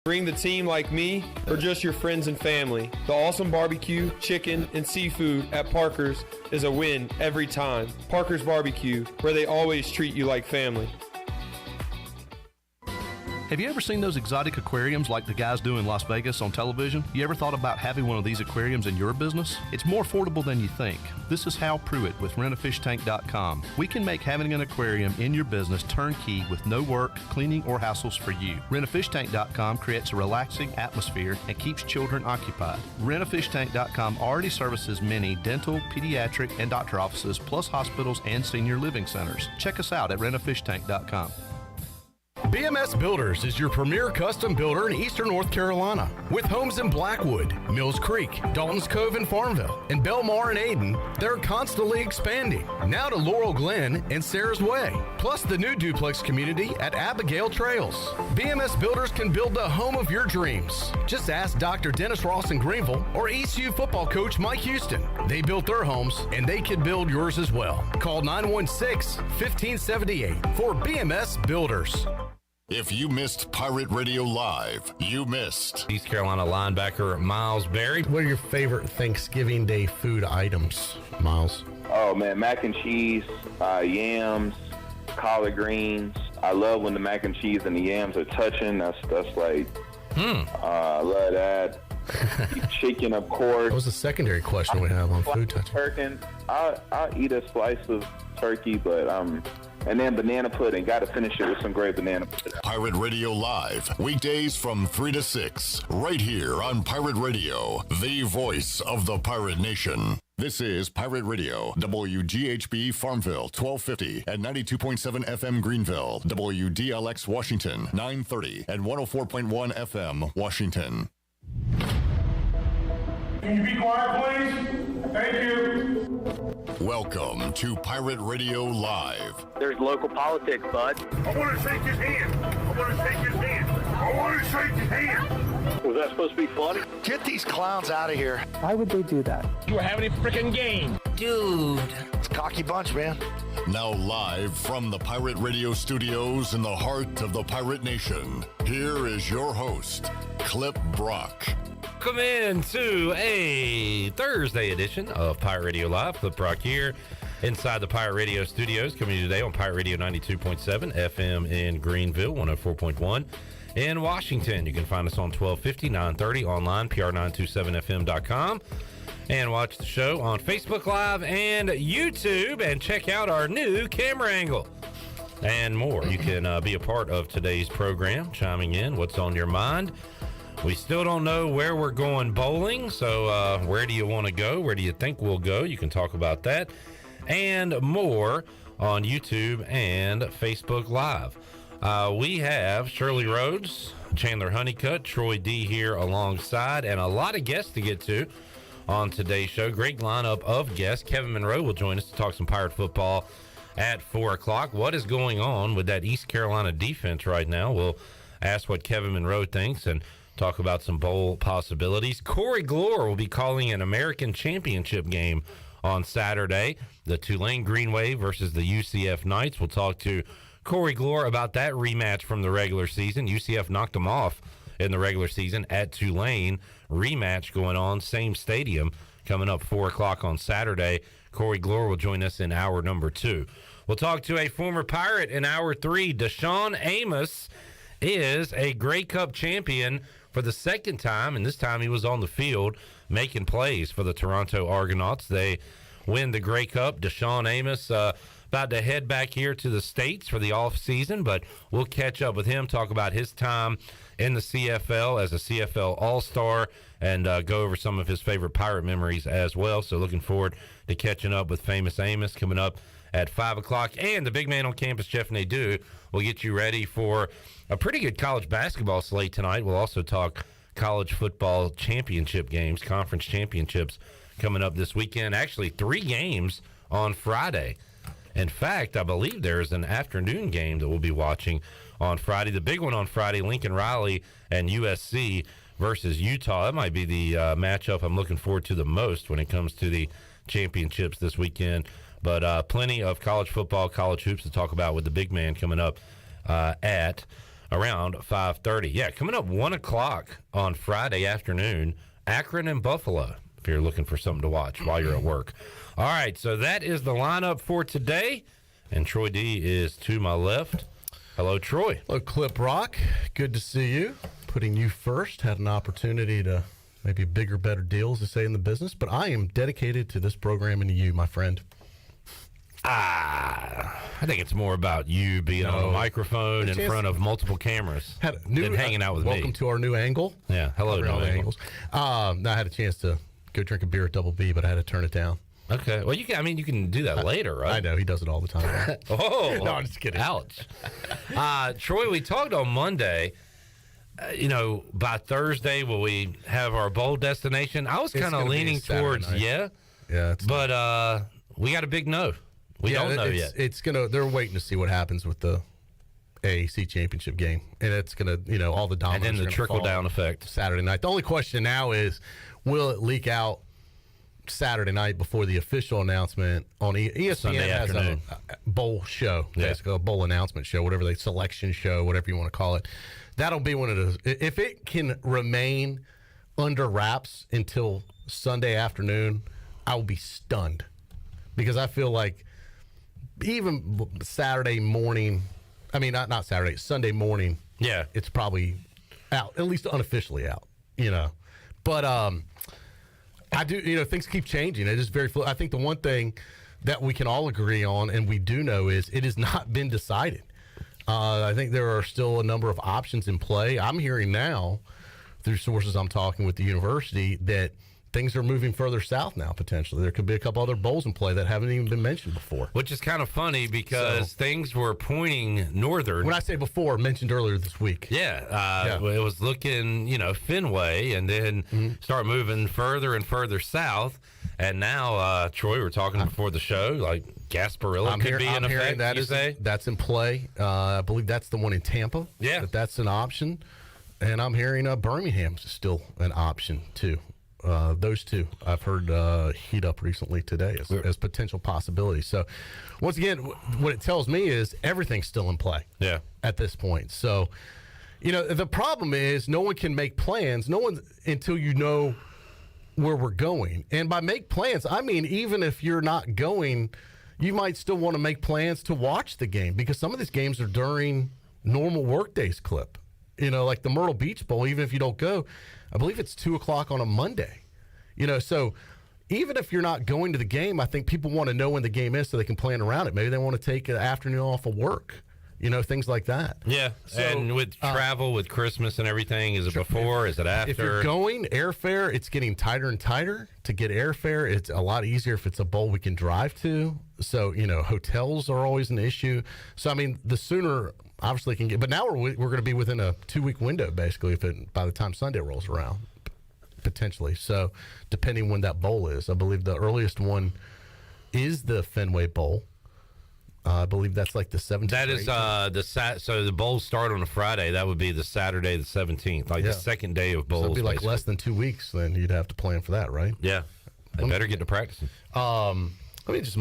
Bring the team like me or just your friends and family. The awesome barbecue, chicken, and seafood at Parker's is a win every time. Parker's Barbecue, where they always treat you like family. Have you ever seen those exotic aquariums like the guys do in Las Vegas on television? You ever thought about having one of these aquariums in your business? It's more affordable than you think. This is Hal Pruitt with rentafishtank.com. We can make having an aquarium in your business turnkey with no work, cleaning, or hassles for you. Rentafishtank.com creates a relaxing atmosphere and keeps children occupied. Rentafishtank.com already services many dental, pediatric, and doctor offices, plus hospitals and senior living centers. Check us out at rentafishtank.com. BMS Builders is your premier custom builder in eastern North Carolina. With homes in Blackwood, Mills Creek, Dalton's Cove and Farmville, and Belmar and Ayden, they're constantly expanding. Now to Laurel Glen and Sarah's Way, plus the new duplex community at Abigail Trails. BMS Builders can build the home of your dreams. Just ask Dr. Dennis Ross in Greenville or ECU football coach Mike Houston. They built their homes, and they can build yours as well. Call 916-1578 for BMS Builders. If you missed Pirate Radio Live, you missed East Carolina linebacker Miles Berry. What are your favorite Thanksgiving Day food items, Miles? Oh, man, mac and cheese, yams, collard greens. I love when the mac and cheese and the yams are touching. That's like, I love that. Chicken, of course. That was a secondary question we have on food touching. Turkey. I'll eat a slice of turkey, but and then banana pudding. Got to finish it with some great banana pudding. Pirate Radio Live, weekdays from 3 to 6, right here on Pirate Radio, the voice of the Pirate Nation. This is Pirate Radio, WGHB Farmville, 1250 and 92.7 FM Greenville, WDLX Washington, 930 and 104.1 FM Washington. Can you be quiet, please? Thank you. Welcome to Pirate Radio Live. There's local politics, bud. I want to shake his hand. I want to shake his hand. I want to shake his hand. Was that supposed to be funny? Get these clowns out of here. Why would they do that? You were having a freaking game. Dude. It's a cocky bunch, man. Now live from the Pirate Radio studios in the heart of the Pirate Nation, here is your host, Clip Brock. Welcome in to a Thursday edition of Pirate Radio Live. Clip Brock here inside the Pirate Radio studios, coming to you today on Pirate Radio 92.7 FM in Greenville, 104.1 in Washington. You can find us on 1250, 930 online, pr927fm.com, and watch the show on Facebook Live and YouTube, and check out our new camera angle and more. You can be a part of today's program, chiming in what's on your mind. We still don't know where we're going bowling, so where do you want to go? Where do you think we'll go? You can talk about that and more on YouTube and Facebook Live. We have Shirley Rhodes, Chandler Honeycutt, Troy D here alongside, and a lot of guests to get to on today's show. Great lineup of guests. Kevin Monroe will join us to talk some Pirate football at 4 o'clock. What is going on with that East Carolina defense right now? We'll ask what Kevin Monroe thinks and talk about some bowl possibilities. Corey Gloor will be calling an American Championship game on Saturday, the Tulane Green Wave versus the UCF Knights. We'll talk to Corey Gloor about that rematch from the regular season. UCF knocked them off in the regular season at Tulane. Rematch going on, same stadium, coming up 4 o'clock on Saturday. Corey Gloor will join us in hour number 2. We'll talk to a former Pirate in hour 3. Dashaun Amos is a Grey Cup champion for the second time, and this time he was on the field making plays for the Toronto Argonauts. They win the Grey Cup. Dashaun Amos about to head back here to the States for the off season, but we'll catch up with him, talk about his time in the CFL as a CFL All-Star, and go over some of his favorite Pirate memories as well. So looking forward to catching up with famous Amos coming up at 5 o'clock. And the big man on campus, Jeff Nadu, will get you ready for a pretty good college basketball slate tonight. We'll also talk college football championship games, conference championships coming up this weekend. Actually, 3 games on Friday. In fact, I believe there's an afternoon game that we'll be watching on Friday. The big one on Friday, Lincoln Riley and USC versus Utah. That might be the matchup I'm looking forward to the most when it comes to the championships this weekend. But plenty of college football, college hoops to talk about with the big man coming up at around 5:30. Yeah, coming up 1 o'clock on Friday afternoon, Akron and Buffalo, if you're looking for something to watch while you're at work. All right, so that is the lineup for today, and Troy D is to my left. Hello, Troy. Hello, Clip Rock. Good to see you. Putting you first. Had an opportunity to maybe bigger, better deals to say in the business, but I am dedicated to this program and to you, my friend. I think it's more about you being on a microphone in front of multiple cameras than hanging out with me. Welcome to our new angle. Yeah, hello, new angles. I had a chance to go drink a beer at Double B, but I had to turn it down. Okay. Well, you can do that later, right? I know. He does it all the time. Oh. No, I'm just kidding. Ouch. Troy, we talked on Monday. By Thursday, will we have our bowl destination? I was kind of leaning towards but we got a big no. We don't know yet. They're waiting to see what happens with the AAC championship game, and it's gonna, all the dominoes. And then the trickle down effect Saturday night. The only question now is, will it leak out Saturday night before the official announcement on ESPN Sunday has afternoon. a bowl show, basically a bowl announcement show, whatever they selection show, whatever you want to call it. That'll be one of those. If it can remain under wraps until Sunday afternoon, I will be stunned, because I feel like even Saturday morning, not Saturday, Sunday morning, it's probably out, at least unofficially out, But I do, things keep changing. It is very fluid. I think the one thing that we can all agree on, and we do know, is it has not been decided. I think there are still a number of options in play. I'm hearing now, through sources I'm talking with the university, that things are moving further south now, potentially. There could be a couple other bowls in play that haven't even been mentioned before. Which is kind of funny, because things were pointing northern. When I say before, mentioned earlier this week. It was looking, Fenway, and then start moving further and further south. And now, Troy, we're talking before the show, like Gasparilla could be in effect, that's in play. I believe that's the one in Tampa. Yeah. That's an option. And I'm hearing Birmingham's still an option, too. Those two I've heard heat up recently today as potential possibilities. So, once again, what it tells me is everything's still in play at this point. So, the problem is no one can make plans. No one, until you know where we're going. And by make plans, I mean, even if you're not going, you might still want to make plans to watch the game, because some of these games are during normal work days, Clip. Like the Myrtle Beach Bowl, even if you don't go, I believe it's 2:00 on a Monday. So even if you're not going to the game, I think people want to know when the game is so they can plan around it. Maybe they want to take an afternoon off of work, things like that. Yeah, so, and with travel, with Christmas and everything, is it before, is it after? If you're going, airfare, it's getting tighter and tighter to get airfare. It's a lot easier if it's a bowl we can drive to. So, hotels are always an issue. So, the sooner obviously can get, but now we're going to be within a 2-week window, basically, by the time Sunday rolls around, potentially. So, depending when that bowl is, I believe the earliest one is the Fenway Bowl. I believe that's like the 17th. That is so the bowls start on a Friday. That would be the Saturday, the 17th, the second day of bowls. So it'd be like less than 2 weeks. Then you'd have to plan for that, right? Yeah, they better get to practicing. Let me just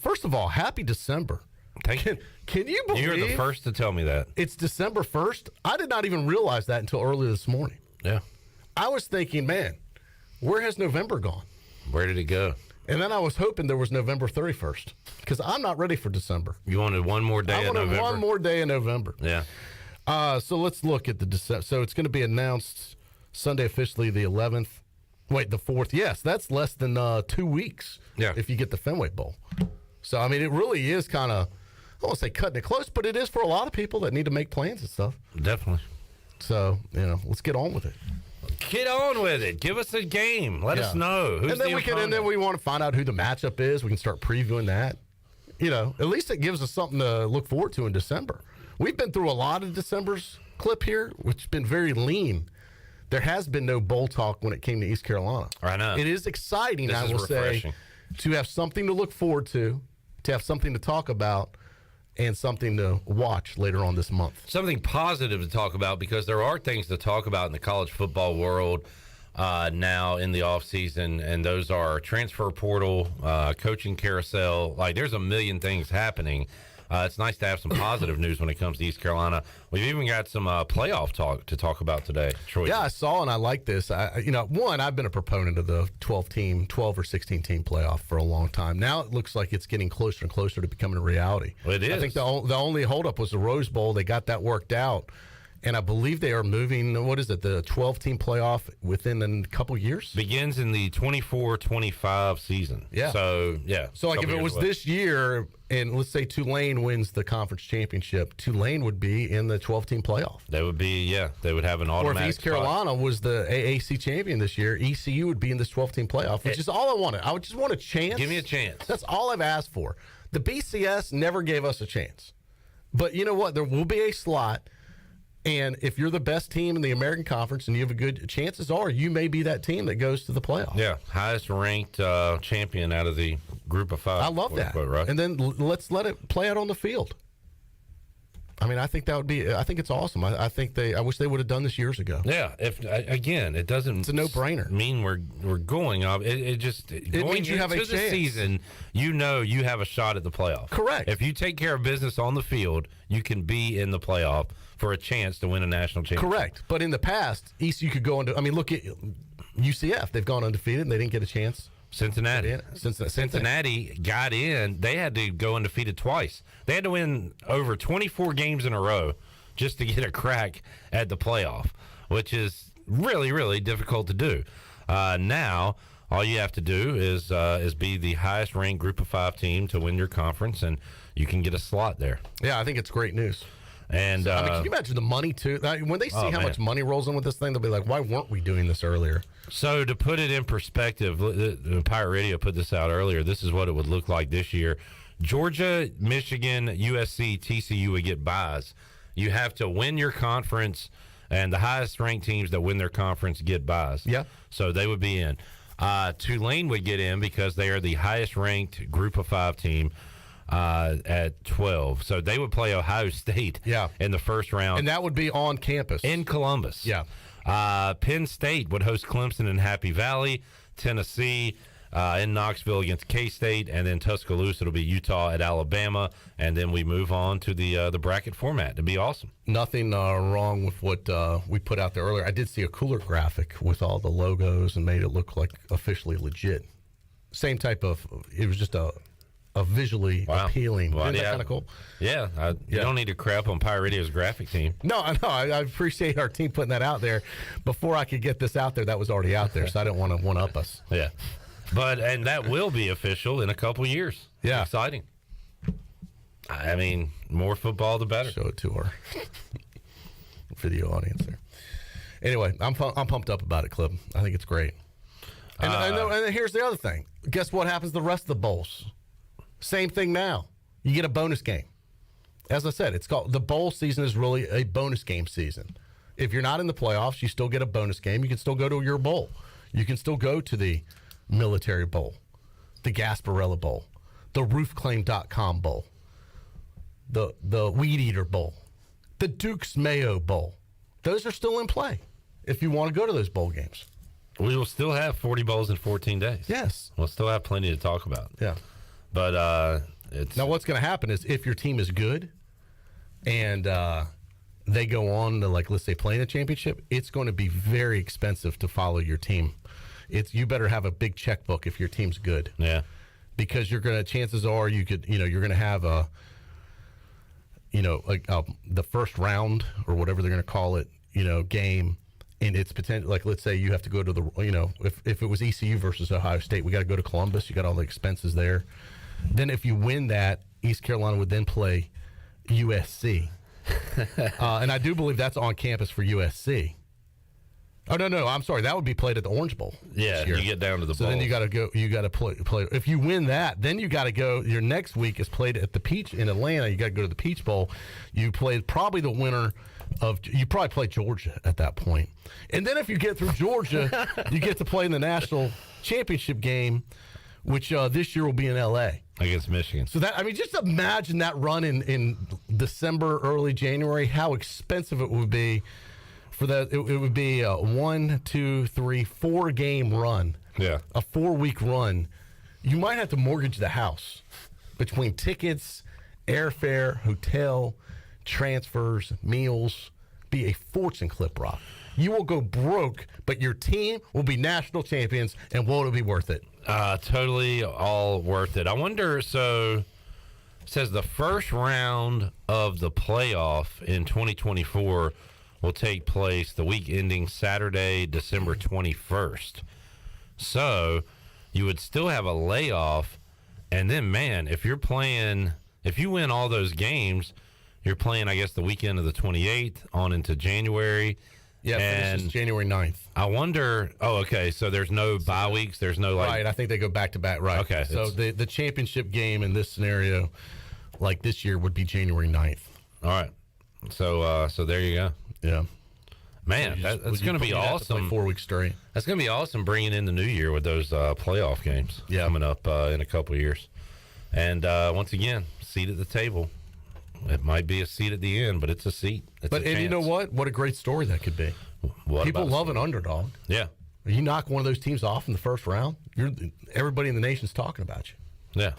first of all, happy December. Thank you. Can you believe you're the first to tell me that it's December 1st? I did not even realize that until early this morning. Yeah, I was thinking, man, where has November gone? Where did it go? And then I was hoping there was November 31st, because I'm not ready for December. You wanted one more day in November? One more day in November. Yeah. So let's look at the December. So it's going to be announced Sunday officially the 11th. Wait, the 4th. Yes, that's less than 2 weeks. Yeah. If you get the Fenway Bowl. So, it really is kind of, I won't say cutting it close, but it is for a lot of people that need to make plans and stuff. Definitely. So, let's get on with it. Get on with it. Give us a game. Let us know who's and then we want to find out who the matchup is. We can start previewing that. At least it gives us something to look forward to in December. We've been through a lot of December's Clip here, which has been very lean. There has been no bowl talk when it came to East Carolina. I know. It is exciting, I will say, to have something to look forward to have something to talk about, and something to watch later on this month. Something positive to talk about, because there are things to talk about in the college football world now in the offseason, and those are transfer portal, coaching carousel. There's a million things happening. It's nice to have some positive news when it comes to East Carolina. We've even got some playoff talk to talk about today. Troy. Yeah, I saw and I like this. I've been a proponent of the 12 or 16 team playoff for a long time. Now it looks like it's getting closer and closer to becoming a reality. Well, it is. I think the only holdup was the Rose Bowl. They got that worked out. And I believe they are moving, the 12-team playoff within a couple years? Begins in the 24-25 season. Yeah. So like if it was this year, and let's say Tulane wins the conference championship, Tulane would be in the 12-team playoff. They would be, they would have an automatic Or if East Carolina was the AAC champion this year, ECU would be in this 12-team playoff, which is all I wanted. I would just want a chance. Give me a chance. That's all I've asked for. The BCS never gave us a chance. But you know what? There will be a slot. And if you're the best team in the American Conference and you have a good, chances are you may be that team that goes to the playoffs. Yeah, highest ranked champion out of the group of 5. I love that. Right? And then let's let it play out on the field. I mean, I think that would be. I think it's awesome. I wish they would have done this years ago. Yeah. It doesn't. It's a no-brainer. Mean we're going up. It means you have a chance. The season. You have a shot at the playoff. Correct. If you take care of business on the field, you can be in the playoff for a chance to win a national championship. Correct. But in the past, ECU could go into. I mean, look at UCF. They've gone undefeated and they didn't get a chance. Cincinnati got in. They had to go undefeated twice. They had to win over 24 games in a row just to get a crack at the playoff, which is really, really difficult to do. Now, all you have to do is be the highest ranked Group of 5 team to win your conference, and you can get a slot there. Yeah, I think it's great news. And can you imagine the money too? When they see how much money rolls in with this thing, they'll be like, "Why weren't we doing this earlier?" So to put it in perspective, the Pirate Radio put this out earlier. This is what it would look like this year. Georgia, Michigan, USC, TCU would get buys. You have to win your conference, and the highest ranked teams that win their conference get buys. Yeah. So they would be in. Tulane would get in because they are the highest ranked Group of 5 team. At 12. So they would play Ohio State in the first round. And that would be on campus. In Columbus. Yeah. Penn State would host Clemson in Happy Valley. Tennessee in Knoxville against K-State. And then Tuscaloosa, it'll be Utah at Alabama. And then we move on to the bracket format. It'd be awesome. Nothing wrong with what we put out there earlier. I did see a cooler graphic with all the logos and made it look like officially legit. Same type of, it was just a visually appealing. Isn't that kind of cool? Yeah. You don't need to crap on Pirate Radio's graphic team. No, I appreciate our team putting that out there. Before I could get this out there, that was already out there, so I didn't want to one-up us. Yeah. And that will be official in a couple years. Yeah. Exciting. I mean, more football, the better. Show it to our video audience there. Anyway, I'm pumped up about it, Clip. I think it's great. And then here's the other thing. Guess what happens the rest of the bowls? Same thing now. You get a bonus game. As I said, it's called the bowl season is really a bonus game season. If you're not in the playoffs, you still get a bonus game. You can still go to your bowl. You can still go to the Military Bowl, the Gasparilla Bowl, the RoofClaim.com Bowl, the Weed Eater Bowl, the Duke's Mayo Bowl. Those are still in play if you want to go to those bowl games. We will still have 40 bowls in 14 days. Yes. We'll still have plenty to talk about. Yeah. But now what's going to happen is if your team is good and they go on to, like, let's say, play in a championship, it's going to be very expensive to follow your team. You better have a big checkbook if your team's good. Yeah. Because chances are you're going to have the first round or whatever they're going to call it, game. And it's potential, like, let's say you have to go to if it was ECU versus Ohio State, we got to go to Columbus. You got all the expenses there. Then if you win that, East Carolina would then play USC. And I do believe that's on campus for USC. Oh, no, I'm sorry. That would be played at the Orange Bowl. Yeah, you get down to the bowl. So then you got to go. You got to play. If you win that, then you got to go. Your next week is played at the Peach in Atlanta. You got to go to the Peach Bowl. You played probably the winner you probably play Georgia at that point. And then if you get through Georgia, you get to play in the national championship game, which this year will be in L.A. against Michigan. So just imagine that run in December, early January, how expensive it would be for that. It would be a 1, 2, 3, 4 game run. Yeah. A 4-week run. You might have to mortgage the house between tickets airfare, hotel, transfers, meals, be a fortune, Clip Rock. You will go broke, but your team will be national champions, and won't it be worth it? Totally all worth it. I wonder, so it says the first round of the playoff in 2024 will take place the week ending Saturday, December 21st. So you would still have a layoff, and then, man, if you win all those games, you're playing, I guess, the weekend of the 28th on into January. Yeah, and January 9th. I wonder, so there's no bye weeks, there's no Right, I think they go back to back, right. Okay. So the championship game in this scenario, like this year, would be January 9th. All right. So there you go. Yeah. Man, that's going to be awesome. 4 weeks straight. That's going to be awesome bringing in the new year with those playoff games coming up in a couple of years. And once again, seat at the table. It might be a seat at the end, but it's a seat. And you know what? What a great story that could be. People love an underdog. Yeah. You knock one of those teams off in the first round, everybody in the nation's talking about you. Yeah.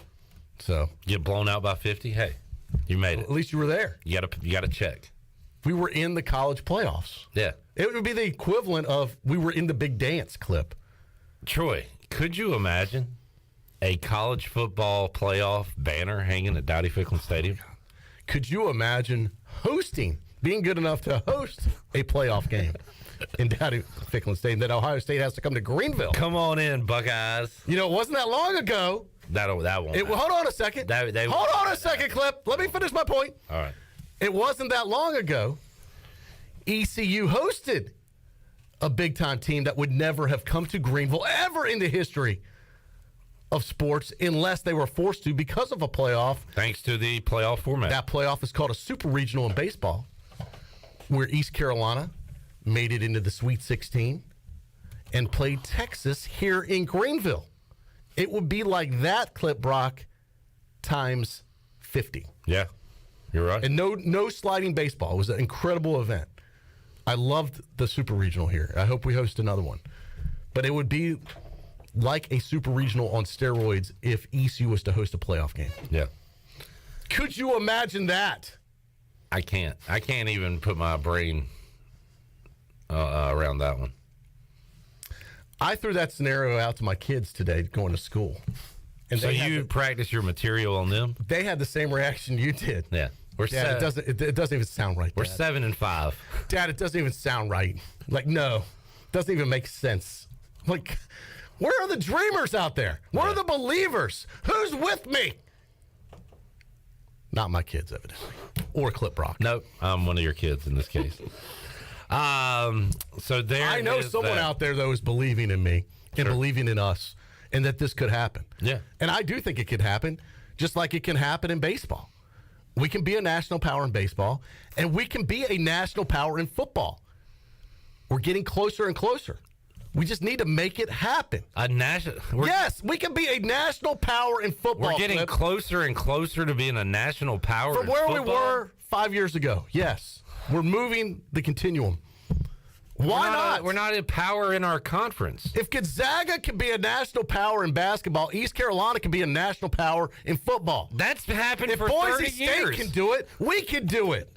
So get blown out by 50. Hey, you made it. At least you were there. You got to check. We were in the college playoffs. Yeah. It would be the equivalent of we were in the big dance, Clip. Troy, could you imagine a college football playoff banner hanging at Dowdy-Ficklen Stadium? Could you imagine being good enough to host a playoff game in Dowdy-Ficklen Stadium that Ohio State has to come to Greenville? Come on in, Buckeyes. You know, it wasn't that long ago. That won't. Hold on a second. Hold on a second, Clip. Let me finish my point. All right. It wasn't that long ago. ECU hosted a big-time team that would never have come to Greenville ever in the history of sports unless they were forced to because of a playoff. Thanks to the playoff format. That playoff is called a super regional in baseball, where East Carolina made it into the Sweet 16 and played Texas here in Greenville. It would be like that, Clip Brock, times 50. Yeah, you're right. And no sliding baseball. It was an incredible event. I loved the super regional here. I hope we host another one. But it would be like a super regional on steroids if ECU was to host a playoff game. Yeah. Could you imagine that? I can't even put my brain around that one. I threw that scenario out to my kids today going to school. And so you practice your material on them? They had the same reaction you did. Yeah. Dad, it doesn't even sound right. We're Dad. 7 and 5. Dad, it doesn't even sound right. Like, no. Doesn't even make sense. Like, where are the dreamers out there? Where are the believers? Who's with me? Not my kids, evidently. Or Clip Rock. Nope. I'm one of your kids in this case. So there I know someone out there, though, is believing in me and believing in us and that this could happen. Yeah. And I do think it could happen, just like it can happen in baseball. We can be a national power in baseball, and we can be a national power in football. We're getting closer and closer. We just need to make it happen. Yes, we can be a national power in football. We're getting closer and closer to being a national power from where we were 5 years ago. Yes, we're moving the continuum. Why not? We're not a power in our conference. If Gonzaga can be a national power in basketball, East Carolina can be a national power in football. That's happened if for Boise 30 State years. can do it, we can do it.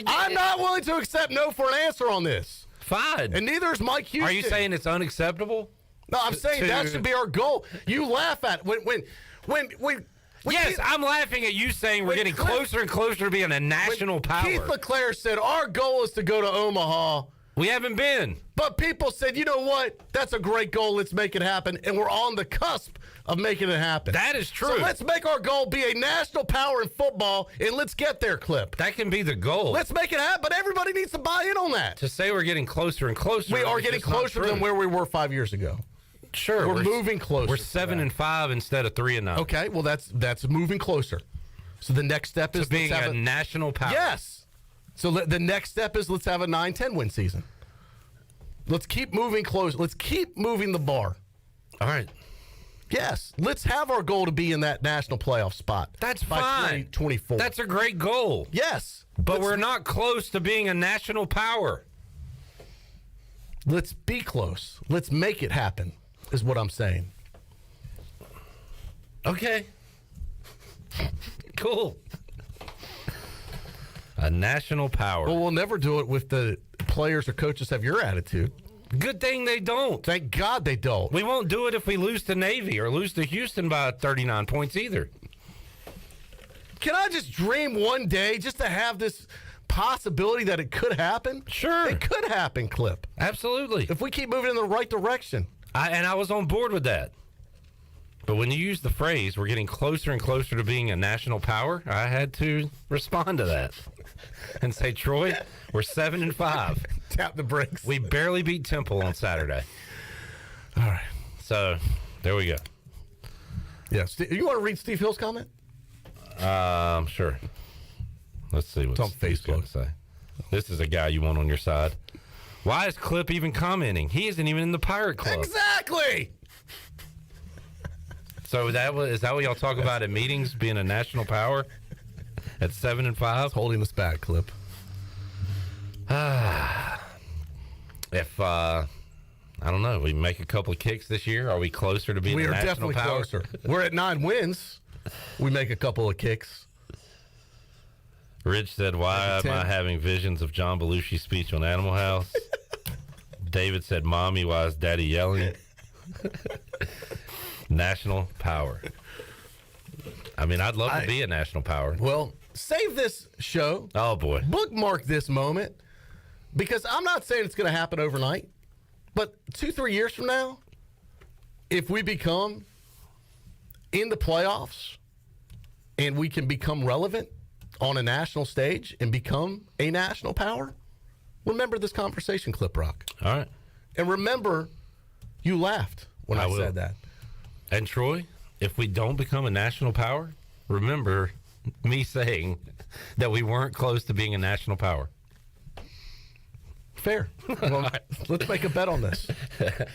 I'm not willing to accept no for an answer on this. Fine. And neither is Mike Houston. Are you saying it's unacceptable? No, I'm saying that should be our goal. You laugh at when yes, I'm laughing at you saying we're getting closer and closer to being a national power. Keith LeClaire said our goal is to go to Omaha. We haven't been. But people said, you know what? That's a great goal. Let's make it happen. And we're on the cusp of making it happen. That is true. So let's make our goal be a national power in football, and let's get there, Clip. That can be the goal. Let's make it happen, but everybody needs to buy in on that. To say we're getting closer and closer. We are getting closer than where we were 5 years ago. Sure. We're moving closer. We're 7 and 5 instead of 3 and 9. Okay, well, that's moving closer. So the next step is being a national power. Yes. So the next step is let's have a 9-10 win season. Let's keep moving close. Let's keep moving the bar. All right. Yes. Let's have our goal to be in that national playoff spot. That's by fine. 2024. That's a great goal. Yes. But we're not close to being a national power. Let's be close. Let's make it happen, is what I'm saying. Okay. Cool. A national power. Well, we'll never do it with the players or coaches have your attitude. Good thing they don't. Thank God they don't. We won't do it if we lose to Navy or lose to Houston by 39 points either. Can I just dream one day just to have this possibility that it could happen? Sure. It could happen, Clip. Absolutely. If we keep moving in the right direction. I was on board with that. But when you use the phrase, we're getting closer and closer to being a national power, I had to respond to that and say, Troy, we're 7-5. Tap the brakes. We barely beat Temple on Saturday. All right. So, there we go. Yeah. You want to read Steve Hill's comment? Sure. Let's see what's on Steve's got to say. This is a guy you want on your side. Why is Clip even commenting? He isn't even in the Pirate Club. Exactly. So is that what y'all talk about at meetings, being a national power at 7-5? Holding us back, Clip. If I don't know, we make a couple of kicks this year, are we closer to being a national definitely power? closer. We're at 9 wins. We make a couple of kicks. Rich said, why am I having visions of John Belushi's speech on Animal House? David said, Mommy, why is Daddy yelling? National power. I mean, I'd love to be a national power. Well, save this show. Oh, boy. Bookmark this moment. Because I'm not saying it's going to happen overnight. But 2-3 years from now, if we become in the playoffs and we can become relevant on a national stage and become a national power, remember this conversation, Clip Rock. All right. And remember, you laughed when I said that. And Troy, if we don't become a national power, remember me saying that we weren't close to being a national power. Fair. Well, let's make a bet on this.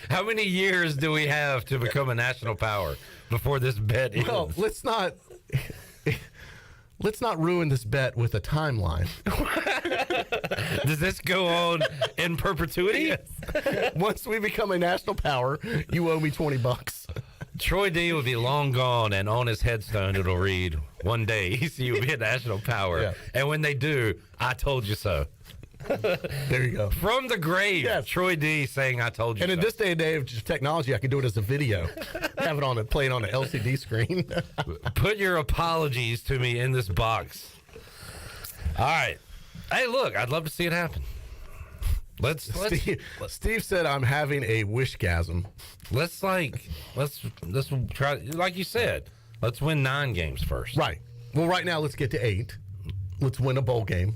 How many years do we have to become a national power before this bet ends? Well, let's not ruin this bet with a timeline. Does this go on in perpetuity? Yes. Once we become a national power, you owe me $20. Troy D will be long gone, and on his headstone it'll read, one day ECU will be a national power. Yeah. And when they do, I told you so. There you go. From the grave, yes. Troy D saying, I told you so. And in this day and age of technology, I can do it as a video. Have it play it on an LCD screen. Put your apologies to me in this box. All right. Hey, look, I'd love to see it happen. Steve said I'm having a wishgasm. Let's try, like you said, let's win 9 games first. Right. Well, right now, let's get to 8. Let's win a bowl game.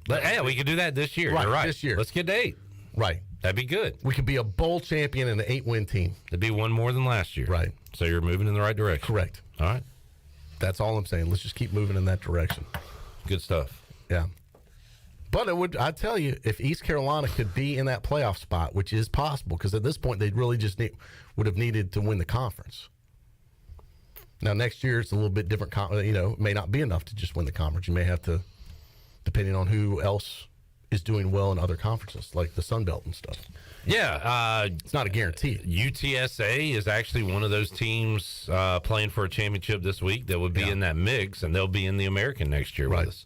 Yeah, we could do that this year. Right, You're right. This year. Let's get to 8. Right. That'd be good. We could be a bowl champion and an 8-win team. That'd be one more than last year. Right. So you're moving in the right direction. Correct. All right. That's all I'm saying. Let's just keep moving in that direction. Good stuff. Yeah. But I tell you, if East Carolina could be in that playoff spot, which is possible, because at this point they really just would have needed to win the conference. Now next year it's a little bit different. It may not be enough to just win the conference. You may have to, depending on who else is doing well in other conferences, like the Sun Belt and stuff. Yeah, it's not a guarantee. UTSA is actually one of those teams playing for a championship this week that would be in that mix, and they'll be in the American next year with us.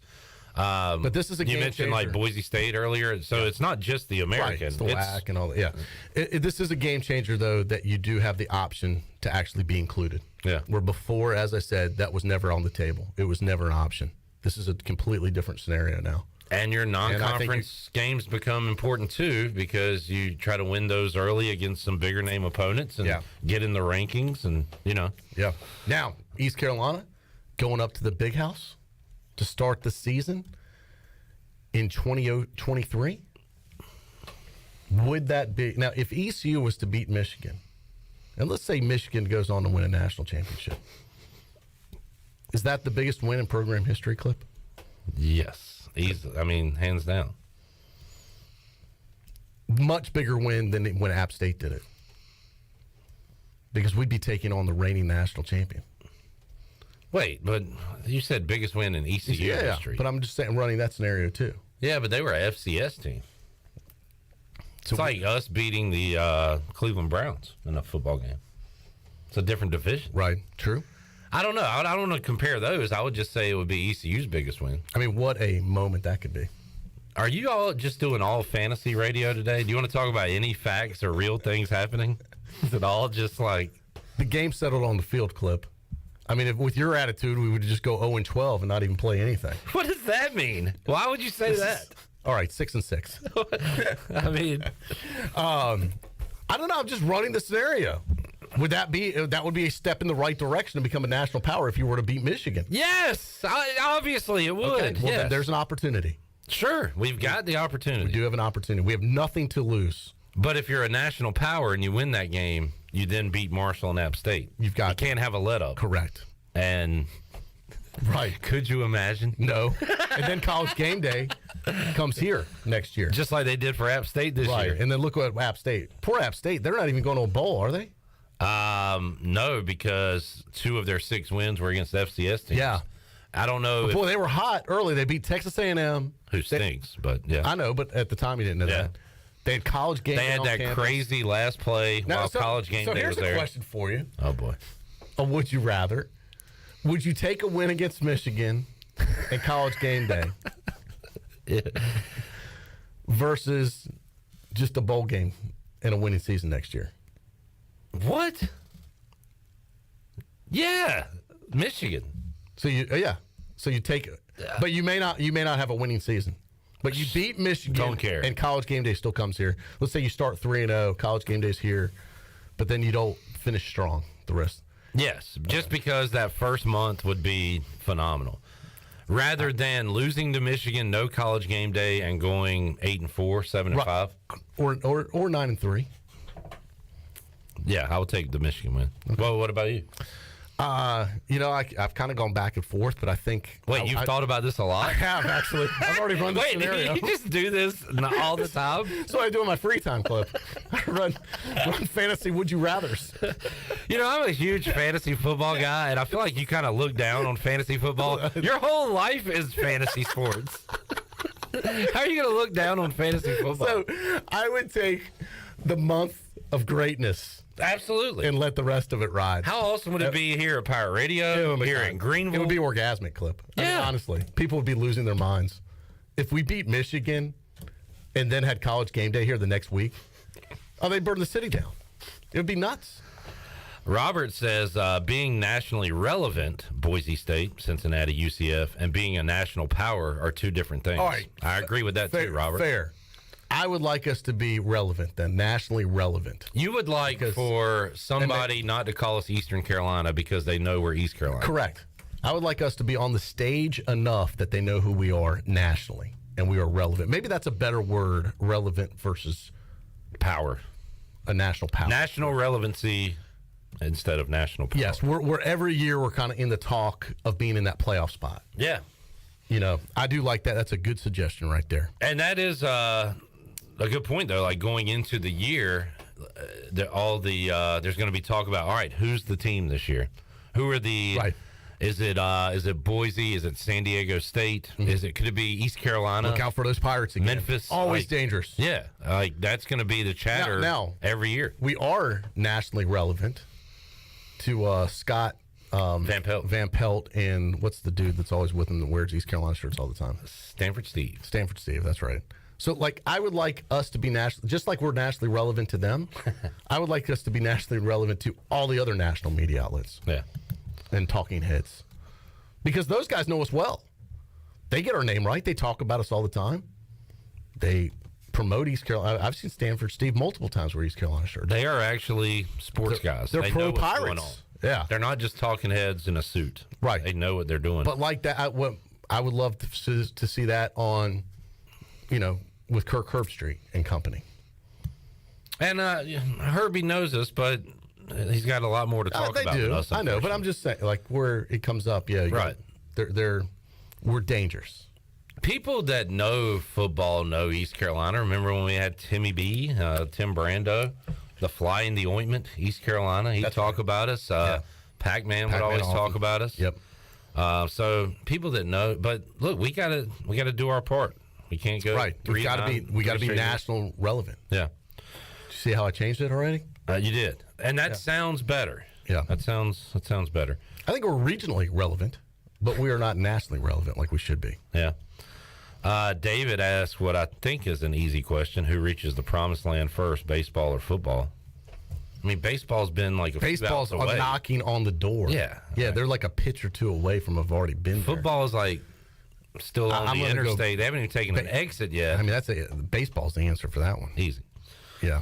But this is a game changer. You mentioned like Boise State earlier, so it's not just the American. Right, it's the WAC and all that. Yeah, this is a game changer though, that you do have the option to actually be included. Yeah. Where before, as I said, that was never on the table. It was never an option. This is a completely different scenario now. And your non-conference games become important too, because you try to win those early against some bigger name opponents and get in the rankings, and Yeah. Now East Carolina going up to the Big House to start the season in 2023. Would that be now if ECU was to beat Michigan, and let's say Michigan goes on to win a national championship? Is that the biggest win in program history, Clip? Yes. Easily. I mean, hands down. Much bigger win than when App State did it. Because we'd be taking on the reigning national champion. Wait, but you said biggest win in ECU history. But I'm just saying, running that scenario too. Yeah, but they were a FCS team. So it's like us beating the Cleveland Browns in a football game. It's a different division. Right, true. I don't know. I don't want to compare those. I would just say it would be ECU's biggest win. I mean, what a moment that could be. Are you all just doing all fantasy radio today? Do you want to talk about any facts or real things happening? Is it all just like... The game settled on the field, Clip. I mean, if, with your attitude, we would just go 0-12 and not even play anything. What does that mean? Why would you say that? All right, 6-6. I mean... I don't know. I'm just running the scenario. Would that would be a step in the right direction to become a national power if you were to beat Michigan? Yes, obviously it would. Okay, well, yes. then there's an opportunity. Sure, we've got the opportunity. We do have an opportunity. We have nothing to lose. But if you're a national power and you win that game, you then beat Marshall and App State. You can't have a let up. Correct. And right. Could you imagine? No. And then College Game Day comes here next year. Just like they did for App State this year. And then look what App State. Poor App State. They're not even going to a bowl, are they? No, because 2 of their 6 wins were against FCS teams. Yeah. I don't know. Boy, they were hot early. They beat Texas A&M. Who stinks, but yeah. I know, but at the time you didn't know that. They had College Game Day. They had that campus. crazy last play while College Game Day was there. So here's a question for you. Oh, boy. Would you rather? Would you take a win against Michigan and College Game Day versus just a bowl game and a winning season next year? What? Yeah, Michigan. So you take it, but you may not have a winning season. But you beat Michigan. Don't care. And College Game Day still comes here. Let's say you start 3-0, College Game Day's here, but then you don't finish strong the rest. Yes, just because that first month would be phenomenal. Rather than losing to Michigan, no College Game Day, and going 8-4, 7-5. Or 9-3. Yeah, I would take the Michigan win. Okay. Well, what about you? I've kind of gone back and forth, but I think... Wait, you've thought about this a lot? I have, actually. I've already run the scenario. Wait, you just do this all the time? That's what I do in my free time, Clip. I run fantasy would you rathers. I'm a huge fantasy football guy, and I feel like you kind of look down on fantasy football. Your whole life is fantasy sports. How are you going to look down on fantasy football? So I would take the month of greatness. Absolutely. And let the rest of it ride. How awesome would it be here at Pirate Radio, here in Greenville? It would be orgasmic, Clip. Yeah. I mean, honestly, people would be losing their minds. If we beat Michigan and then had College Game Day here the next week, they'd burn the city down. It would be nuts. Robert says being nationally relevant, Boise State, Cincinnati, UCF, and being a national power are 2 different things. All right. I agree with that too, Robert. Fair. I would like us to be relevant, then, nationally relevant. You would like for somebody not to call us Eastern Carolina because they know we're East Carolina. Correct. I would like us to be on the stage enough that they know who we are nationally, and we are relevant. Maybe that's a better word, relevant versus power. A national power. National relevancy instead of national power. Yes, we're every year we're kind of in the talk of being in that playoff spot. Yeah. I do like that. That's a good suggestion right there. And that is a good point, though. Like going into the year, there's going to be talk about, all right, who's the team this year? Who are the? Right. Is it Boise? Is it San Diego State? Mm-hmm. Could it be East Carolina? Look out for those Pirates again. Memphis, always dangerous. Yeah, that's going to be the chatter now, every year. We are nationally relevant to Scott Van Pelt, and what's the dude that's always with him that wears East Carolina shirts all the time? Stanford Steve. That's right. So, I would like us to be national, just like we're nationally relevant to them. I would like us to be nationally relevant to all the other national media outlets. Yeah. And talking heads. Because those guys know us well. They get our name right. They talk about us all the time. They promote East Carolina. I've seen Stanford Steve multiple times wear East Carolina shirts. They are actually sports guys. They're they pro know what's Pirates. going on. Yeah. They're not just talking heads in a suit. Right. They know what they're doing. But like that, I would love to see that on, with Kirk Herbstreit and company. And Herbie knows us, but he's got a lot more to talk about than us. I know, but I'm just saying, where it comes up, right. We're dangerous. People that know football know East Carolina. Remember when we had Timmy B, Tim Brando, the fly in the ointment, East Carolina? He'd talk about us. Pac-Man would always talk about us. Yep. So people that know, but look, we gotta do our part. We can't go right. We gotta be national relevant. Yeah. Did you see how I changed it already? You did, and that sounds better. Yeah. That sounds better. I think we're regionally relevant, but we are not nationally relevant like we should be. Yeah. David asked what I think is an easy question: who reaches the promised land first, baseball or football? I mean, baseball's been like a baseball's few outs away. knocking on the door. Yeah, yeah, they're like a pitch or two away from have already been. Football is like still on the interstate. They haven't even taken an exit yet. I mean, baseball's the answer for that one. Easy. Yeah.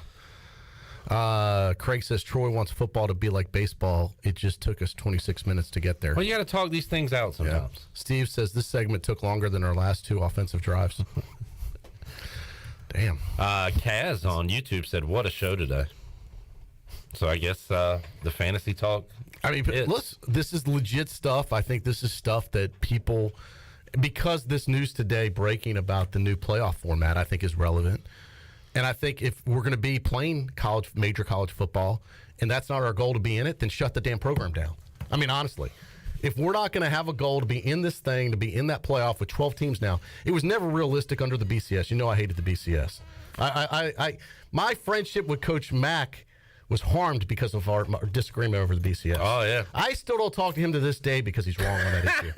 Craig says Troy wants football to be like baseball. It just took us 26 minutes to get there. Well, you got to talk these things out sometimes. Yeah. Steve says this segment took longer than our last 2 offensive drives. Damn. Kaz on YouTube said, "What a show today." So I guess the fantasy talk. I mean, this is legit stuff. I think this is stuff that people, because this news today breaking about the new playoff format, I think is relevant. And I think if we're going to be playing major college football, and that's not our goal to be in it, then shut the damn program down. I mean, honestly, if we're not going to have a goal to be in this thing, to be in that playoff with 12 teams now, it was never realistic under the BCS. You know, I hated the BCS. My friendship with Coach Mack was harmed because of our disagreement over the BCS. Oh, yeah. I still don't talk to him to this day because he's wrong on that issue.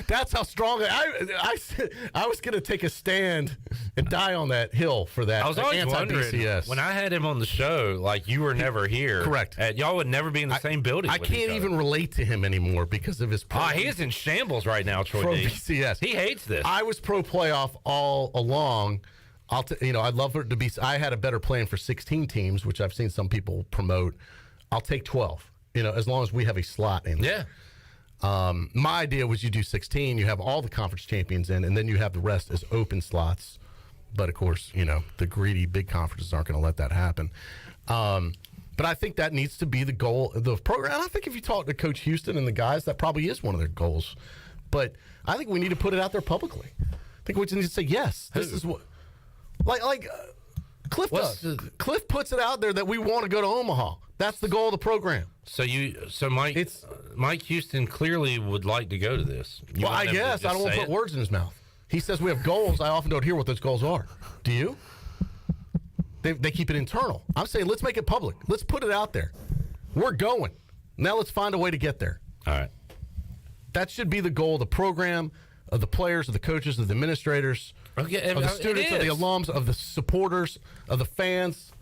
That's how strong I was going to take a stand and die on that hill for that. I was always wondering, BCS. when I had him on the show, like, you were never here. Correct. Y'all would never be in the same building. I can't even relate to him anymore because of his he is in shambles right now, Troy from D. BCS. He hates this. I was pro playoff all along. I'd love for it to be. I had a better plan for 16 teams, which I've seen some people promote. I'll take 12. As long as we have a slot in there. Yeah. My idea was you do 16, you have all the conference champions in, and then you have the rest as open slots. But of course, the greedy big conferences aren't going to let that happen. But I think that needs to be the goal of the program. And I think if you talk to Coach Houston and the guys, that probably is one of their goals. But I think we need to put it out there publicly. I think we just need to say yes. This is what. Like Cliff does. Cliff puts it out there that we want to go to Omaha. That's the goal of the program. So Mike Houston clearly would like to go to this. I guess. I don't want to put words in his mouth. He says we have goals. I often don't hear what those goals are. Do you? They keep it internal. I'm saying let's make it public. Let's put it out there. We're going. Now let's find a way to get there. All right. That should be the goal of the program, of the players, of the coaches, of the administrators, of the students, of the alums, of the supporters, of the fans,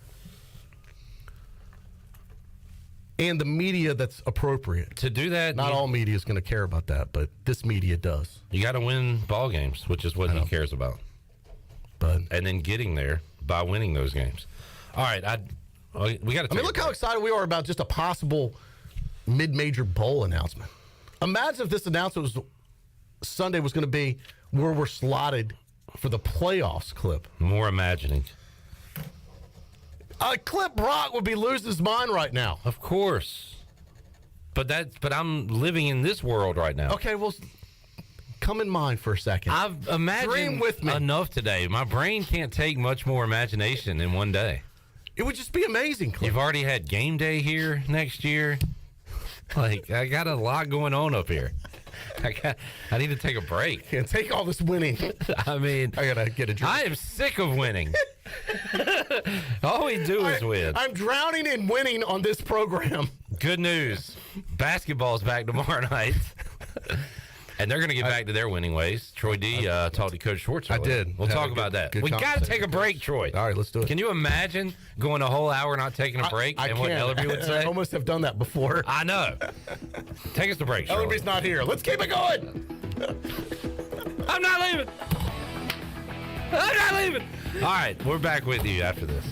and the media that's appropriate. To do that, not all media is going to care about that, but this media does. You got to win ball games, which is what he cares about. And then getting there by winning those games. All right, we got to. Look how excited we are about just a possible mid-major bowl announcement. Imagine if this announcement Sunday was going to be where we're slotted for the playoffs. Clip. More imagining. Clip Brock would be losing his mind right now. Of course. But I'm living in this world right now. Okay, well, come in mind for a second. I've imagined Dream with me. enough today. My brain can't take much more imagination in one day. It would just be amazing, Clip. You've already had game day here next year. I got a lot going on up here. I need to take a break. Can't take all this winning. I mean, I gotta get a drink. I am sick of winning. All we do is win. I'm drowning in winning on this program. Good news. Basketball's back tomorrow night. And they're going to get back to their winning ways. Troy D talked to Coach Schwartz earlier. I did. We'll talk about that. We got to take a break, Troy. All right, let's do it. Can you imagine going a whole hour not taking a break and what Ellerby would say? I almost have done that before. I know. Take us to break, Charlotte. Ellerby's not here. Let's keep it going. I'm not leaving. I'm not leaving. All right, we're back with you after this.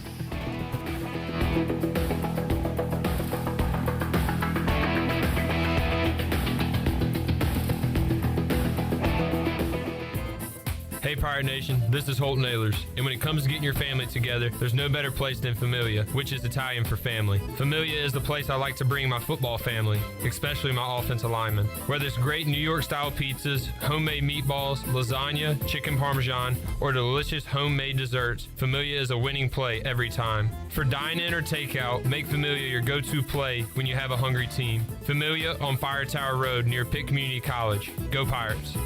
Hey Pirate Nation, this is Holton Ahlers, and when it comes to getting your family together, there's no better place than Familia, which is Italian for family. Familia is the place I like to bring my football family, especially my offensive linemen. Whether it's great New York-style pizzas, homemade meatballs, lasagna, chicken parmesan, or delicious homemade desserts, Familia is a winning play every time. For dine-in or takeout, make Familia your go-to play when you have a hungry team. Familia on Fire Tower Road near Pitt Community College. Go Pirates!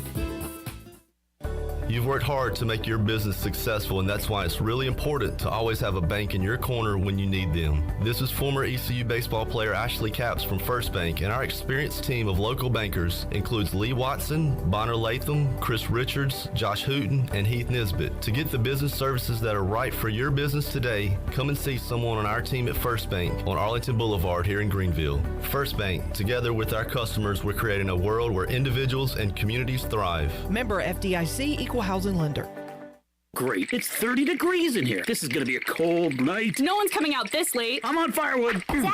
You've worked hard to make your business successful, and that's why it's really important to always have a bank in your corner when you need them. This is former ECU baseball player Ashley Capps from First Bank, and our experienced team of local bankers includes Lee Watson, Bonner Latham, Chris Richards, Josh Hooten, and Heath Nisbet. To get the business services that are right for your business today, come and see someone on our team at First Bank on Arlington Boulevard here in Greenville. First Bank, together with our customers, we're creating a world where individuals and communities thrive. Member FDIC, Equal Housing Lender. Great. It's 30 degrees in here. This is going to be a cold night. No one's coming out this late. I'm on firewood. Dad!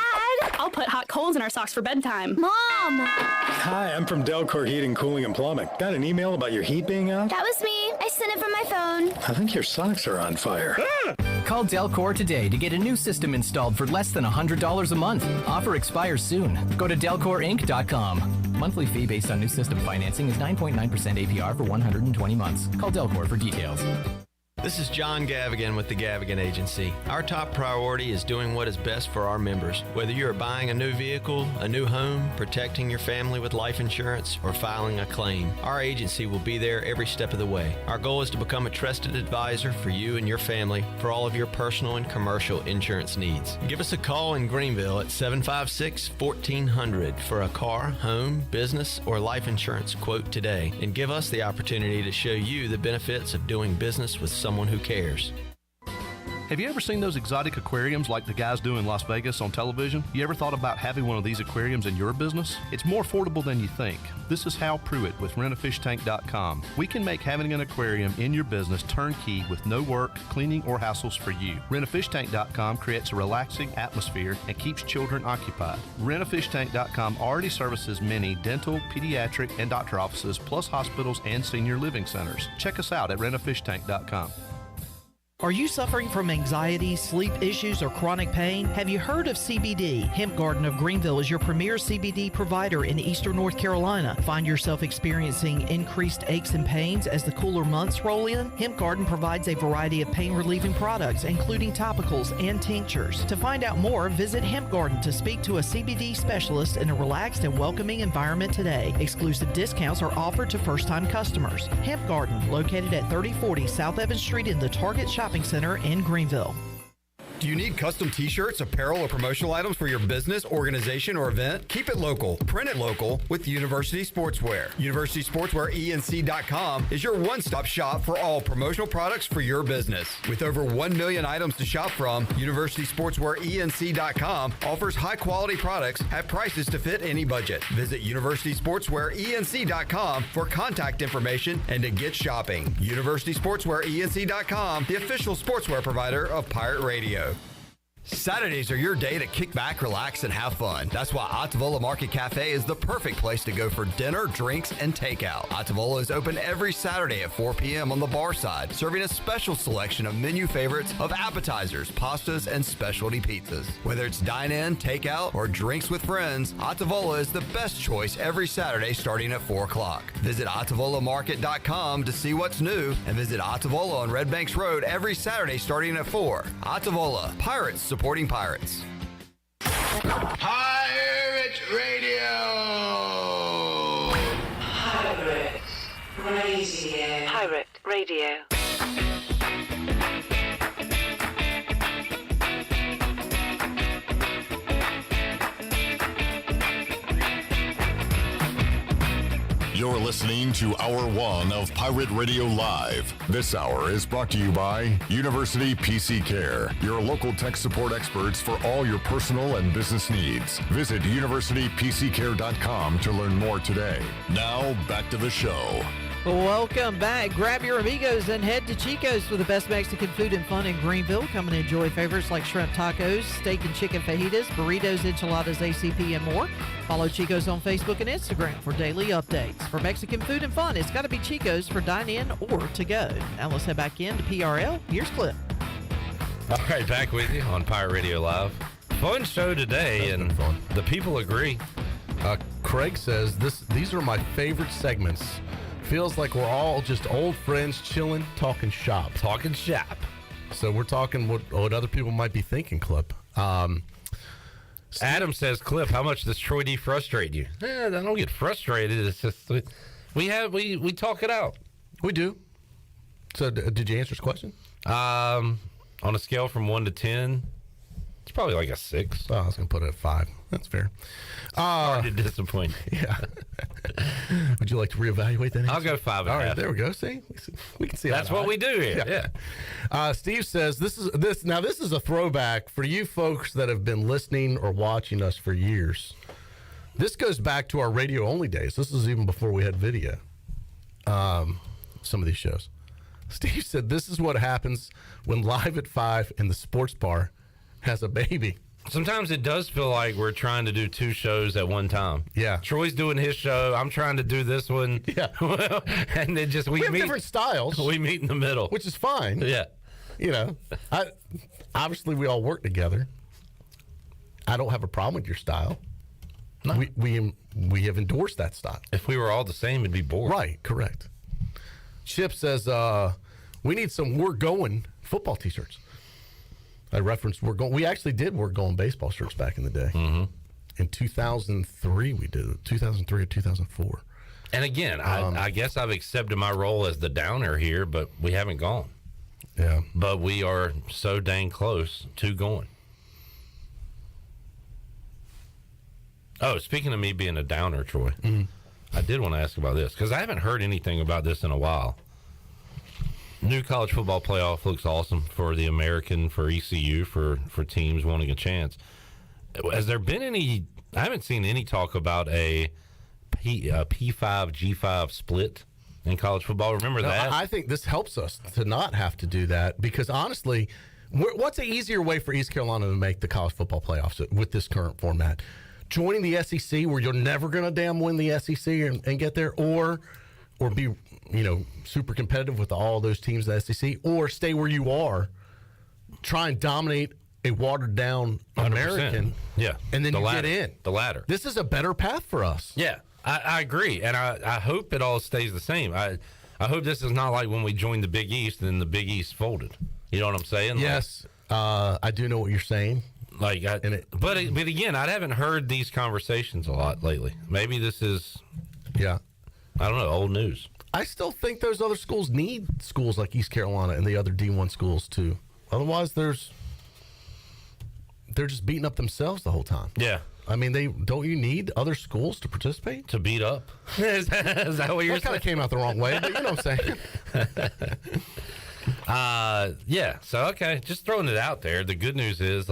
I'll put hot coals in our socks for bedtime. Mom! Hi, I'm from Delcor Heating, Cooling, and Plumbing. Got an email about your heat being out? That was me. I sent it from my phone. I think your socks are on fire. Ah! Call Delcor today to get a new system installed for less than $100 a month. Offer expires soon. Go to delcorinc.com. Monthly fee based on new system financing is 9.9% APR for 120 months. Call Delcor for details. This is John Gavigan with the Gavigan Agency. Our top priority is doing what is best for our members. Whether you are buying a new vehicle, a new home, protecting your family with life insurance, or filing a claim, our agency will be there every step of the way. Our goal is to become a trusted advisor for you and your family for all of your personal and commercial insurance needs. Give us a call in Greenville at 756-1400 for a car, home, business, or life insurance quote today, and give us the opportunity to show you the benefits of doing business with someone who cares. Have you ever seen those exotic aquariums like the guys do in Las Vegas on television? You ever thought about having one of these aquariums in your business? It's more affordable than you think. This is Hal Pruitt with rentafishtank.com. We can make having an aquarium in your business turnkey with no work, cleaning, or hassles for you. Rentafishtank.com creates a relaxing atmosphere and keeps children occupied. Rentafishtank.com already services many dental, pediatric, and doctor offices, plus hospitals and senior living centers. Check us out at rentafishtank.com. Are you suffering from anxiety, sleep issues, or chronic pain? Have you heard of CBD? Hemp Garden of Greenville is your premier CBD provider in eastern North Carolina. Find yourself experiencing increased aches and pains as the cooler months roll in? Hemp Garden provides a variety of pain-relieving products, including topicals and tinctures. To find out more, visit Hemp Garden to speak to a CBD specialist in a relaxed and welcoming environment today. Exclusive discounts are offered to first-time customers. Hemp Garden, located at 3040 South Evans Street in the Target Shopping Center in Greenville. Do you need custom t-shirts, apparel, or promotional items for your business, organization, or event? Keep it local. Print it local with University Sportswear. University Sportswear ENC.com is your one-stop shop for all promotional products for your business. With over 1 million items to shop from, University Sportswear ENC.com offers high-quality products at prices to fit any budget. Visit University Sportswear ENC.com for contact information and to get shopping. University Sportswear ENC.com, the official sportswear provider of Pirate Radio. Saturdays are your day to kick back, relax, and have fun. That's why Ottavola Market Cafe is the perfect place to go for dinner, drinks, and takeout. Ottavola is open every Saturday at 4 p.m. on the bar side, serving a special selection of menu favorites of appetizers, pastas, and specialty pizzas. Whether it's dine-in, takeout, or drinks with friends, Ottavola is the best choice every Saturday starting at 4 o'clock. Visit OttavolaMarket.com to see what's new, and visit Ottavola on Red Banks Road every Saturday starting at 4. Ottavola, Pirates supporting Pirates. Pirate Radio! Pirate Radio. Pirate Radio. You're listening to Hour 1 of Pirate Radio Live. This hour is brought to you by University PC Care, your local tech support experts for all your personal and business needs. Visit universitypccare.com to learn more today. Now, back to the show. Welcome back. Grab your amigos and head to Chico's for the best Mexican food and fun in Greenville. Come and enjoy favorites like shrimp tacos, steak and chicken fajitas, burritos, enchiladas, ACP, and more. Follow Chico's on Facebook and Instagram for daily updates. For Mexican food and fun, it's got to be Chico's for dine-in or to go. Now let's head back in to PRL. Here's Cliff. All right, back with you on Pirate Radio Live. Fun show today, and the people agree. Craig says these are my favorite segments. Feels like we're all just old friends chilling, talking shop. Talking shop. So we're talking what other people might be thinking, Clip. Adam says, Cliff, how much does Troy D frustrate you? I don't get frustrated. It's just we talk it out. We do. So did you answer his question? On a scale from 1 to 10, it's probably like a 6. Oh, I was going to put it at 5. That's fair. Hard to disappoint. Yeah. Would you like to reevaluate that answer? I'll go 5 and All a right, half. there we go. See, we can see That's what we do here. Yeah. Steve says this is a throwback for you folks that have been listening or watching us for years. This goes back to our radio only days. This is even before we had video. Some of these shows. Steve said this is what happens when Live at 5 in the sports bar has a baby. Sometimes it does feel like we're trying to do 2 shows at one time. Yeah. Troy's doing his show. I'm trying to do this one. Yeah. And it just We have meet, different styles. We meet in the middle. Which is fine. Yeah. You know, obviously we all work together. I don't have a problem with your style. No. We have endorsed that style. If we were all the same, it'd be boring. Right, correct. Chip says we need some "We're Going" football T-shirts. I referenced "We're Going." We actually did "We're Going" baseball shirts back in the day. Mm-hmm. In 2003, we did it. 2003 or 2004. And again, I guess I've accepted my role as the downer here, but we haven't gone. Yeah. But we are so dang close to going. Oh, speaking of me being a downer, Troy, I did want to ask about this because I haven't heard anything about this in a while. New college football playoff looks awesome for the American, for ECU, for teams wanting a chance. Has there been any? I haven't seen any talk about a P5 G5 split in college football. Remember that? I think this helps us to not have to do that because honestly, what's an easier way for East Carolina to make the college football playoffs with this current format? Joining the SEC, where you're never going to damn win the SEC and get there, or be super competitive with all those teams in the SEC, or stay where you are, try and dominate a watered down American, 100%. Yeah, and then get in. The ladder. This is a better path for us. Yeah, I agree, and I hope it all stays the same. I hope this is not like when we joined the Big East and then the Big East folded. You know what I'm saying? Yes, I do know what you're saying. But again, I haven't heard these conversations a lot lately. Maybe this is, I don't know, old news. I still think those other schools need schools like East Carolina and the other D1 schools too. Otherwise, they're just beating up themselves the whole time. Yeah. I mean, don't you need other schools to participate? To beat up? Is that what you're saying? That kind of came out the wrong way, but you know what I'm saying. Yeah. So, okay, just throwing it out there. The good news is,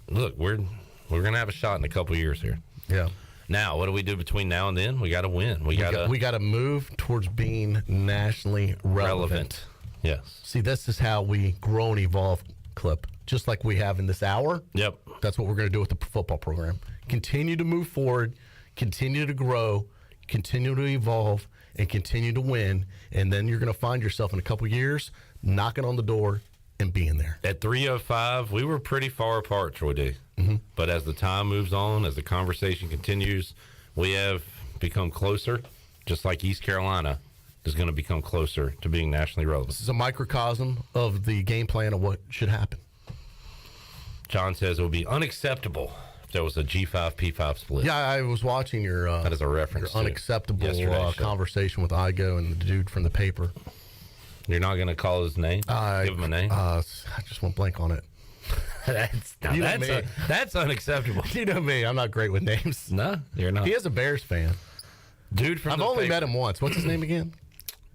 look, we're going to have a shot in a couple years here. Yeah. Now, what do we do between now and then? We got to win. We got to move towards being nationally relevant. Yes. See, this is how we grow and evolve, Clip. Just like we have in this hour. Yep. That's what we're going to do with the football program. Continue to move forward, continue to grow, continue to evolve, and continue to win. And then you're going to find yourself in a couple years knocking on the door and being there. At 3:05, we were pretty far apart, Troy D. Mm-hmm. But as the time moves on, as the conversation continues, we have become closer, just like East Carolina is going to become closer to being nationally relevant. This is a microcosm of the game plan of what should happen. John says it would be unacceptable if there was a G5, P5 split. Yeah, I was watching your that is a reference your unacceptable conversation with Igo and the dude from the paper. You're not going to call his name? Give him a name? I just went blank on it. That's unacceptable. You know me. I'm not great with names. No, you're not. He is a Bears fan. Dude from I've only met him once. What's his name again?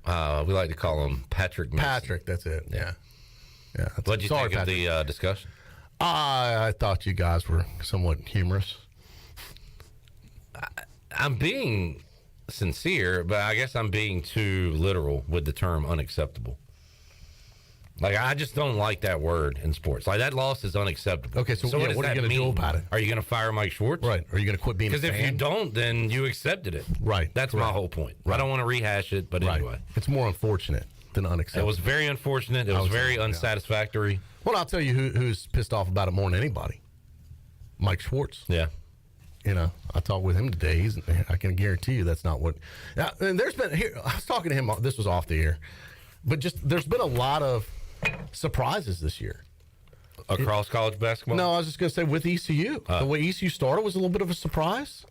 We like to call him Patrick Mason. Patrick, that's it. Yeah. What'd you think of the discussion? I thought you guys were somewhat humorous. I'm being sincere, but I guess I'm being too literal with the term unacceptable. I just don't like that word in sports. That loss is unacceptable. Okay, so what are you going to do about it? Are you going to fire Mike Schwartz? Right. Are you going to quit being a fan? Because if you don't, then you accepted it. Right. That's my whole point. Right. I don't want to rehash it, but anyway. It's more unfortunate than unacceptable. It was very unfortunate. It was very unsatisfactory. Well, I'll tell you who's pissed off about it more than anybody. Mike Schwartz. Yeah. I talked with him today. I can guarantee you that's not what. And there's been I was talking to him. This was off the air, but there's been a lot of surprises this year across college basketball. No, I was just going to say with ECU, the way ECU started was a little bit of a surprise.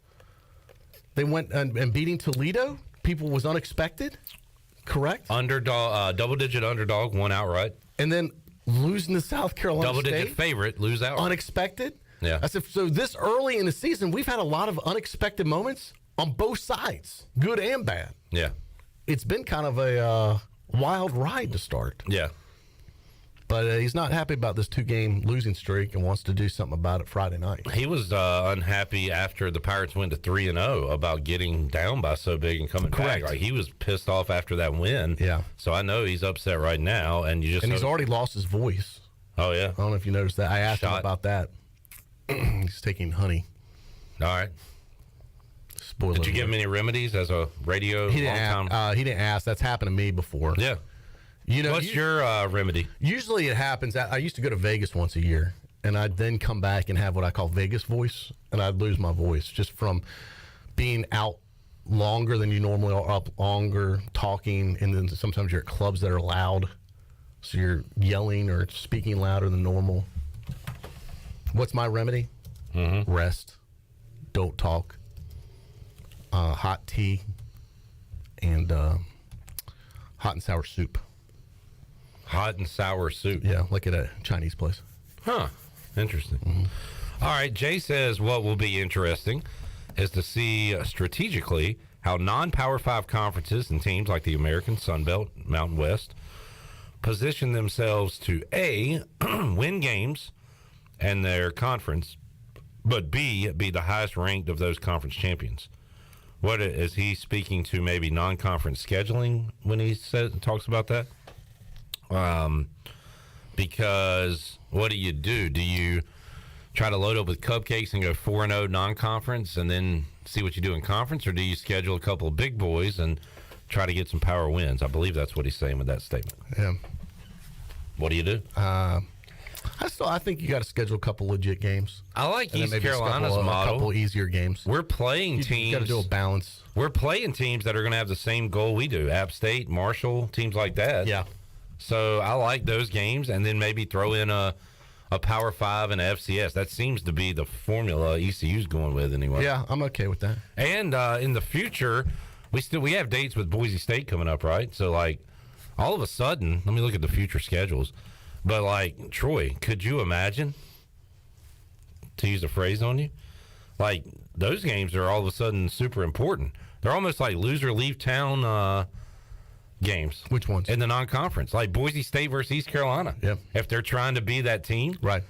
They went and beating Toledo. People was unexpected. correct? Underdog, double-digit underdog, won outright. And then losing to South Carolina Double-digit State? favorite, lose outright. Unexpected? Yeah. I said, so this early in the season, we've had a lot of unexpected moments on both sides, good and bad. Yeah. It's been kind of a wild ride to start. Yeah. But he's not happy about this 2-game losing streak and wants to do something about it Friday night. He was unhappy after the Pirates went to 3-0 about getting down by so big and coming back. Like, he was pissed off after that win. Yeah. So I know he's upset right now, and he's already lost his voice. Oh yeah. I don't know if you noticed that. I asked him about that. He's taking honey. All right. Spoiler. Did you give him any remedies as a radio? He didn't ask. That's happened to me before. Yeah. You know, what's your remedy? Usually it happens. I used to go to Vegas once a year, and I'd then come back and have what I call Vegas voice, and I'd lose my voice just from being out longer than you normally are, up longer, talking, and then sometimes you're at clubs that are loud, so you're yelling or speaking louder than normal. What's my remedy? Mm-hmm. Rest. Don't talk. Hot tea and hot and sour soup. Hot and sour soup. Yeah, like at a Chinese place. Huh. Interesting. Mm-hmm. All right. Jay says what will be interesting is to see strategically how non-Power 5 conferences and teams like the American, Sun Belt, Mountain West position themselves to A, win games and their conference, but B, be the highest ranked of those conference champions. What is he speaking to? Maybe non-conference scheduling when he talks about that? Because what do? Do you try to load up with cupcakes and go 4-0 non-conference and then see what you do in conference, or do you schedule a couple of big boys and try to get some power wins? I believe that's what he's saying with that statement. Yeah. What do you do? I think you got to schedule a couple legit games. I like East Carolina's model. A couple easier games. We're playing teams. You got to do a balance. We're playing teams that are going to have the same goal we do. App State, Marshall, teams like that. Yeah. So I like those games, and then maybe throw in a Power 5 and a FCS. That seems to be the formula ECU's going with anyway. Yeah, I'm okay with that. And in the future, we have dates with Boise State coming up, right? So like all of a sudden, let me look at the future schedules. But like Troy, could you imagine, to use a phrase on you, like those games are all of a sudden super important. They're almost like loser leave town games. Which ones? In the non-conference, like Boise State versus East Carolina. Yep. If they're trying to be that team. Right.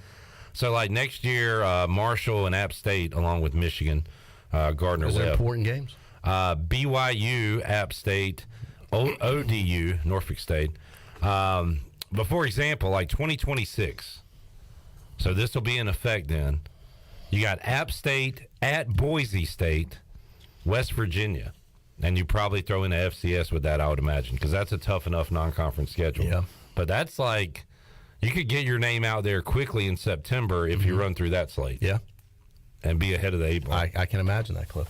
So like next year, Marshall and App State, along with Michigan, Gardner Those Webb. are important games. BYU, App State, ODU, Norfolk State. But for example, like 2026, so this will be in effect then. You got App State at Boise State, West Virginia. And you probably throw in the FCS with that, I would imagine, because that's a tough enough non-conference schedule. Yeah. But that's like, you could get your name out there quickly in September if you run through that slate. Yeah. And be ahead of the 8 ball. I can imagine that, Cliff.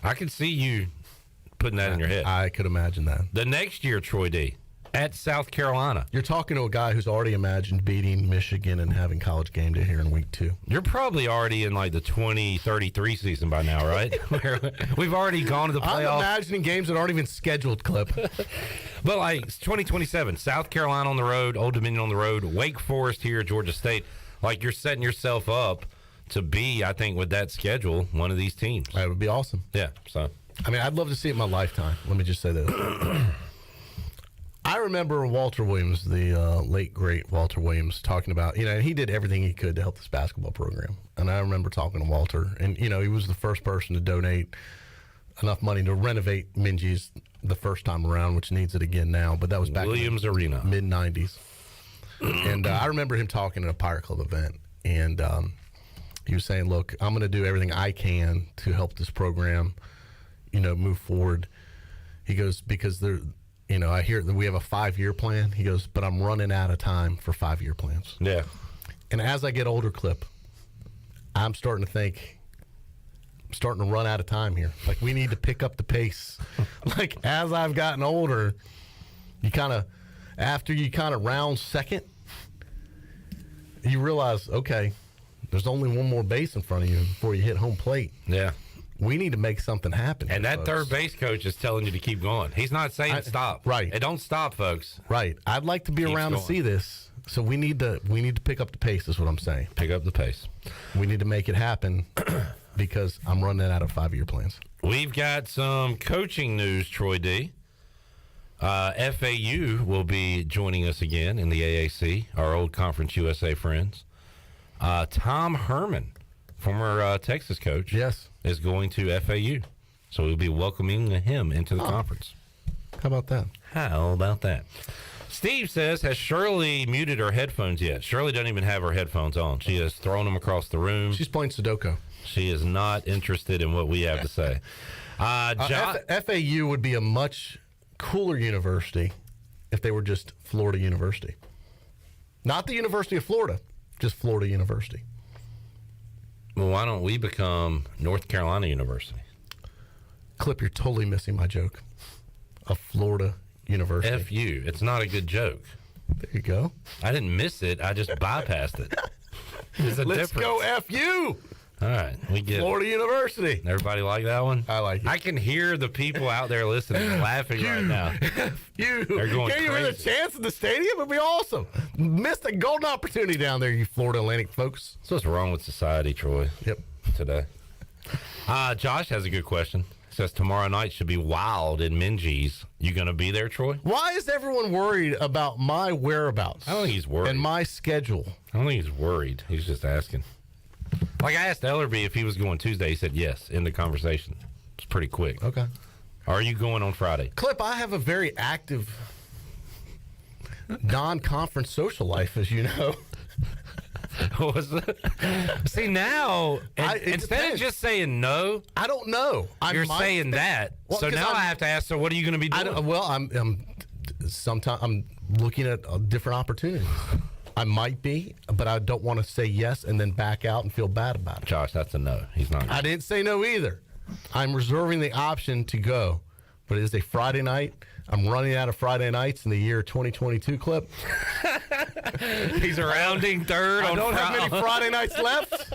I can see you putting that in your head. I could imagine that. The next year, Troy D, at South Carolina. You're talking to a guy who's already imagined beating Michigan and having College game day here in week 2. You're probably already in like the 2033 season by now, right? We've already gone to the playoffs. I'm imagining games that aren't even scheduled, Clip. But like 2027, South Carolina on the road, Old Dominion on the road, Wake Forest here, Georgia State. Like you're setting yourself up to be, I think, with that schedule, one of these teams. That would be awesome. Yeah. So, I mean, I'd love to see it in my lifetime. Let me just say that. I remember Walter Williams, the late, great Walter Williams, talking about, he did everything he could to help this basketball program. And I remember talking to Walter, and, he was the first person to donate enough money to renovate Minji's the first time around, which needs it again now. But that was back Williams in the Arena. mid-'90s. And I remember him talking at a Pirate Club event, and he was saying, look, I'm going to do everything I can to help this program, move forward. He goes, because I hear that we have a 5-year plan. He goes, but I'm running out of time for 5-year plans. Yeah. And as I get older, Clip, I'm starting to think, I'm starting to run out of time here. Like, we need to pick up the pace. Like, as I've gotten older, after you round second, you realize, okay, there's only one more base in front of you before you hit home plate. Yeah. We need to make something happen. And that folks. third base coach is telling you to keep going. He's not saying stop. Right. It don't stop, folks. Right. I'd like to be around to see this. So we need to pick up the pace is what I'm saying. Pick up the pace. We need to make it happen because I'm running out of 5-year plans. We've got some coaching news, Troy D. FAU will be joining us again in the AAC, our old Conference USA friends. Tom Herman, former Texas coach, is going to FAU. So we'll be welcoming him into the conference. How about that? How about that? Steve says, has Shirley muted her headphones yet? Shirley doesn't even have her headphones on. She has thrown them across the room. She's playing Sudoku. She is not interested in what we have to say. FAU would be a much cooler university if they were just Florida University. Not the University of Florida, just Florida University. Well, why don't we become North Carolina University? Clip, you're totally missing my joke. A Florida University. FU. It's not a good joke. There you go. I didn't miss it. I just bypassed it. There's a Let's difference. go FU. All right, we get Florida University. Everybody like that one? I like it. I can hear the people out there listening laughing right now. They're going Can you hear the crazy. chance in the stadium? It'd be awesome. Missed a golden opportunity down there, you Florida Atlantic folks. So what's wrong with society, Troy? Yep. Today. Josh has a good question. He says tomorrow night should be wild in Minji's. You going to be there, Troy? Why is everyone worried about my whereabouts? I don't think he's worried. And my schedule. I don't think he's worried. He's just asking. Like I asked Ellerby if he was going Tuesday. He said yes in the conversation. It's pretty quick. Okay. Are you going on Friday? Clip, I have a very active non-conference social life, as you know. See, now, It instead depends. of just saying no, I don't know. you're saying that. Well, so 'cause now I have to ask, so what are you going to be doing? I'm looking at different opportunities. I might be, but I don't want to say yes and then back out and feel bad about it. Josh, that's a no. He's not. I didn't say no either. I'm reserving the option to go, but it is a Friday night. I'm running out of Friday nights in the year 2022, Clip. He's a rounding third. I don't have many Friday nights left.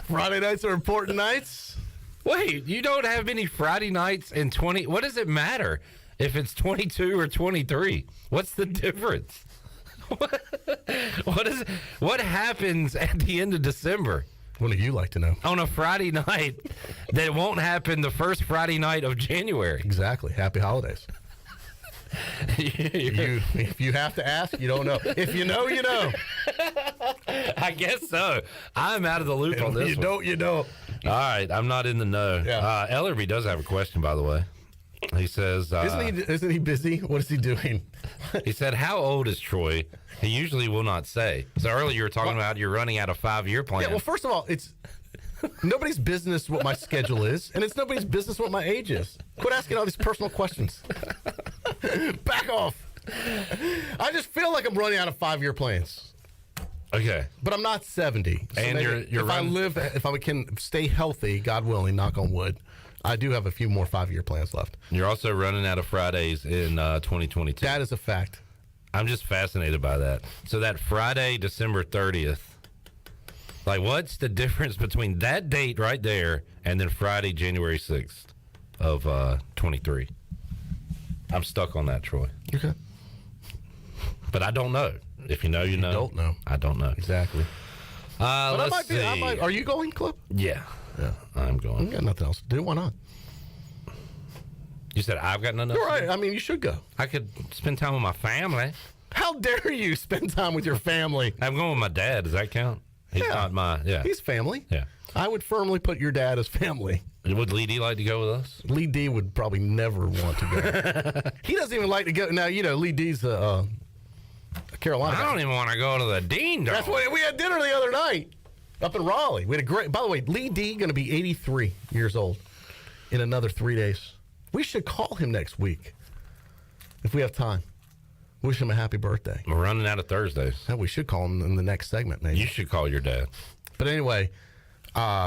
Friday nights are important nights. Wait, you don't have many Friday nights in 20? What does it matter if it's 22 or 23? What's the difference? What happens at the end of December? What do you like to know? On a Friday night that won't happen the first Friday night of January. Exactly. Happy holidays. If you have to ask, you don't know. If you know, you know. I guess so. I'm out of the loop on this one. You don't. All right, I'm not in the know. Yeah. Ellerby does have a question, by the way. He says... Isn't he busy? What is he doing? He said, how old is Troy? He usually will not say. So earlier you were talking about you're running out of 5-year plan. Yeah, well, first of all, it's nobody's business what my schedule is, and it's nobody's business what my age is. Quit asking all these personal questions. Back off. I just feel like I'm running out of 5-year plans. Okay. But I'm not 70. So And maybe if I can stay healthy, God willing, knock on wood, I do have a few more 5-year plans left. You're also running out of Fridays in 2022. That is a fact. I'm just fascinated by that. So that Friday, December 30th, like what's the difference between that date right there and then Friday, January 6th of 23? I'm stuck on that, Troy. Okay. But I don't know. If you know, you know. Don't know. I don't know. Exactly. But Let's see. Are you going, Clip? Yeah. I'm going. You got nothing else to do. Why not? You said I've got nothing else You're to right. do? I mean, you should go. I could spend time with my family. How dare you spend time with your family? I'm going with my dad. Does that count? He's not my... Yeah. He's family. Yeah. I would firmly put your dad as family. Would Lee D like to go with us? Lee D would probably never want to go. He doesn't even like to go. Now, you know, Lee D's a Carolina guy. I don't even want to go to the Dean Dome. That's what we had dinner the other night up in Raleigh. We had a great. By the way, Lee D going to be 83 years old in another 3 days. We should call him next week if we have time. Wish him a happy birthday. We're running out of Thursdays. Yeah, we should call him in the next segment, maybe. You should call your dad. But anyway,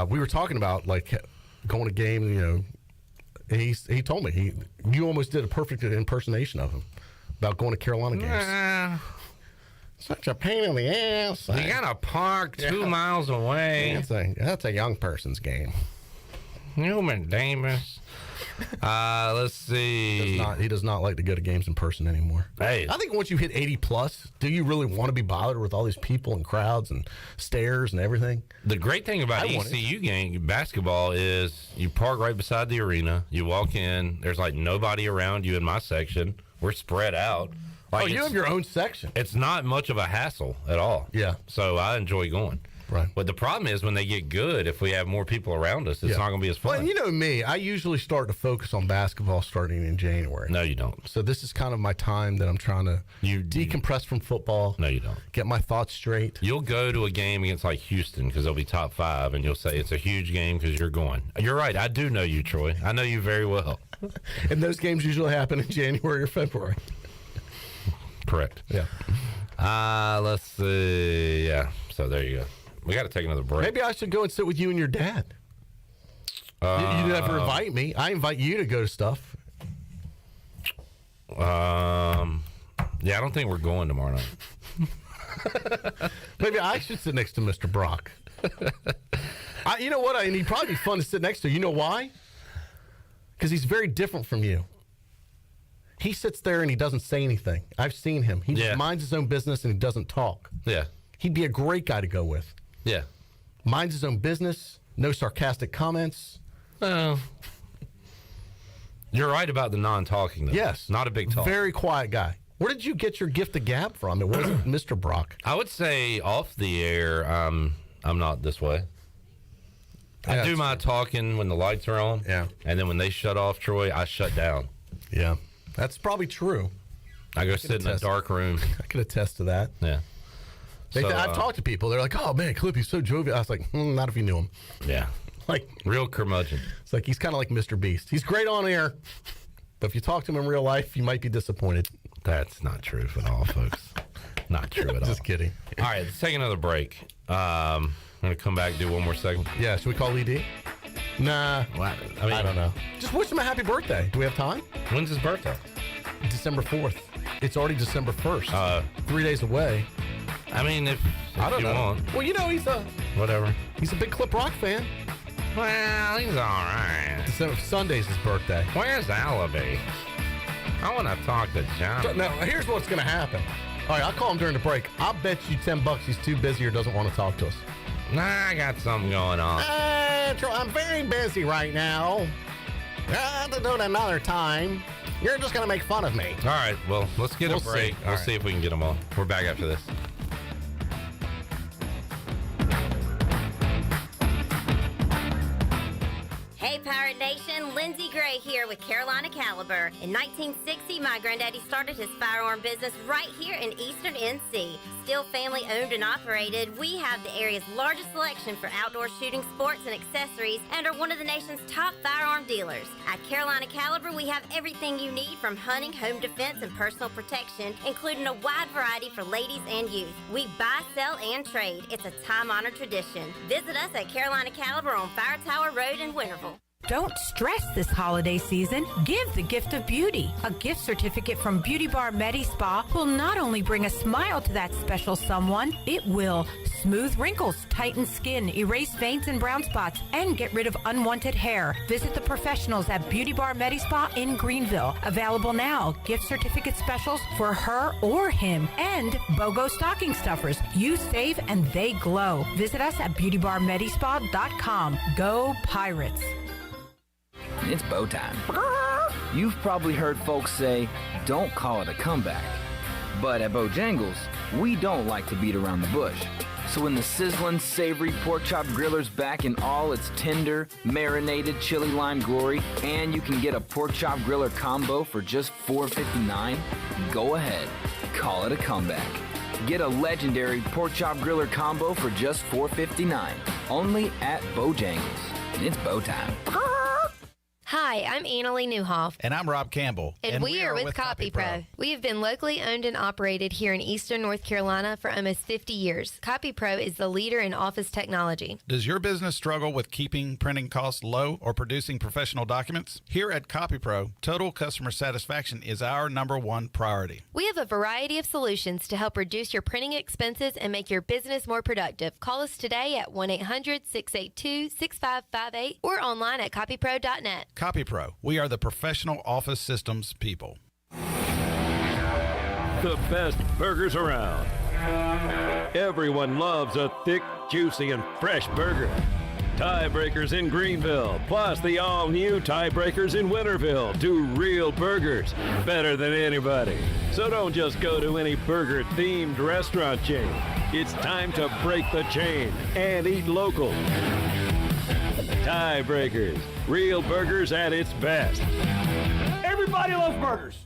we were talking about like going to game, you know. And he told me you almost did a perfect impersonation of him about going to Carolina games. Such a pain in the ass. You got to park 2 miles away. That's a young person's game. Human Damus. Let's see. He does not like to go to games in person anymore. Hey, I think once you hit 80 plus, do you really want to be bothered with all these people and crowds and stairs and everything? The great thing about ECU game basketball is you park right beside the arena. You walk in. There's like nobody around you in my section. We're spread out. Like you have your own section. It's not much of a hassle at all. Yeah. So I enjoy going. Right. But the problem is when they get good, if we have more people around us, it's not going to be as fun. Well, you know me, I usually start to focus on basketball starting in January. No, you don't. So this is kind of my time that I'm trying to decompress from football. No, you don't. Get my thoughts straight. You'll go to a game against like Houston because they'll be top 5, and you'll say it's a huge game because you're going. You're right. I do know you, Troy. I know you very well. And those games usually happen in January or February. Correct. Yeah. Let's see. Yeah. So there you go. We got to take another break. Maybe I should go and sit with you and your dad. You never invite me. I invite you to go to stuff. Yeah, I don't think we're going tomorrow night. Maybe I should sit next to Mr. Brock. You know what? And he'd probably be fun to sit next to. You know why? Because he's very different from you. He sits there and he doesn't say anything. I've seen him. He just minds his own business and he doesn't talk. Yeah. He'd be a great guy to go with. Yeah. Minds his own business. No sarcastic comments. Well, you're right about the non-talking, though. Yes. Not a big talk. Very quiet guy. Where did you get your gift of gab from? It wasn't Mr. Brock. I would say off the air, I'm not this way. I do my talking when the lights are on. Yeah. And then when they shut off, Troy, I shut down. Yeah. That's probably true. I go sit in a dark room. I could attest to that. Yeah. I've talked to people. They're like, "Oh man, Clippy's so jovial." I was like, "Not if you knew him." Yeah, like real curmudgeon. It's like he's kind of like Mr. Beast. He's great on air, but if you talk to him in real life, you might be disappointed. That's not true at all, folks. Not true at all. Just kidding. All right, let's take another break. I'm gonna come back and do one more segment. Yeah, should we call ED? Nah, what? I don't know. Just wish him a happy birthday. Do we have time? When's his birthday? December 4th. It's already December 1st. 3 days away. I mean, if I don't know. Want. Well, you know, he's a big Clip Rock fan. Well, he's all right. Sunday's his birthday. Where's Alibi? I want to talk to John. No, here's what's going to happen. All right, I'll call him during the break. I'll bet you $10 he's too busy or doesn't want to talk to us. Nah, I got something going on. I'm very busy right now. I'll have to do it another time. You're just going to make fun of me. All right, well, let's get a break. We'll see if we can get them on. We're back after this. Hey, Pirate Nation, Lindsay Gray here with Carolina Caliber. In 1960, my granddaddy started his firearm business right here in Eastern NC. Still family owned and operated, we have the area's largest selection for outdoor shooting sports and accessories and are one of the nation's top firearm dealers. At Carolina Caliber, we have everything you need from hunting, home defense, and personal protection, including a wide variety for ladies and youth. We buy, sell, and trade. It's a time-honored tradition. Visit us at Carolina Caliber on Fire Tower Road in Winterville. Don't stress this holiday season. Give the gift of beauty. A gift certificate from Beauty Bar Medi Spa will not only bring a smile to that special someone, it will smooth wrinkles, tighten skin, erase veins and brown spots, and get rid of unwanted hair. Visit the professionals at Beauty Bar Medi Spa in Greenville. Available now. Gift certificate specials for her or him. And BOGO stocking stuffers. You save and they glow. Visit us at beautybarmedispa.com. Go Pirates. It's bow time. You've probably heard folks say, don't call it a comeback. But at Bojangles, we don't like to beat around the bush. So when the sizzling, savory pork chop griller's back in all its tender, marinated chili lime glory, and you can get a pork chop griller combo for just $4.59, go ahead, call it a comeback. Get a legendary pork chop griller combo for just $4.59, only at Bojangles. It's bow time. Hi, I'm Annalie Newhoff. And I'm Rob Campbell. And we are with CopyPro. We have been locally owned and operated here in Eastern North Carolina for almost 50 years. CopyPro is the leader in office technology. Does your business struggle with keeping printing costs low or producing professional documents? Here at CopyPro, total customer satisfaction is our #1 priority. We have a variety of solutions to help reduce your printing expenses and make your business more productive. Call us today at 1-800-682-6558 or online at copypro.net. CopyPro, we are the professional office systems people. The best burgers around. Everyone loves a thick, juicy, and fresh burger. Tiebreakers in Greenville, plus the all-new Tiebreakers in Winterville, do real burgers better than anybody. So don't just go to any burger-themed restaurant chain. It's time to break the chain and eat local. Tiebreakers, real burgers at its best. Everybody loves burgers.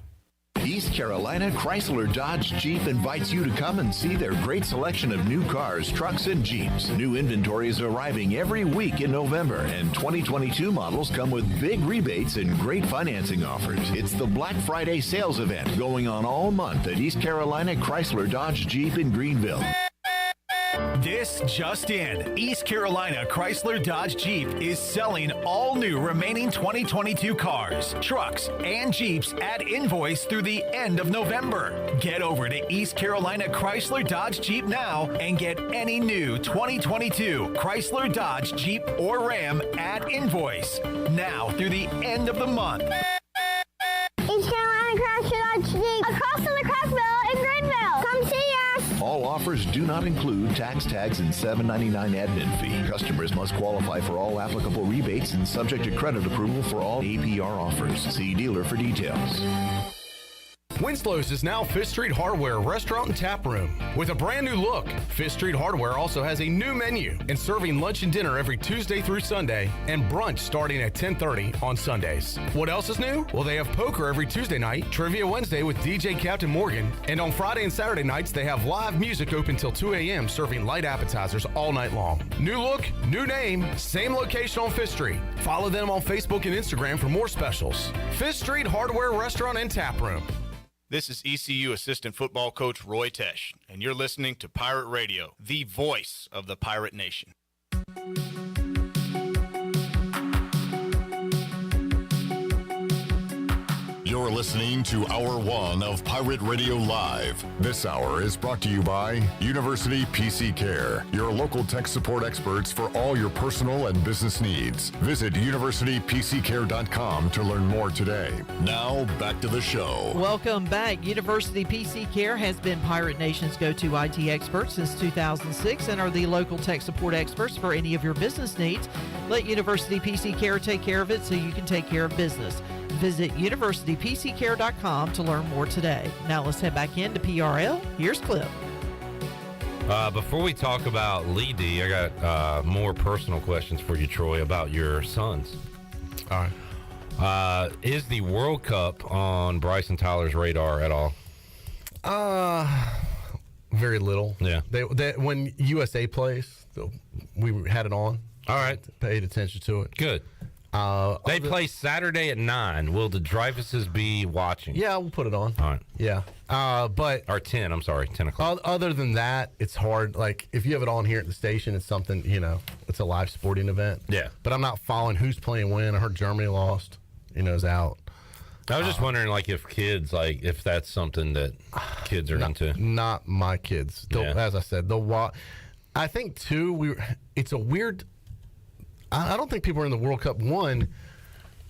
East Carolina Chrysler Dodge Jeep invites you to come and see their great selection of new cars, trucks, and Jeeps. New inventory is arriving every week in November, and 2022 models come with big rebates and great financing offers. It's the Black Friday sales event going on all month at East Carolina Chrysler Dodge Jeep in Greenville. This just in. East Carolina Chrysler Dodge Jeep is selling all new remaining 2022 cars, trucks, and Jeeps at invoice through the end of November. Get over to East Carolina Chrysler Dodge Jeep now and get any new 2022 Chrysler Dodge Jeep or Ram at invoice now through the end of the month. East Carolina Chrysler Dodge Jeep across from the Crackville in Greenville. Come see us. All offers do not include tax tags and $7.99 admin fee. Customers must qualify for all applicable rebates and subject to credit approval for all APR offers. See dealer for details. Winslow's is now Fifth Street Hardware Restaurant and Tap Room with a brand new look. Fifth Street Hardware also has a new menu and serving lunch and dinner every Tuesday through Sunday and brunch starting at 10:30 on Sundays. What else is new? Well, they have poker every Tuesday night, Trivia Wednesday with DJ Captain Morgan, and on Friday and Saturday nights they have live music open till 2 a.m. serving light appetizers all night long. New look, new name, same location on Fifth Street. Follow them on Facebook and Instagram for more specials. Fifth Street Hardware Restaurant and Tap Room. This is ECU assistant football coach Roy Tesh, and you're listening to Pirate Radio, the voice of the Pirate Nation. You're listening to Hour 1 of Pirate Radio Live. This hour is brought to you by University PC Care, your local tech support experts for all your personal and business needs. Visit universitypccare.com to learn more today. Now, back to the show. Welcome back. University PC Care has been Pirate Nation's go-to IT expert since 2006 and are the local tech support experts for any of your business needs. Let University PC Care take care of it so you can take care of business. Visit universitypccare.com to learn more today. Now let's head back into PRL. Here's Clip. Before we talk about Lee D, I got more personal questions for you, Troy, about your sons. All right. Is the World Cup on Bryson Tyler's radar at all? Very little. Yeah. They when USA plays, we had it on. All right. Paid attention to it. Good. They play Saturday at 9. Will the Dreyfuses be watching? Yeah, we'll put it on. All right. Yeah. Or 10, I'm sorry, 10 o'clock. Other than that, it's hard. Like, if you have it on here at the station, it's something, it's a live sporting event. Yeah. But I'm not following who's playing when. I heard Germany lost, is out. I was just wondering, if kids, if that's something that kids are into. Not my kids. As I said, I think, too, it's a weird... I don't think people are in the World Cup. One,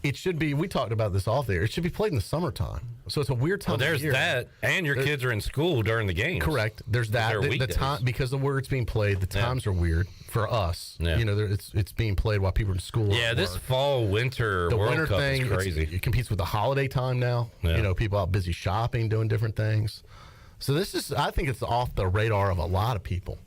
it should be, we talked about this off there, it should be played in the summertime. So it's a weird time of year. There's that, and your kids are in school during the games. Correct. There's that. The time, because the where it's being played, the times are weird for us. Yeah. It's being played while people are in school. Yeah, this fall-winter World Cup is crazy. It competes with the holiday time now. Yeah. People out busy shopping, doing different things. So I think it's off the radar of a lot of people.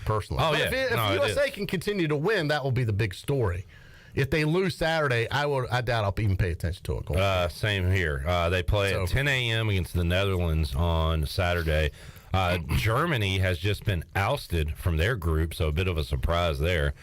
Personally. Oh, but if USA can continue to win, that will be the big story. If they lose Saturday, I doubt I'll even pay attention to it. Same here. They play at 10 a.m. against the Netherlands on Saturday. Germany has just been ousted from their group, so a bit of a surprise there.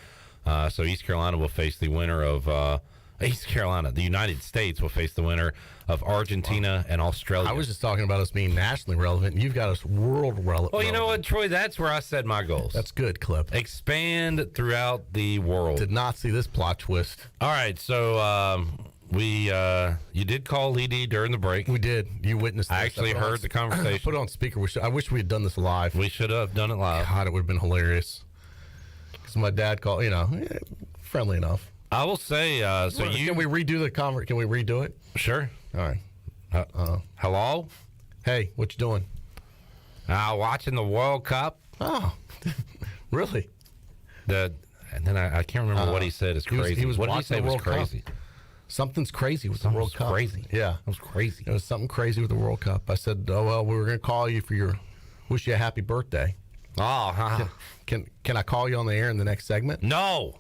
So East Carolina will face the winner of East Carolina, the United States, will face the winner of Argentina and Australia. I was just talking about us being nationally relevant. You've got us world relevant. Well, you know what, Troy? That's where I set my goals. That's good, Clip. Expand throughout the world. Did not see this plot twist. All right, so you did call Lee D during the break. We did. You witnessed this. I actually heard the conversation. Put it on speaker. I wish we had done this live. We should have done it live. God, it would have been hilarious. Because my dad called, friendly enough. I will say, Can we redo the conversation? Can we redo it? Sure. All right. Hello? Hey, what you doing? Watching the World Cup. Oh, really? And then I can't remember what he said. It's crazy. He was what did he say was World crazy? Cup. Something's crazy with the World Cup. Crazy. Yeah. It was crazy. It was something crazy with the World Cup. I said, we were going to call you wish you a happy birthday. Oh, Can I call you on the air in the next segment? No.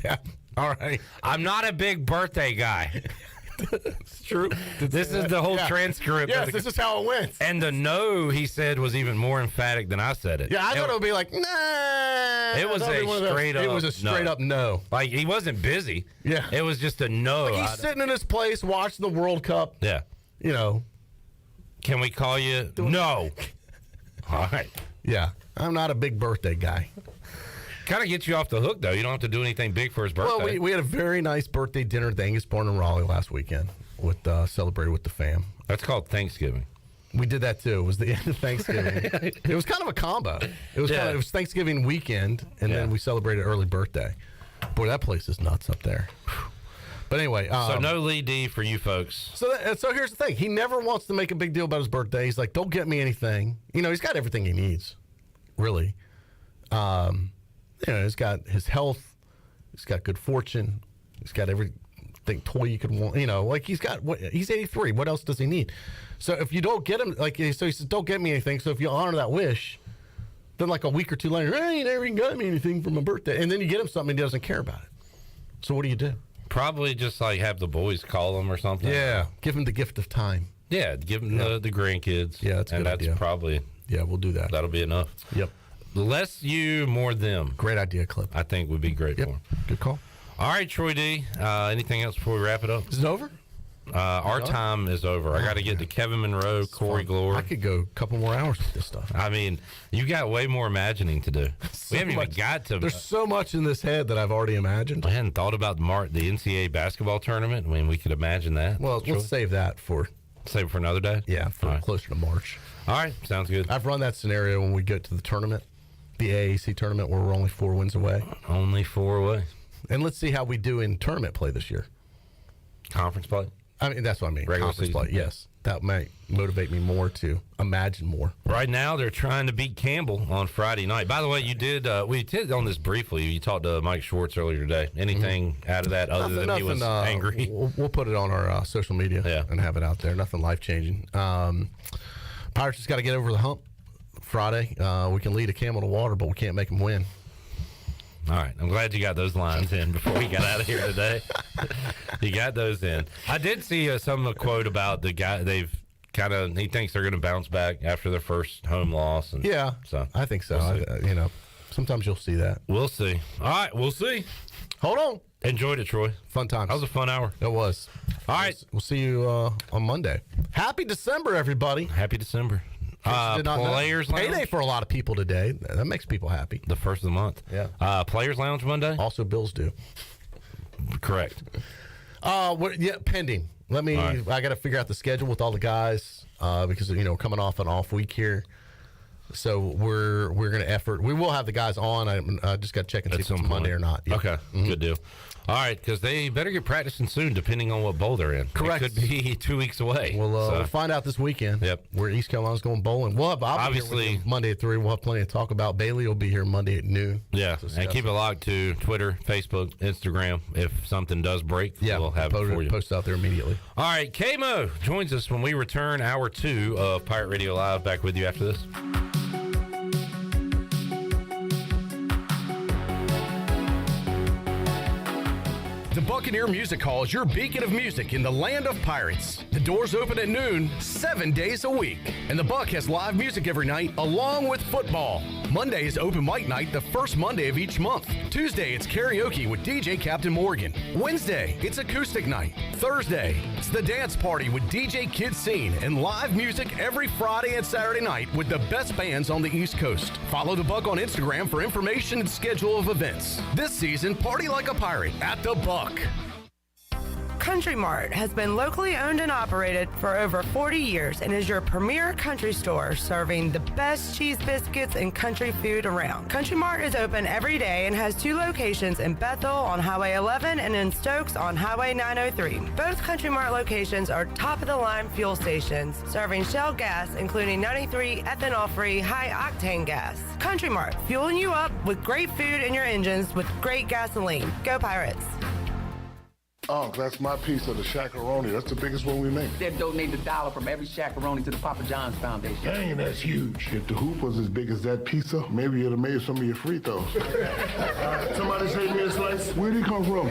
Yeah. All right. I'm not a big birthday guy. It's true. This is the whole transcript. Yes, this is how it went. And the no, he said, was even more emphatic than I said it. Yeah, I thought it would be like, nah. It was a straight up. It was a straight up no. Like, he wasn't busy. Yeah. It was just a no. Like he's sitting in his place watching the World Cup. Yeah. Can we call you? No. All right. Yeah. I'm not a big birthday guy. Kind of gets you off the hook, though. You don't have to do anything big for his birthday. Well, we had a very nice birthday dinner at the Angus Barn in Raleigh last weekend. Celebrated with the fam. That's called Thanksgiving. We did that too. It was the end of Thanksgiving. It was kind of a combo. It was it was Thanksgiving weekend, and then we celebrated early birthday. Boy, that place is nuts up there. But anyway, so no Lee D for you folks. So here's the thing: he never wants to make a big deal about his birthday. He's like, "Don't get me anything." He's got everything he needs, really. He's got his health, he's got good fortune, he's got everything toy you could want. He's 83. What else does he need? So if you don't get him, he says, don't get me anything. So if you honor that wish, then like a week or two later, hey, you never even got me anything for my birthday, and then you get him something and he doesn't care about it. So what do you do? Probably just have the boys call him or something. Yeah, give him the gift of time. Yeah, give him the grandkids. Yeah, that's a good idea. Probably. Yeah, we'll do that. That'll be enough. Yep. Less you, more them. Great idea, Clip. I think would be great for him. Good call. All right, Troy D. Anything else before we wrap it up? Is it over? Our time is over. I got to get to Kevin Monroe, Corey Gloor. I could go a couple more hours with this stuff. I mean, you got way more imagining to do. We haven't even got to. There's so much in this head that I've already imagined. I hadn't thought about the NCAA basketball tournament. I mean, we could imagine that. Well, let's save that for another day. Yeah, closer to March. All right, sounds good. I've run that scenario when we go to the tournament, the AAC tournament, where we're only 4 wins away. Only 4 away. And let's see how we do in tournament play this year. Conference play? I mean, that's what I mean. Regular Conference season. play, yes. That might motivate me more to imagine more. Right now, they're trying to beat Campbell on Friday night. By the way, we did on this briefly. You talked to Mike Schwartz earlier today. Anything out of that other than he was angry? We'll put it on our social media and have it out there. Nothing life-changing. Pirates just got to get over the hump Friday. We can lead a camel to water, but we can't make them win. All right. I'm glad you got those lines in before we got out of here today. You got those in. I did see some quote about the guy. He thinks they're going to bounce back after their first home loss. And yeah. So I think so. We'll sometimes you'll see that. We'll see. All right. We'll see. Hold on. Enjoyed it, Troy. Fun times. That was a fun hour. It was. All right. We'll see you on Monday. Happy December, everybody. Happy December. Players Lounge. Payday for a lot of people today. That makes people happy. The first of the month. Yeah. Players Lounge Monday. Also, bills due. Correct. Pending. I got to figure out the schedule with all the guys because we're coming off an off week here. So we're going to effort. We will have the guys on. I just got to check and see if it's Monday or not. Yeah. Okay. Good deal. All right, because they better get practicing soon, depending on what bowl they're in. Correct. It could be 2 weeks away. We'll find out this weekend. Yep. Where East Carolina's going bowling. I'll be here Monday at 3. We'll have plenty to talk about. Bailey will be here Monday at noon. Yeah, and keep it locked to Twitter, Facebook, Instagram. If something does break, we'll have it for you. Post out there immediately. All right, K-Mo joins us when we return hour 2 of Pirate Radio Live. Back with you after this. The Buccaneer Music Hall is your beacon of music in the land of pirates. The doors open at noon, 7 days a week. And the Buck has live music every night along with football. Monday is open mic night the first Monday of each month. Tuesday, it's karaoke with DJ Captain Morgan. Wednesday, it's acoustic night. Thursday, it's the dance party with DJ Kid Scene and live music every Friday and Saturday night with the best bands on the East Coast. Follow The Buck on Instagram for information and schedule of events. This season, party like a pirate at The Buck. Country Mart has been locally owned and operated for over 40 years and is your premier country store serving the best cheese biscuits and country food around. Country Mart is open every day and has 2 locations in Bethel on Highway 11 and in Stokes on Highway 903. Both Country Mart locations are top-of-the-line fuel stations serving Shell gas, including 93 ethanol-free high-octane gas. Country Mart, fueling you up with great food in your engines with great gasoline. Go Pirates! Oh, that's my piece of the shakaroni. That's the biggest one we make. They've donated $1 from every shakaroni to the Papa John's Foundation. Dang, that's huge. If the hoop was as big as that pizza, maybe you'd have made some of your free throws. Somebody save me a slice. Where'd he come from?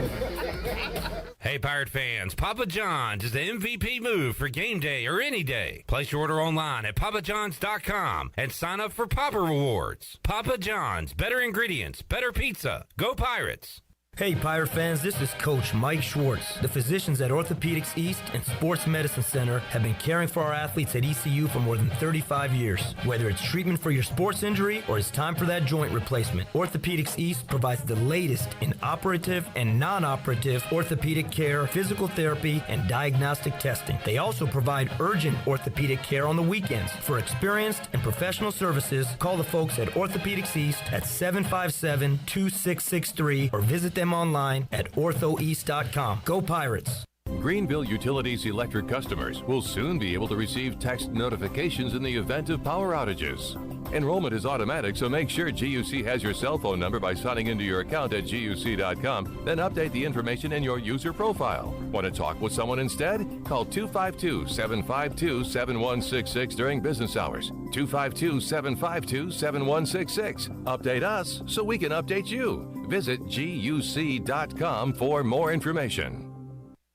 Hey, Pirate fans, Papa John's is the MVP move for game day or any day. Place your order online at papajohns.com and sign up for Papa Rewards. Papa John's, better ingredients, better pizza. Go Pirates! Hey Pirate fans, this is Coach Mike Schwartz. The physicians at Orthopedics East and Sports Medicine Center have been caring for our athletes at ECU for more than 35 years. Whether it's treatment for your sports injury or it's time for that joint replacement, Orthopedics East provides the latest in operative and non-operative orthopedic care, physical therapy, and diagnostic testing. They also provide urgent orthopedic care on the weekends. For experienced and professional services, call the folks at Orthopedics East at 757-2663 or visit them online at orthoeast.com. Go Pirates! Greenville Utilities electric customers will soon be able to receive text notifications in the event of power outages. Enrollment is automatic, so make sure GUC has your cell phone number by signing into your account at GUC.com, then update the information in your user profile. Want to talk with someone instead? Call 252-752-7166 during business hours. 252-752-7166. Update us so we can update you. Visit GUC.com for more information.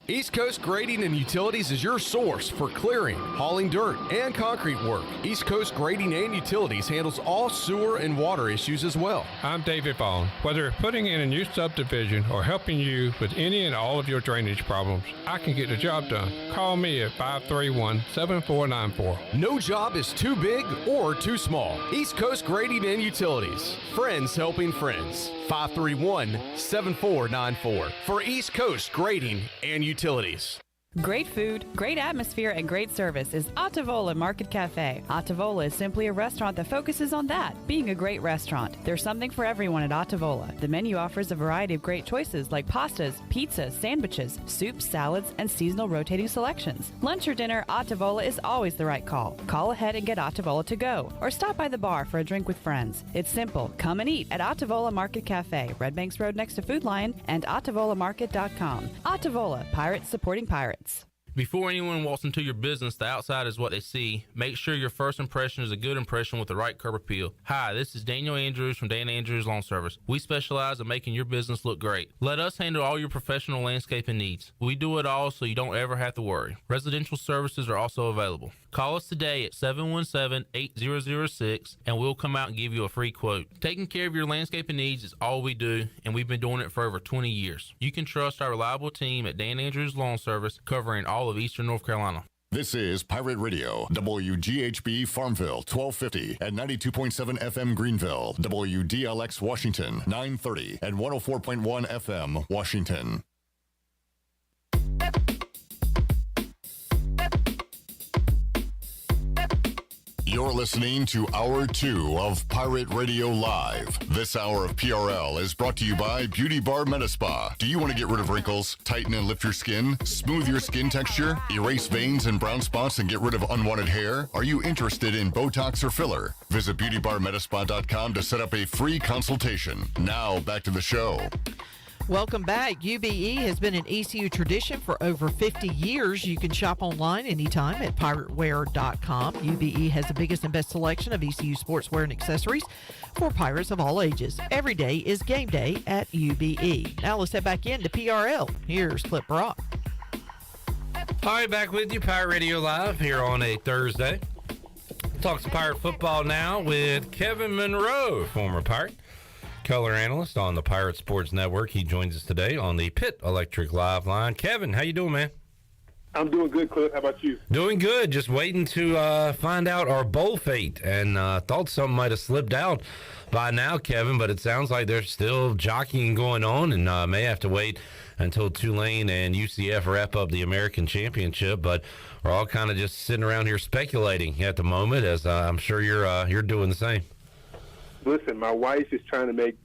East Coast Grading and Utilities is your source for clearing, hauling dirt, and concrete work. East Coast Grading and Utilities handles all sewer and water issues as well. I'm David Vaughn. Whether putting in a new subdivision or helping you with any and all of your drainage problems, I can get the job done. Call me at 531-7494. No job is too big or too small. East Coast Grading and Utilities. Friends helping friends. 531-7494 for East Coast Grading and Utilities. Great food, great atmosphere, and great service is Ottavola Market Cafe. Ottavola is simply a restaurant that focuses on that, being a great restaurant. There's something for everyone at Ottavola. The menu offers a variety of great choices like pastas, pizzas, sandwiches, soups, salads, and seasonal rotating selections. Lunch or dinner, Ottavola is always the right call. Call ahead and get Ottavola to go, or stop by the bar for a drink with friends. It's simple. Come and eat at Ottavola Market Cafe, Red Banks Road next to Food Lion, and OttavolaMarket.com. Ottavola, Pirates supporting pirates. Before anyone walks into your business, the outside is what they see. Make sure your first impression is a good impression with the right curb appeal. Hi, this is Daniel Andrews from Dan Andrews Lawn Service. We specialize in making your business look great. Let us handle all your professional landscaping needs. We do it all so you don't ever have to worry. Residential services are also available. Call us today at 717-8006 and we'll come out and give you a free quote. Taking care of your landscaping needs is all we do, and we've been doing it for over 20 years. You can trust our reliable team at Dan Andrews Lawn Service, covering all of Eastern North Carolina. This is Pirate Radio, WGHB Farmville, 1250 at 92.7 FM Greenville, WDLX Washington, 930 and 104.1 FM Washington. You're listening to Hour 2 of Pirate Radio Live. This hour of PRL is brought to you by Beauty Bar Metaspa. Do you want to get rid of wrinkles, tighten and lift your skin, smooth your skin texture, erase veins and brown spots, and get rid of unwanted hair? Are you interested in Botox or filler? Visit beautybarmetaspa.com to set up a free consultation. Now, back to the show. Welcome back. UBE has been an ECU tradition for over 50 years. You can shop online anytime at pirateware.com. UBE has the biggest and best selection of ECU sportswear and accessories for Pirates of all ages. Every day is game day at UBE. Now let's head back into PRL. Here's Clip Brock. All right, back with you, Pirate Radio Live here on a Thursday. Talk some Pirate football now with Kevin Monroe, former Pirate, color analyst on the Pirate Sports Network. He joins us today on the Pitt Electric Live line. Kevin, how you doing, man? I'm doing good, Cliff. How about you? Doing good. Just waiting to find out our bowl fate, and thought something might have slipped out by now, Kevin, but it sounds like there's still jockeying going on, and may have to wait until Tulane and UCF wrap up the American Championship. But we're all kind of just sitting around here speculating at the moment, as I'm sure you're doing the same. Listen, my wife is trying to make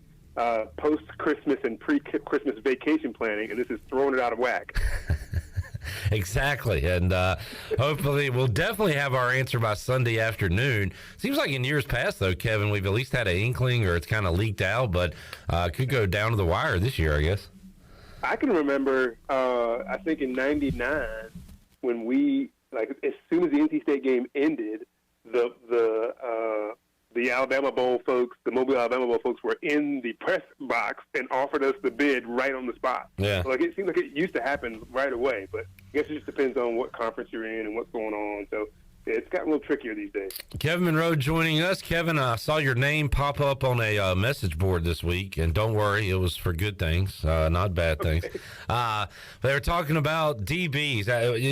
post-Christmas and pre-Christmas vacation planning, and this is throwing it out of whack. Exactly, and hopefully we'll definitely have our answer by Sunday afternoon. Seems like in years past, though, Kevin, we've at least had an inkling, or it's kind of leaked out, but could go down to the wire this year, I guess. I can remember, I think in '99, when we, like, as soon as the NC State game ended, the Alabama Bowl folks, the Mobile Alabama Bowl folks, were in the press box and offered us the bid right on the spot. Yeah. So, like, it seems like it used to happen right away, but I guess it just depends on what conference you're in and what's going on. So yeah, it's gotten a little trickier these days. Kevin Monroe joining us. Kevin, I saw your name pop up on a message board this week, and don't worry, it was for good things, not bad things. They were talking about DBs,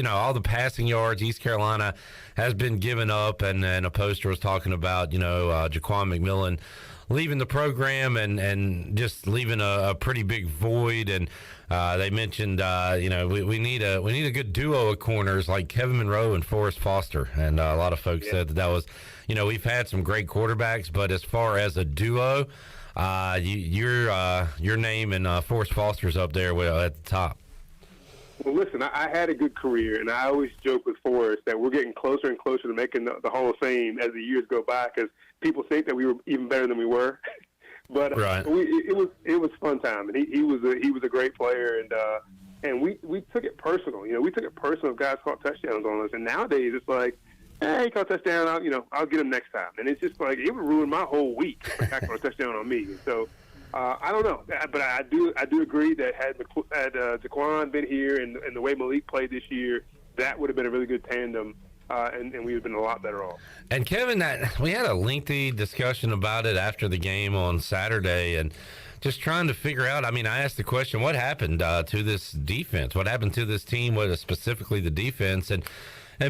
all the passing yards East Carolina has been given up, and a poster was talking about, Jaquan McMillan leaving the program and just leaving a pretty big void. And they mentioned, we need a good duo of corners like Kevin Monroe and Forrest Foster. And a lot of folks said that was, we've had some great quarterbacks, but as far as a duo, your name and Forrest Foster's up there at the top. Well, listen, I had a good career, and I always joke with Forrest that we're getting closer and closer to making the Hall of Fame as the years go by, because people think that we were even better than we were. But right. it was fun time, and he was a great player, and we took it personal. We took it personal if guys caught touchdowns on us, and nowadays it's like, hey, he caught a touchdown, I'll get him next time, and it's just like it would ruin my whole week if a guy caught a touchdown on me. And so. I don't know, but I do agree that had Jaquan been here and the way Malik played this year, that would have been a really good tandem, and we would have been a lot better off. And Kevin, we had a lengthy discussion about it after the game on Saturday, and just trying to figure out. I mean, I asked the question, what happened to this defense? What happened to this team? What specifically the defense? And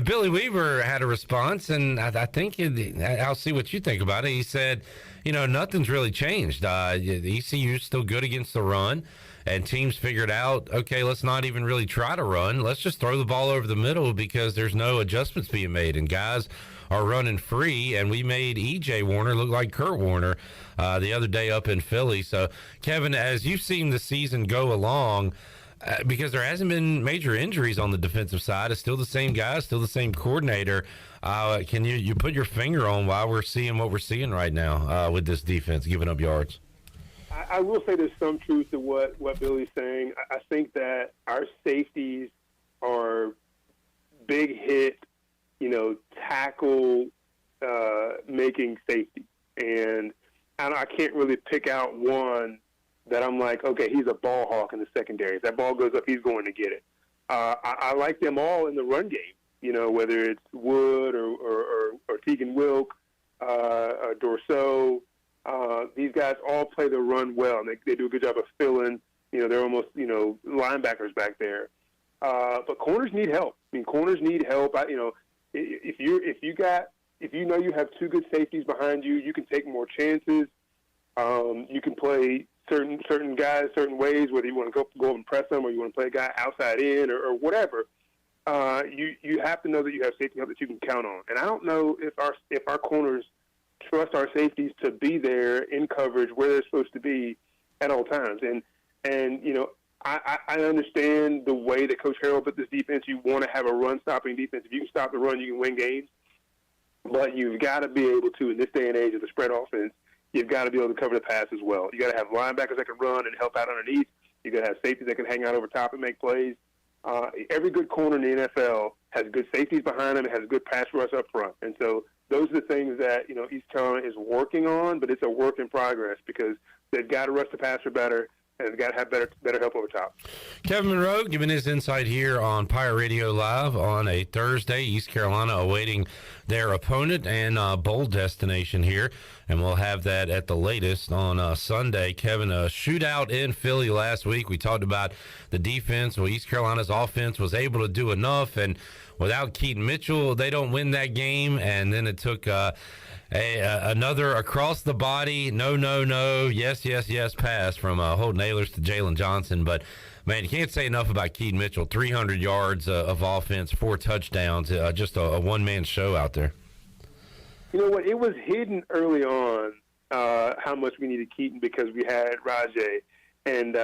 Billy Weaver had a response, and I think I'll see what you think about it. He said, nothing's really changed. The ECU is still good against the run, and teams figured out, okay, let's not even really try to run. Let's just throw the ball over the middle because there's no adjustments being made, and guys are running free, and we made E.J. Warner look like Kurt Warner the other day up in Philly. So, Kevin, as you've seen the season go along, because there hasn't been major injuries on the defensive side. It's still the same guy, still the same coordinator. Can you put your finger on why we're seeing what we're seeing right now with this defense giving up yards? I will say there's some truth to what Billy's saying. I think that our safeties are big hit, tackle making safety. And I can't really pick out one that I'm like, okay, he's a ball hawk in the secondary. If that ball goes up, he's going to get it. I like them all in the run game, whether it's Wood or Tegan Wilk, or Dorso. These guys all play the run well, and they do a good job of filling. They're almost, linebackers back there. But corners need help. Corners need help. If you know you have two good safeties behind you, you can take more chances. You can play certain guys certain ways, whether you want to go and press them or you want to play a guy outside in or whatever. You have to know that you have safety help that you can count on. And I don't know if our corners trust our safeties to be there in coverage where they're supposed to be at all times. And I understand the way that Coach Harrell put this defense. You want to have a run-stopping defense. If you can stop the run, you can win games. But you've got to be able to, in this day and age of the spread offense, you've got to be able to cover the pass as well. You got to have linebackers that can run and help out underneath. You got to have safeties that can hang out over top and make plays. Every good corner in the NFL has good safeties behind them and has good pass rush up front. And so those are the things that East Carolina is working on, but it's a work in progress because they've got to rush the passer better. and it's got to have better help over top. Kevin Monroe giving his insight here on Pirate Radio Live on a Thursday. East Carolina awaiting their opponent and bowl destination here, and we'll have that at the latest on Sunday. Kevin, a shootout in Philly last week. We talked about the defense. Well, East Carolina's offense was able to do enough, and without Keaton Mitchell, they don't win that game. And then it took another across the body, no, yes pass from Holden Ahlers to Jalen Johnson. But, man, you can't say enough about Keaton Mitchell. 300 yards of offense, 4 touchdowns, just a one-man show out there. You know what? It was hidden early on how much we needed Keaton because we had Rajay. And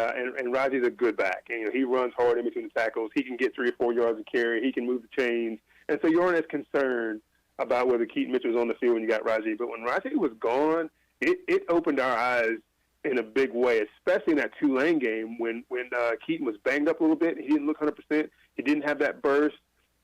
Rajay's a good back. And, he runs hard in between the tackles. He can get 3 or 4 yards of carry. He can move the chains. And so you aren't as concerned about whether Keaton Mitchell was on the field when you got Rajay. But when Rajay was gone, it opened our eyes in a big way, especially in that Tulane game when Keaton was banged up a little bit. He didn't look 100%. He didn't have that burst,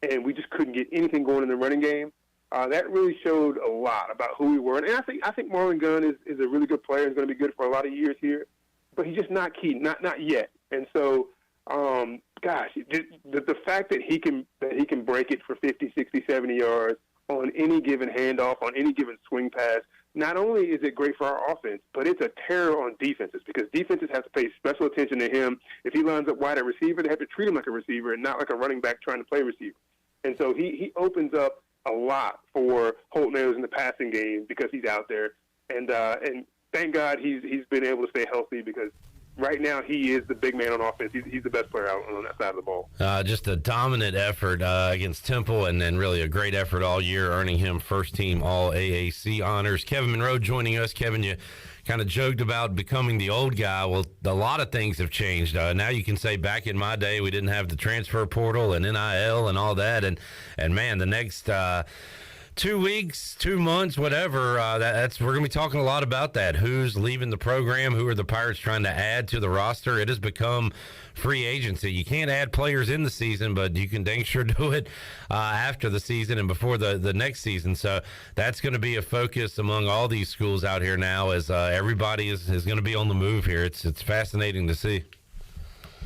and we just couldn't get anything going in the running game. That really showed a lot about who we were. And I think Marlon Gunn is a really good player. He's going to be good for a lot of years here. But he's just not Keaton, not yet. And so, the fact that he can break it for 50, 60, 70 yards on any given handoff, on any given swing pass, not only is it great for our offense, but it's a terror on defenses because defenses have to pay special attention to him. If he lines up wide at receiver, they have to treat him like a receiver and not like a running back trying to play receiver. And so he opens up a lot for Holton Ahlers in the passing game because he's out there. And thank God he's been able to stay healthy because right now he is the big man on offense. He's the best player out on that side of the ball. Just a dominant effort against Temple and then really a great effort all year, earning him first-team All-AAC honors. Kevin Monroe joining us. Kevin, you kind of joked about becoming the old guy. Well, a lot of things have changed. Now you can say back in my day we didn't have the transfer portal and NIL and all that. And man, the next 2 weeks, 2 months, whatever, we're going to be talking a lot about that. Who's leaving the program? Who are the Pirates trying to add to the roster? It has become free agency. You can't add players in the season, but you can dang sure do it after the season and before the next season. So that's going to be a focus among all these schools out here now as everybody is going to be on the move here. It's fascinating to see.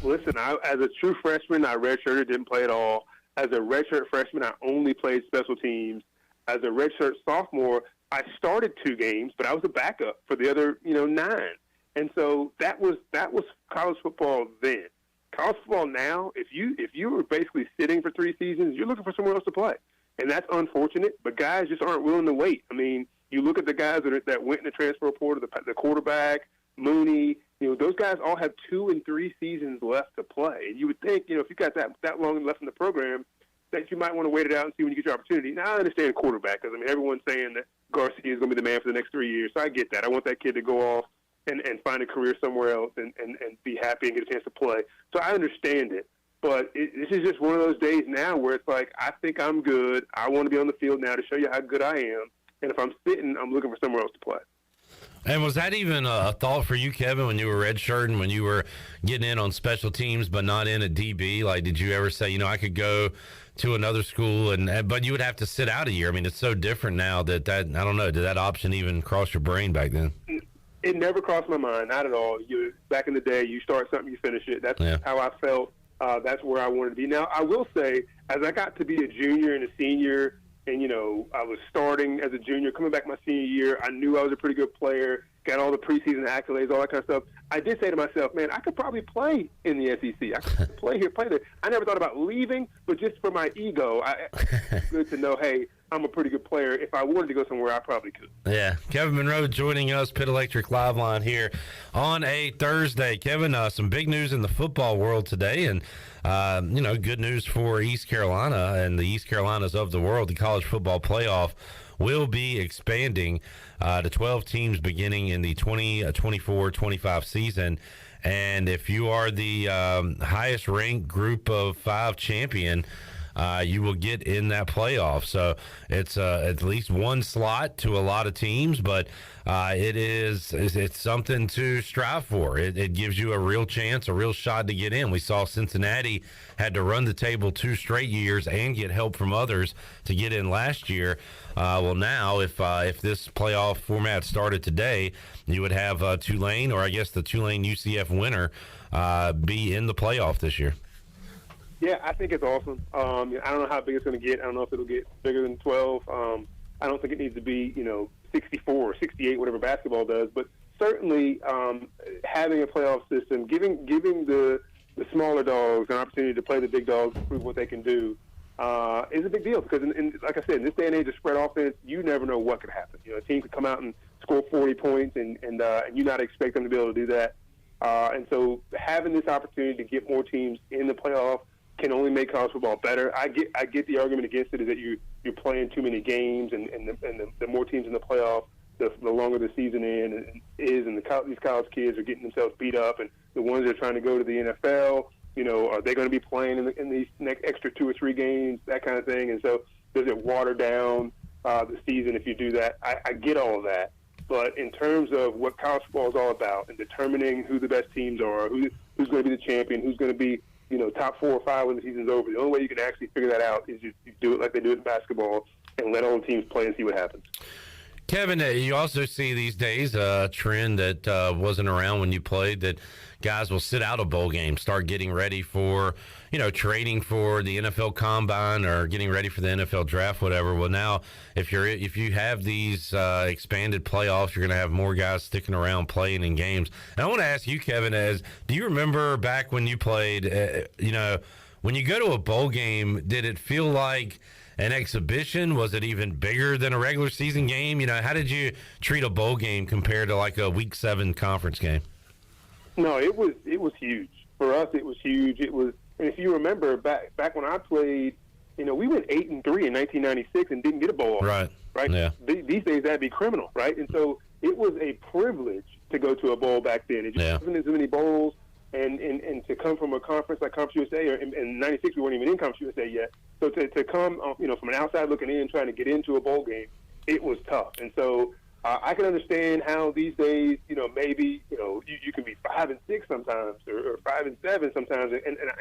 Listen, as a true freshman, I redshirted, didn't play at all. As a redshirt freshman, I only played special teams. As a redshirt sophomore, I started 2 games, but I was a backup for the other, 9. And so that was college football then. College football now, if you were basically sitting for 3 seasons, you're looking for somewhere else to play. And that's unfortunate, but guys just aren't willing to wait. I mean, you look at the guys that went in the transfer portal, the quarterback, Mooney, those guys all have 2 and 3 seasons left to play. And you would think, if you got that long left in the program, that you might want to wait it out and see when you get your opportunity. Now, I understand quarterback because, everyone's saying that Garcia is going to be the man for the next 3 years. So I get that. I want that kid to go off and find a career somewhere else and be happy and get a chance to play. So I understand it. But this is just one of those days now where it's like, I think I'm good. I want to be on the field now to show you how good I am. And if I'm sitting, I'm looking for somewhere else to play. And was that even a thought for you, Kevin, when you were redshirting, when you were getting in on special teams but not in at DB? Like, did you ever say, I could go to another school, but you would have to sit out a year? I mean, it's so different now that I don't know, did that option even cross your brain back then? It never crossed my mind, not at all. Back in the day, you start something, you finish it. That's how I felt. That's where I wanted to be. Now, I will say, as I got to be a junior and a senior, and, I was starting as a junior, coming back my senior year, I knew I was a pretty good player, got all the preseason accolades, all that kind of stuff. I did say to myself, man, I could probably play in the SEC. I could play here, play there. I never thought about leaving, but just for my ego, it's good to know, hey, I'm a pretty good player. If I wanted to go somewhere, I probably could. Yeah. Kevin Monroe joining us, Pit Electric Live Line here on a Thursday. Kevin, some big news in the football world today, and good news for East Carolina and the East Carolinas of the world. The college football playoff will be expanding to 12 teams beginning in the 2024-25 season. And if you are the highest ranked group of 5 champion, you will get in that playoff. So it's at least one slot to a lot of teams, but it's something to strive for. It gives you a real chance, a real shot to get in. We saw Cincinnati had to run the table 2 straight years and get help from others to get in last year. Well, now if this playoff format started today, you would have Tulane, or I guess the Tulane UCF winner, be in the playoff this year. Yeah, I think it's awesome. I don't know how big it's going to get. I don't know if it'll get bigger than 12. I don't think it needs to be, 64 or 68, whatever basketball does. But certainly having a playoff system, giving the smaller dogs an opportunity to play the big dogs and prove what they can do is a big deal. Because, like I said, in this day and age of spread offense, you never know what could happen. A team could come out and score 40 points, and you not expect them to be able to do that. And so having this opportunity to get more teams in the playoff can only make college football better. I get the argument against it is that you're playing too many games, and the more teams in the playoff, the longer the season is, and these college kids are getting themselves beat up, and the ones that are trying to go to the NFL, are they going to be playing in these next extra 2 or 3 games, that kind of thing? And so does it water down the season if you do that? I get all of that. But in terms of what college football is all about and determining who the best teams are, who's going to be the champion, who's going to be top 4 or 5 when the season's over, the only way you can actually figure that out is you do it like they do it in basketball and let all the teams play and see what happens. Kevin, you also see these days a trend that wasn't around when you played, that guys will sit out a bowl game, start getting ready for, training for the NFL Combine or getting ready for the NFL Draft, whatever. Well, now if you have these expanded playoffs, you're going to have more guys sticking around playing in games. And I want to ask you, Kevin, do you remember back when you played, when you go to a bowl game, did it feel like an exhibition? Was it even bigger than a regular season game? How did you treat a bowl game compared to like a Week 7 conference game? No, it was huge. For us, it was huge. And if you remember back when I played, we went 8-3 in 1996 and didn't get a bowl. Right. Yeah. These days that'd be criminal, right? And so it was a privilege to go to a bowl back then. It just wasn't as many bowls, and to come from a conference like Conference USA, or in '96 we weren't even in Conference USA yet. So to come, from an outside looking in, trying to get into a bowl game, it was tough. And so I can understand how these days, maybe you can be 5-6 sometimes, or 5-7 sometimes,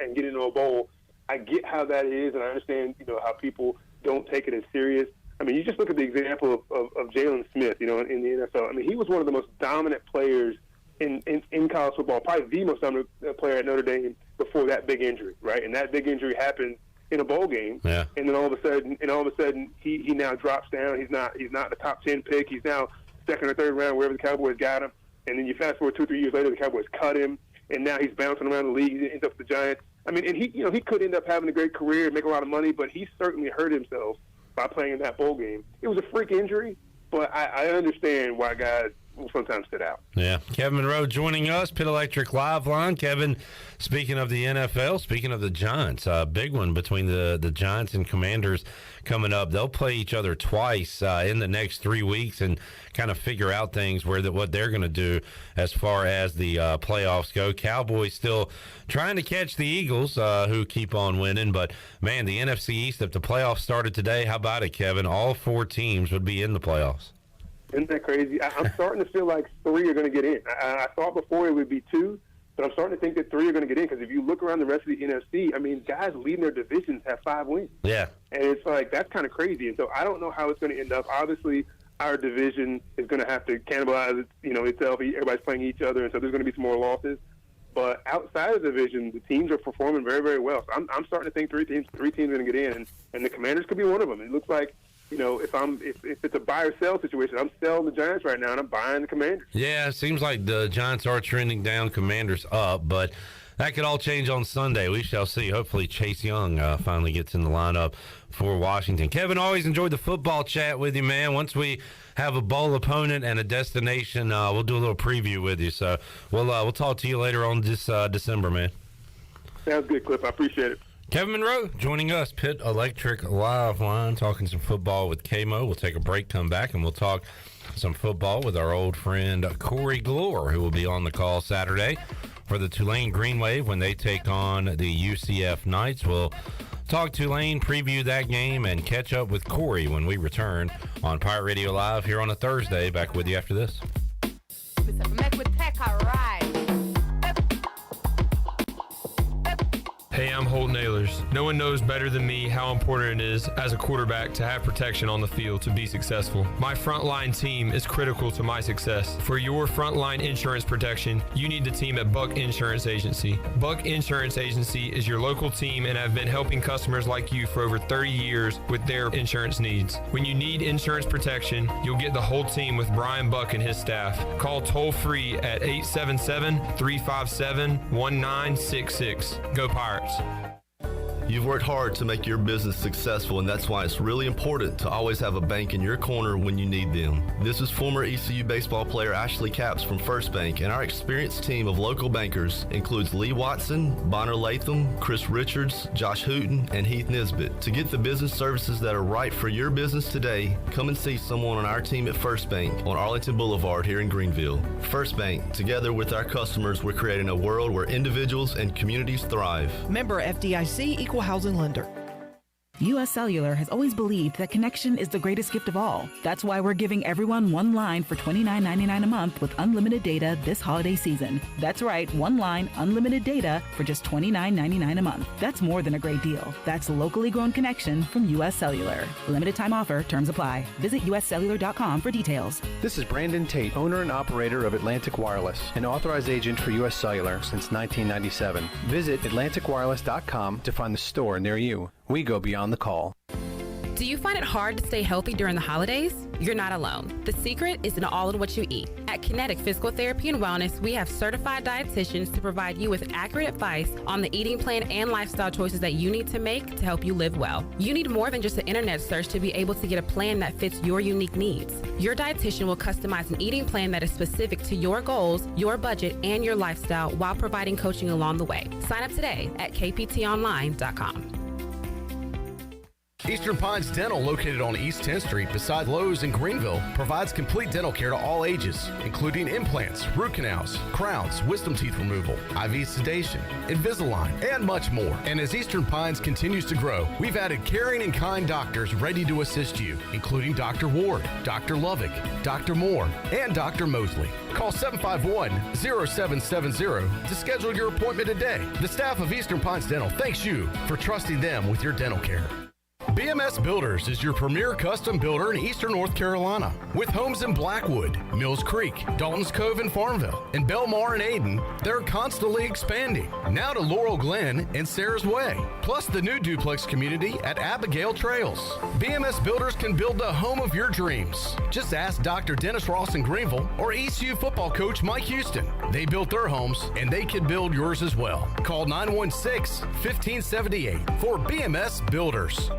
and get into a bowl. I get how that is, and I understand how people don't take it as serious. I mean, you just look at the example of Jalen Smith, in the NFL. I mean, he was one of the most dominant players in college football, probably the most dominant player at Notre Dame before that big injury, right? And that big injury happened in a bowl game, and then all of a sudden he now drops down. He's not the top 10 pick. He's now second or third round wherever the Cowboys got him. And then you fast forward 2 or 3 years later, the Cowboys cut him, and now he's bouncing around the league. He ends up with the Giants. I mean, and he could end up having a great career and make a lot of money, but he certainly hurt himself by playing in that bowl game. It was a freak injury, but I understand why guys will sometimes sit out. Yeah. Kevin Monroe joining us, Pit Electric Live Line. Kevin, speaking of the NFL, speaking of the Giants, a big one between the Giants and Commanders coming up. They'll play each other twice in the next 3 weeks and kind of figure out things what they're going to do as far as the playoffs go. Cowboys still trying to catch the Eagles, who keep on winning. But, man, the NFC East, if the playoffs started today, how about it, Kevin? All 4 teams would be in the playoffs. Isn't that crazy? I'm starting to feel like 3 are going to get in. I thought before it would be 2, but I'm starting to think that 3 are going to get in, because if you look around the rest of the NFC, I mean, guys leading their divisions have 5 wins. Yeah. And it's like, that's kind of crazy. And so I don't know how it's going to end up. Obviously, our division is going to have to cannibalize itself. Everybody's playing each other, and so there's going to be some more losses. But outside of the division, the teams are performing very, very well. So I'm starting to think 3 teams are going to get in, and the Commanders could be one of them. It looks like, if it's a buy or sell situation, I'm selling the Giants right now, and I'm buying the Commanders. Yeah, it seems like the Giants are trending down, Commanders up, but that could all change on Sunday. We shall see. Hopefully Chase Young finally gets in the lineup for Washington. Kevin, always enjoyed the football chat with you, man. Once we have a bowl opponent and a destination, we'll do a little preview with you. So we'll talk to you later on this December, man. Sounds good, Cliff. I appreciate it. Kevin Monroe joining us, Pit Electric Live Line, talking some football with K-Mo. We'll take a break, come back, and we'll talk some football with our old friend Corey Gloor, who will be on the call Saturday for the Tulane Green Wave when they take on the UCF Knights. We'll talk Tulane, preview that game, and catch up with Corey when we return on Pirate Radio Live here on a Thursday. Back with you after this. Hey, I'm Holt Nailers. No one knows better than me how important it is as a quarterback to have protection on the field to be successful. My frontline team is critical to my success. For your frontline insurance protection, you need the team at Buck Insurance Agency. Buck Insurance Agency is your local team and have been helping customers like you for over 30 years with their insurance needs. When you need insurance protection, you'll get the whole team with Brian Buck and his staff. Call toll-free at 877-357-1966. Go Pirates. You've worked hard to make your business successful, and that's why it's really important to always have a bank in your corner when you need them. This is former ECU baseball player Ashley Capps from First Bank, and our experienced team of local bankers includes Lee Watson, Bonner Latham, Chris Richards, Josh Hooten, and Heath Nisbet. To get the business services that are right for your business today, come and see someone on our team at First Bank on Arlington Boulevard here in Greenville. First Bank, together with our customers, we're creating a world where individuals and communities thrive. Member FDIC, Equal Housing Lender. U.S. Cellular has always believed that connection is the greatest gift of all. That's why we're giving everyone one line for $29.99 a month with unlimited data this holiday season. That's right, one line, unlimited data for just $29.99 a month. That's more than a great deal. That's locally grown connection from U.S. Cellular. Limited time offer, terms apply. Visit uscellular.com for details. This is Brandon Tate, owner and operator of Atlantic Wireless, an authorized agent for U.S. Cellular since 1997. Visit atlanticwireless.com to find the store near you. We go beyond the call. Do you find it hard to stay healthy during the holidays? You're not alone. The secret is in all in what you eat. At Kinetic Physical Therapy and Wellness, we have certified dietitians to provide you with accurate advice on the eating plan and lifestyle choices that you need to make to help you live well. You need more than just an internet search to be able to get a plan that fits your unique needs. Your dietitian will customize an eating plan that is specific to your goals, your budget, and your lifestyle while providing coaching along the way. Sign up today at kptonline.com. Eastern Pines Dental, located on East 10th Street beside Lowe's in Greenville, provides complete dental care to all ages, including implants, root canals, crowns, wisdom teeth removal, IV sedation, Invisalign, and much more. And as Eastern Pines continues to grow, we've added caring and kind doctors ready to assist you, including Dr. Ward, Dr. Lovick, Dr. Moore, and Dr. Mosley. Call 751-0770 to schedule your appointment today. The staff of Eastern Pines Dental thanks you for trusting them with your dental care. BMS Builders is your premier custom builder in Eastern North Carolina. With homes in Blackwood, Mills Creek, Dalton's Cove and Farmville, and Belmar and Ayden, they're constantly expanding. Now to Laurel Glen and Sarah's Way, plus the new duplex community at Abigail Trails. BMS Builders can build the home of your dreams. Just ask Dr. Dennis Ross in Greenville or ECU football coach Mike Houston. They built their homes, and they can build yours as well. Call 916-1578 for BMS Builders.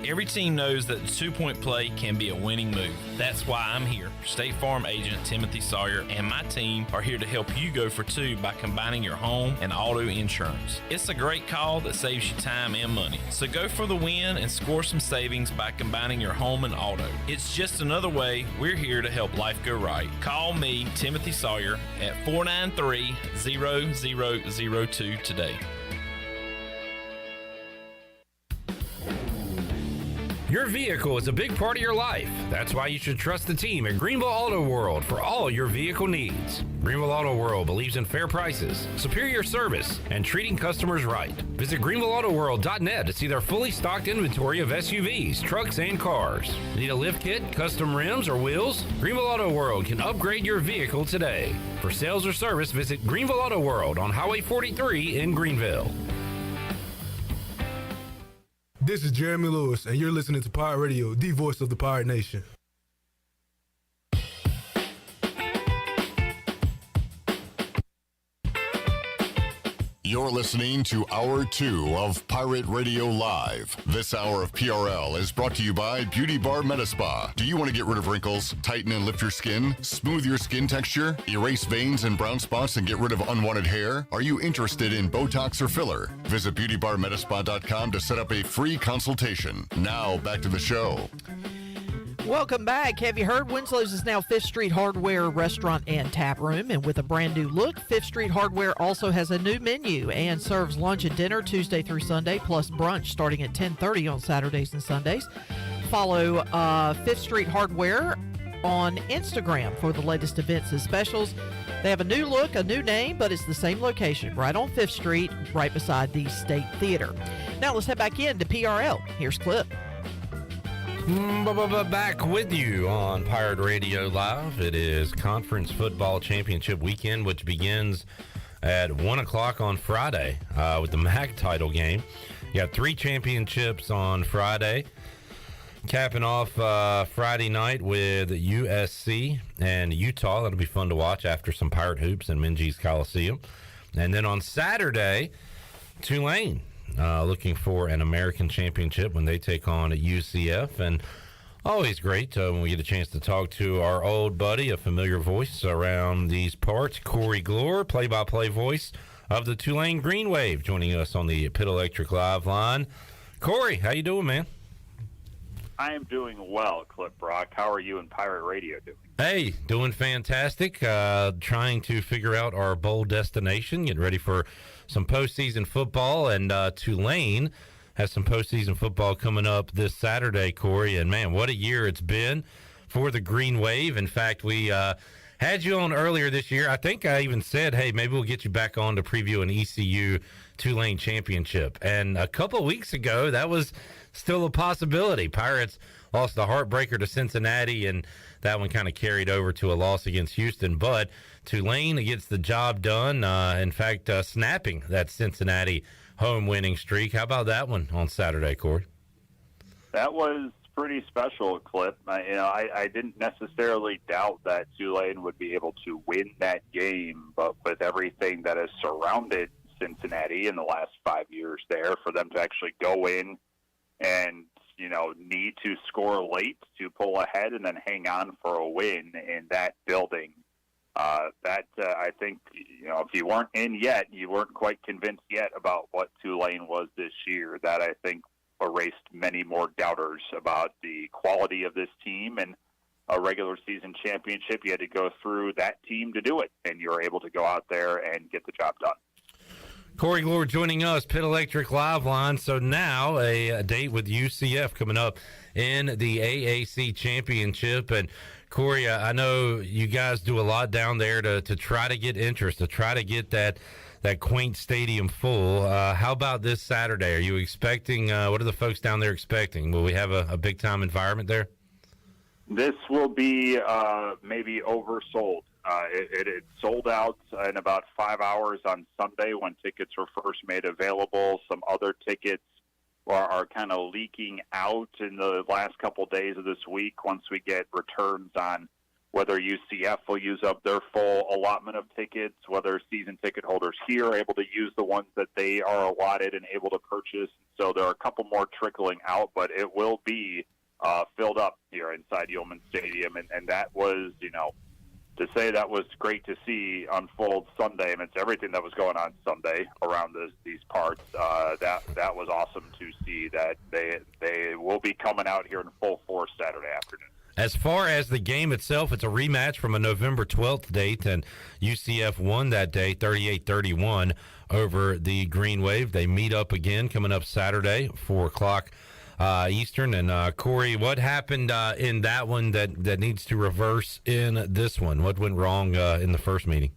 Every team knows that the two-point play can be a winning move. That's why I'm here. State Farm agent Timothy Sawyer and my team are here to help you go for two by combining your home and auto insurance. It's a great call that saves you time and money. So go for the win and score some savings by combining your home and auto. It's just another way we're here to help life go right. Call me, Timothy Sawyer, at 493-0002 today. Your vehicle is a big part of your life. That's why you should trust the team at Greenville Auto World for all your vehicle needs. Greenville Auto World believes in fair prices, superior service, and treating customers right. Visit greenvilleautoworld.net to see their fully stocked inventory of SUVs, trucks, and cars. Need a lift kit, custom rims, or wheels? Greenville Auto World can upgrade your vehicle today. For sales or service, visit Greenville Auto World on Highway 43 in Greenville. This is Jeremy Lewis, and you're listening to Pirate Radio, the voice of the Pirate Nation. You're listening to Hour 2 of Pirate Radio Live. This hour of PRL is brought to you by Beauty Bar Metaspa. Do you want to get rid of wrinkles, tighten and lift your skin, smooth your skin texture, erase veins and brown spots, and get rid of unwanted hair? Are you interested in Botox or filler? Visit beautybarmetaspa.com to set up a free consultation. Now, back to the show. Welcome back. Have you heard Winslow's is now 5th Street Hardware Restaurant and Tap Room, and with a brand new look, 5th Street Hardware also has a new menu and serves lunch and dinner Tuesday through Sunday, plus brunch starting at 10:30 on Saturdays and Sundays. Follow 5th Street Hardware on Instagram for the latest events and specials. They have a new look, a new name, but it's the same location, right on 5th Street, right beside the State Theater. Now let's head back into PRL. Here's Clip. Back with you on Pirate Radio Live. It is Conference Football Championship Weekend, which begins at 1 o'clock on Friday with the MAC title game. You got 3 championships on Friday, capping off Friday night with USC and Utah. That'll be fun to watch after some Pirate hoops in Minges Coliseum. And then on Saturday, Tulane looking for an American championship when they take on UCF. And always great when we get a chance to talk to our old buddy, a familiar voice around these parts, Corey Gloor, play-by-play voice of the Tulane Green Wave, joining us on the Pitt Electric Live line. Corey, how you doing, man? I am doing well, Clip Brock. How are you and Pirate Radio doing? Hey, doing fantastic. Trying to figure out our bowl destination, getting ready for some postseason football, and Tulane has some postseason football coming up this Saturday, Corey. And, man, what a year it's been for the Green Wave. In fact, we had you on earlier this year. I think I even said, hey, maybe we'll get you back on to preview an ECU Tulane championship. And a couple of weeks ago, that was still a possibility. Pirates lost the heartbreaker to Cincinnati, and that one kind of carried over to a loss against Houston. But Tulane gets the job done, in fact, snapping that Cincinnati home winning streak. How about that one on Saturday, Corey? That was pretty special, Clip. I didn't necessarily doubt that Tulane would be able to win that game, but with everything that has surrounded Cincinnati in the last 5 years there, for them to actually go in and need to score late to pull ahead and then hang on for a win in that building. I think, if you weren't in yet, you weren't quite convinced yet about what Tulane was this year. That, I think, erased many more doubters about the quality of this team. And a regular season championship, you had to go through that team to do it, and you were able to go out there and get the job done. Corey Gloor joining us, Pitt Electric Live line. So now a date with UCF coming up in the AAC Championship. And, Corey, I know you guys do a lot down there to try to get interest, to try to get that quaint stadium full. How about this Saturday? Are you expecting, what are the folks down there expecting? Will we have a big-time environment there? This will be maybe oversold. It sold out in about 5 hours on Sunday when tickets were first made available. Some other tickets are kind of leaking out in the last couple days of this week once we get returns on whether UCF will use up their full allotment of tickets, whether season ticket holders here are able to use the ones that they are allotted and able to purchase. So there are a couple more trickling out, but it will be filled up here inside Yulman Stadium. And that was, to say that was great to see unfold Sunday amidst everything that was going on Sunday around these parts. That was awesome to see that they will be coming out here in full force Saturday afternoon. As far as the game itself, it's a rematch from a November 12th date, and UCF won that day 38-31 over the Green Wave. They meet up again coming up Saturday, 4 o'clock Eastern. And Corey, what happened in that one that needs to reverse in this one? What went wrong in the first meeting?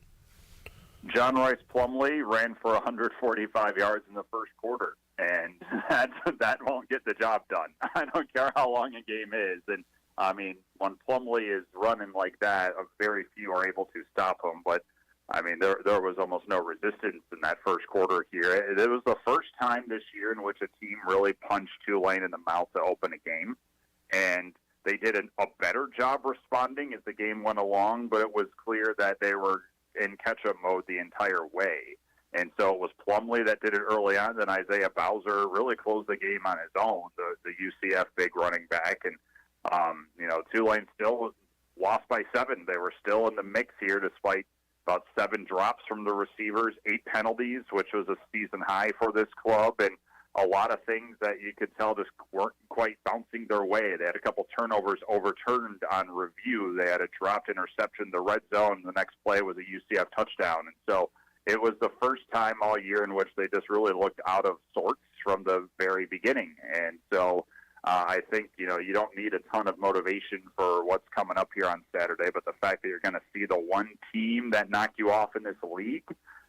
John Rice Plumlee ran for 145 yards in the first quarter, and that won't get the job done. I don't care how long a game is. And I mean, when Plumlee is running like that, very few are able to stop him. But I mean, there was almost no resistance in that first quarter here. It was the first time this year in which a team really punched Tulane in the mouth to open a game. And they did a better job responding as the game went along, but it was clear that they were in catch-up mode the entire way. And so it was Plumlee that did it early on, then Isaiah Bowser really closed the game on his own, the UCF big running back. And, Tulane still lost by 7. They were still in the mix here despite about 7 drops from the receivers, 8 penalties, which was a season high for this club. And a lot of things that you could tell just weren't quite bouncing their way. They had a couple turnovers overturned on review. They had a dropped interception in the red zone. The next play was a UCF touchdown. And so it was the first time all year in which they just really looked out of sorts from the very beginning. And so I think, you don't need a ton of motivation for what's coming up here on Saturday, but the fact that you're going to see the one team that knocked you off in this league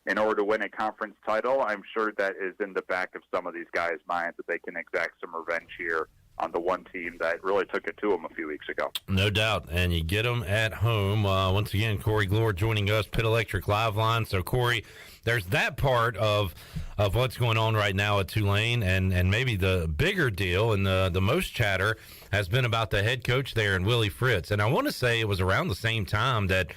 in order to win a conference title, I'm sure that is in the back of some of these guys' minds that they can exact some revenge here on the one team that really took it to them a few weeks ago. No doubt, and you get them at home. Once again, Corey Gloor joining us, Pit Electric Live Line. So, Corey, there's that part of what's going on right now at Tulane, and maybe the bigger deal and the most chatter has been about the head coach there and Willie Fritz. And I want to say it was around the same time that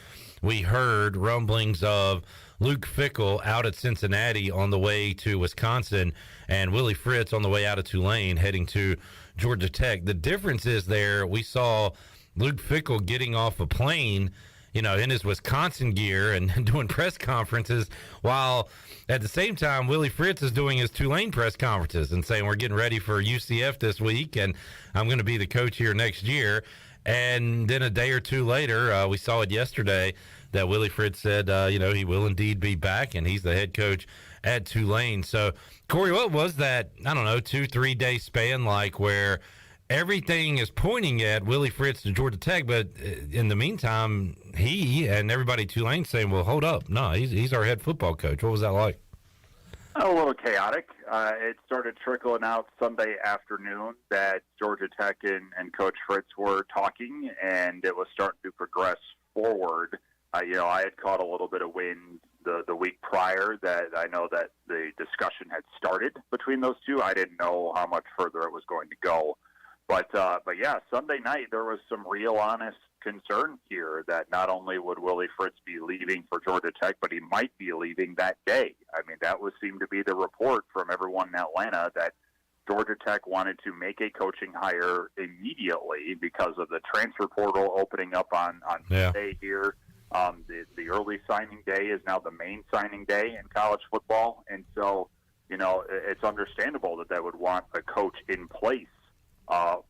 we heard rumblings of Luke Fickell out at Cincinnati on the way to Wisconsin and Willie Fritz on the way out of Tulane heading to Georgia Tech. The difference is there we saw Luke Fickell getting off a plane, in his Wisconsin gear and doing press conferences, while at the same time Willie Fritz is doing his Tulane press conferences and saying we're getting ready for UCF this week and I'm going to be the coach here next year. And then a day or two later, we saw it yesterday that Willie Fritz said, he will indeed be back, and he's the head coach at Tulane. So, Corey, what was that, 2-3 day span like where everything is pointing at Willie Fritz to Georgia Tech, but in the meantime, he and everybody at Tulane saying, well, hold up. No, he's our head football coach. What was that like? A little chaotic. It started trickling out Sunday afternoon that Georgia Tech and Coach Fritz were talking, and it was starting to progress forward. I had caught a little bit of wind the week prior that I know that the discussion had started between those two. I didn't know how much further it was going to go. But yeah, Sunday night there was some real honest concern here that not only would Willie Fritz be leaving for Georgia Tech, but he might be leaving that day. I mean, that seemed to be the report from everyone in Atlanta that Georgia Tech wanted to make a coaching hire immediately because of the transfer portal opening up on Monday here. The early signing day is now the main signing day in college football. And so, it's understandable that they would want a coach in place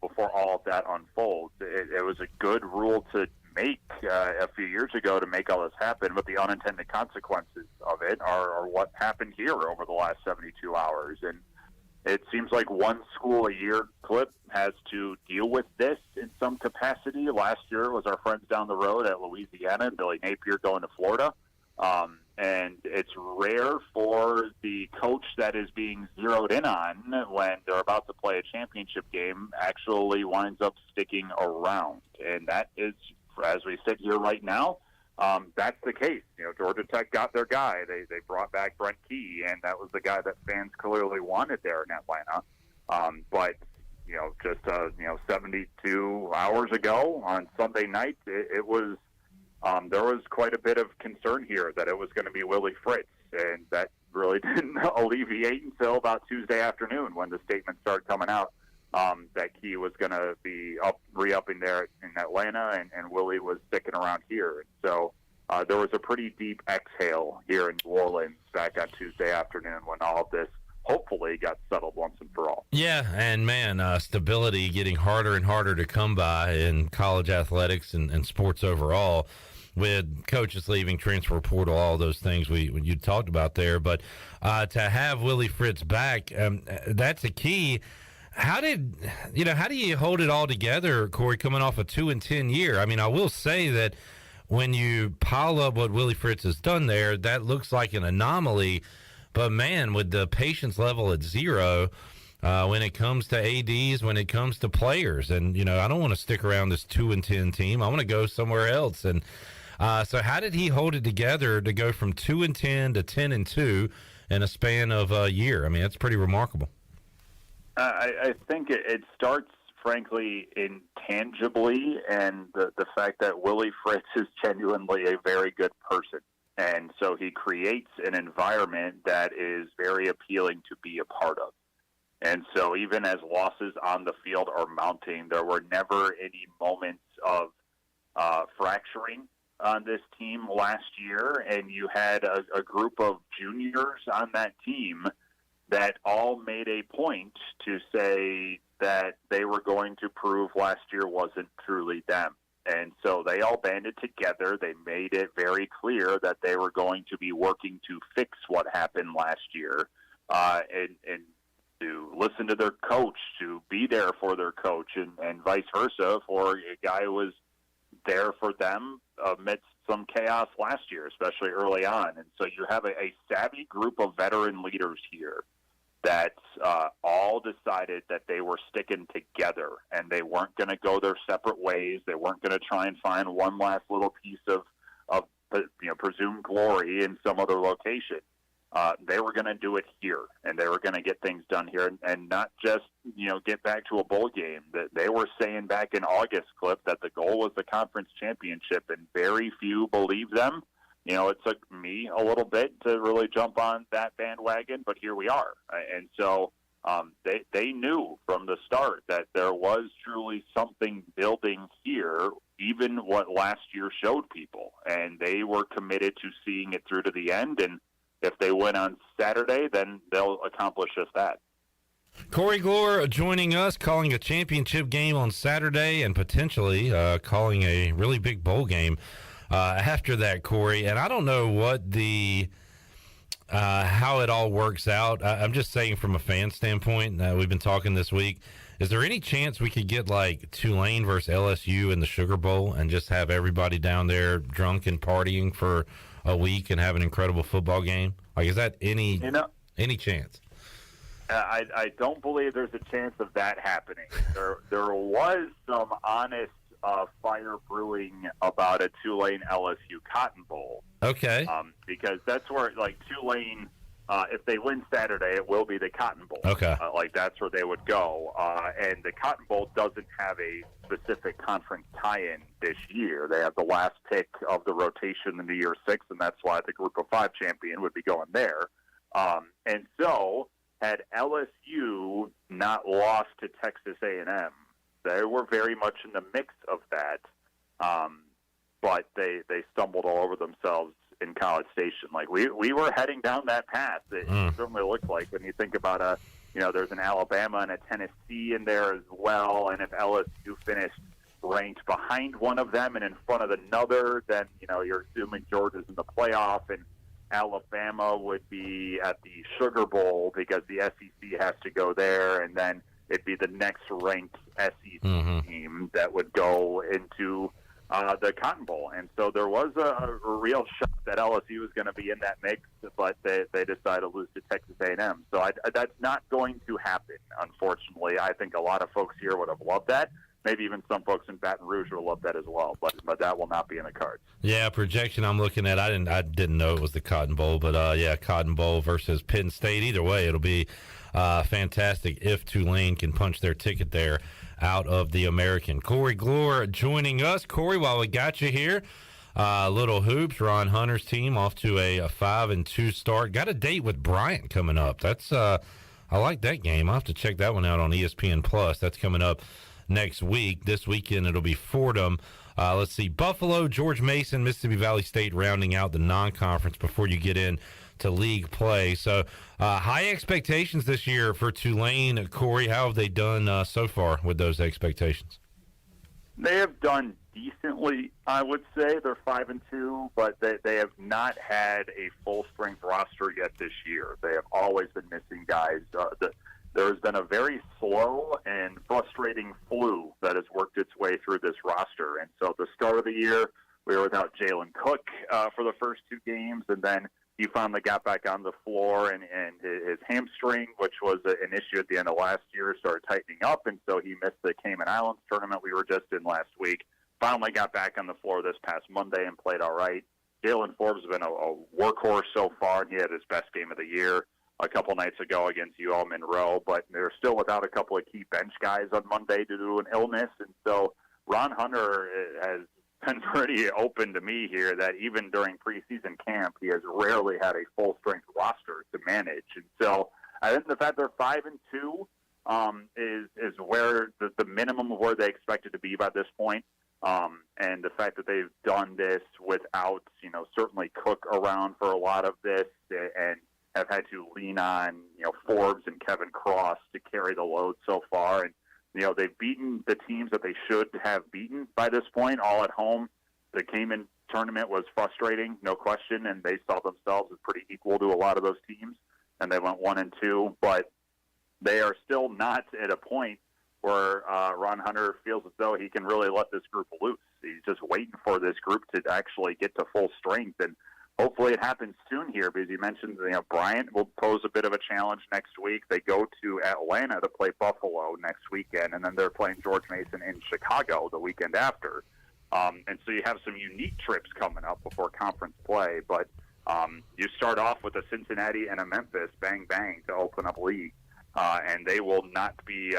before all of that unfolds. It was a good rule to make a few years ago to make all this happen, but the unintended consequences of it are what happened here over the last 72 hours. And it seems like one school a year clip has to deal with this in some capacity. Last year was our friends down the road at Louisiana, Billy Napier going to Florida. And it's rare for the coach that is being zeroed in on when they're about to play a championship game actually winds up sticking around. And that is, as we sit here right now, that's the case. Georgia Tech got their guy. They brought back Brent Key, and that was the guy that fans clearly wanted there in Atlanta. But, just 72 hours ago on Sunday night, it was there was quite a bit of concern here that it was going to be Willie Fritz, and that really didn't alleviate until about Tuesday afternoon when the statements started coming out that Key was going to be re-upping there in Atlanta, and Willie was sticking around here. And so there was a pretty deep exhale here in New Orleans back on Tuesday afternoon when all of this hopefully got settled once and for all. Yeah, and man, stability getting harder and harder to come by in college athletics and sports overall, with coaches leaving, transfer portal, all those things you talked about there. But to have Willie Fritz back, that's a key. How do you hold it all together, Corey, coming off a 2-10 year? I mean, I will say that when you pile up what Willie Fritz has done there, that looks like an anomaly. But, man, with the patience level at zero, when it comes to ADs, when it comes to players, and, I don't want to stick around this 2-10 team. I want to go somewhere else. And so how did he hold it together to go from 2-10 to 10-2 in a span of a year? I mean, that's pretty remarkable. I think it starts, frankly, intangibly, and the fact that Willie Fritz is genuinely a very good person. And so he creates an environment that is very appealing to be a part of. And so even as losses on the field are mounting, there were never any moments of fracturing on this team last year. And you had a group of juniors on that team that all made a point to say that they were going to prove last year wasn't truly them. And so they all banded together. They made it very clear that they were going to be working to fix what happened last year, and to listen to their coach, to be there for their coach, and vice versa for a guy who was there for them amidst some chaos last year, especially early on. And so you have a savvy group of veteran leaders here that all decided that they were sticking together and they weren't going to go their separate ways. They weren't going to try and find one last little piece of presumed glory in some other location. They were going to do it here, and they were going to get things done here, and not just get back to a bowl game. That they were saying back in August, Clip, that the goal was the conference championship, and very few believed them. It took me a little bit to really jump on that bandwagon, but here we are. And so they knew from the start that there was truly something building here, even what last year showed people. And they were committed to seeing it through to the end. And if they win on Saturday, then they'll accomplish just that. Corey Gloor joining us, calling a championship game on Saturday and potentially calling a really big bowl game after that, Corey. And I don't know what how it all works out. I'm just saying from a fan standpoint, we've been talking this week. Is there any chance we could get like Tulane versus LSU in the Sugar Bowl and just have everybody down there drunk and partying for a week and have an incredible football game? Like, is that any chance? I don't believe there's a chance of that happening. There was some honest fire brewing about a Tulane LSU Cotton Bowl. Okay. Because that's where, Tulane, if they win Saturday, it will be the Cotton Bowl. Okay. That's where they would go. And the Cotton Bowl doesn't have a specific conference tie-in this year. They have the last pick of the rotation in the year 6, and that's why the Group of 5 champion would be going there. And so, had LSU not lost to Texas A&M, they were very much in the mix of that, but they stumbled all over themselves in College Station. We were heading down that path. It certainly looked like when you think about there's an Alabama and a Tennessee in there as well, and if LSU finished ranked behind one of them and in front of another, then you're assuming Georgia's in the playoff and Alabama would be at the Sugar Bowl because the SEC has to go there, and then it'd be the next ranked SEC team that would go into the Cotton Bowl. And so there was a real shot that LSU was going to be in that mix, but they decided to lose to Texas A&M. So that's not going to happen, unfortunately. I think a lot of folks here would have loved that. Maybe even some folks in Baton Rouge would love that as well, but that will not be in the cards. Yeah, projection I'm looking at, I didn't know it was the Cotton Bowl, but Cotton Bowl versus Penn State. Either way, it'll be fantastic if Tulane can punch their ticket there out of the American. Corey Gloor joining us. Corey, while we got you here, Little Hoops, Ron Hunter's team off to a 5-2 start. Got a date with Bryant coming up. That's I like that game. I'll have to check that one out on ESPN Plus. That's coming up next week. This weekend it'll be Fordham. Let's see, Buffalo, George Mason, Mississippi Valley State rounding out the non-conference before you get in to league play. So high expectations this year for Tulane. Corey, how have they done so far with those expectations? They have done decently, I would say. They're 5-2, but they have not had a full-strength roster yet this year. They have always been missing guys. There's been a very slow and frustrating flu that has worked its way through this roster. And so at the start of the year, we were without Jalen Cook for the first 2 games, and then he finally got back on the floor, and his hamstring, which was an issue at the end of last year, started tightening up, and so he missed the Cayman Islands tournament we were just in last week. Finally got back on the floor this past Monday and played all right. Jalen Forbes has been a workhorse so far, and he had his best game of the year a couple nights ago against UL Monroe, but they're still without a couple of key bench guys on Monday due to an illness, and so Ron Hunter has been pretty open to me here that even during preseason camp, he has rarely had a full-strength roster to manage. And so I think the fact they're 5-2 is where the minimum of where they expected to be by this point. And the fact that they've done this without, certainly Cook around for a lot of this and have had to lean on, Forbes and Kevin Cross to carry the load so far. And, they've beaten the teams that they should have beaten by this point, all at home. The Cayman tournament was frustrating, no question, and they saw themselves as pretty equal to a lot of those teams, and they went 1-2. But they are still not at a point where Ron Hunter feels as though he can really let this group loose. He's just waiting for this group to actually get to full strength, and hopefully it happens soon here, because you mentioned, Bryant will pose a bit of a challenge next week. They go to Atlanta to play Buffalo next weekend, and then they're playing George Mason in Chicago the weekend after. And so you have some unique trips coming up before conference play, but you start off with a Cincinnati and a Memphis, bang, bang, to open up league, and they will not be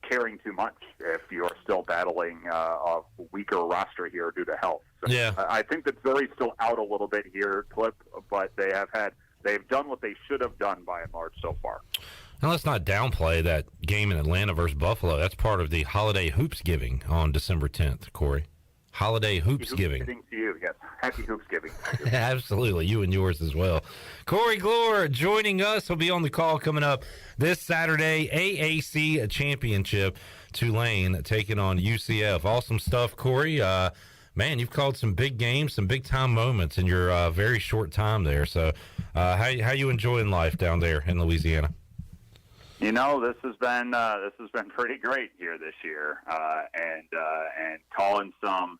caring too much if you're still battling a weaker roster here due to health. So yeah. I think that Philly's still out a little bit here, Clip, but they've done what they should have done by and large so far. And let's not downplay that game in Atlanta versus Buffalo. That's part of the Holiday Hoopsgiving on December 10th, Corey. Holiday Hoopsgiving. To you, yes. Happy Hoopsgiving. Absolutely. You and yours as well. Corey Gloor joining us. He'll be on the call coming up this Saturday. AAC Championship. Tulane taking on UCF. Awesome stuff, Corey. Man, you've called some big games, some big-time moments in your very short time there. So how you enjoying life down there in Louisiana? This has been pretty great here this year, and calling some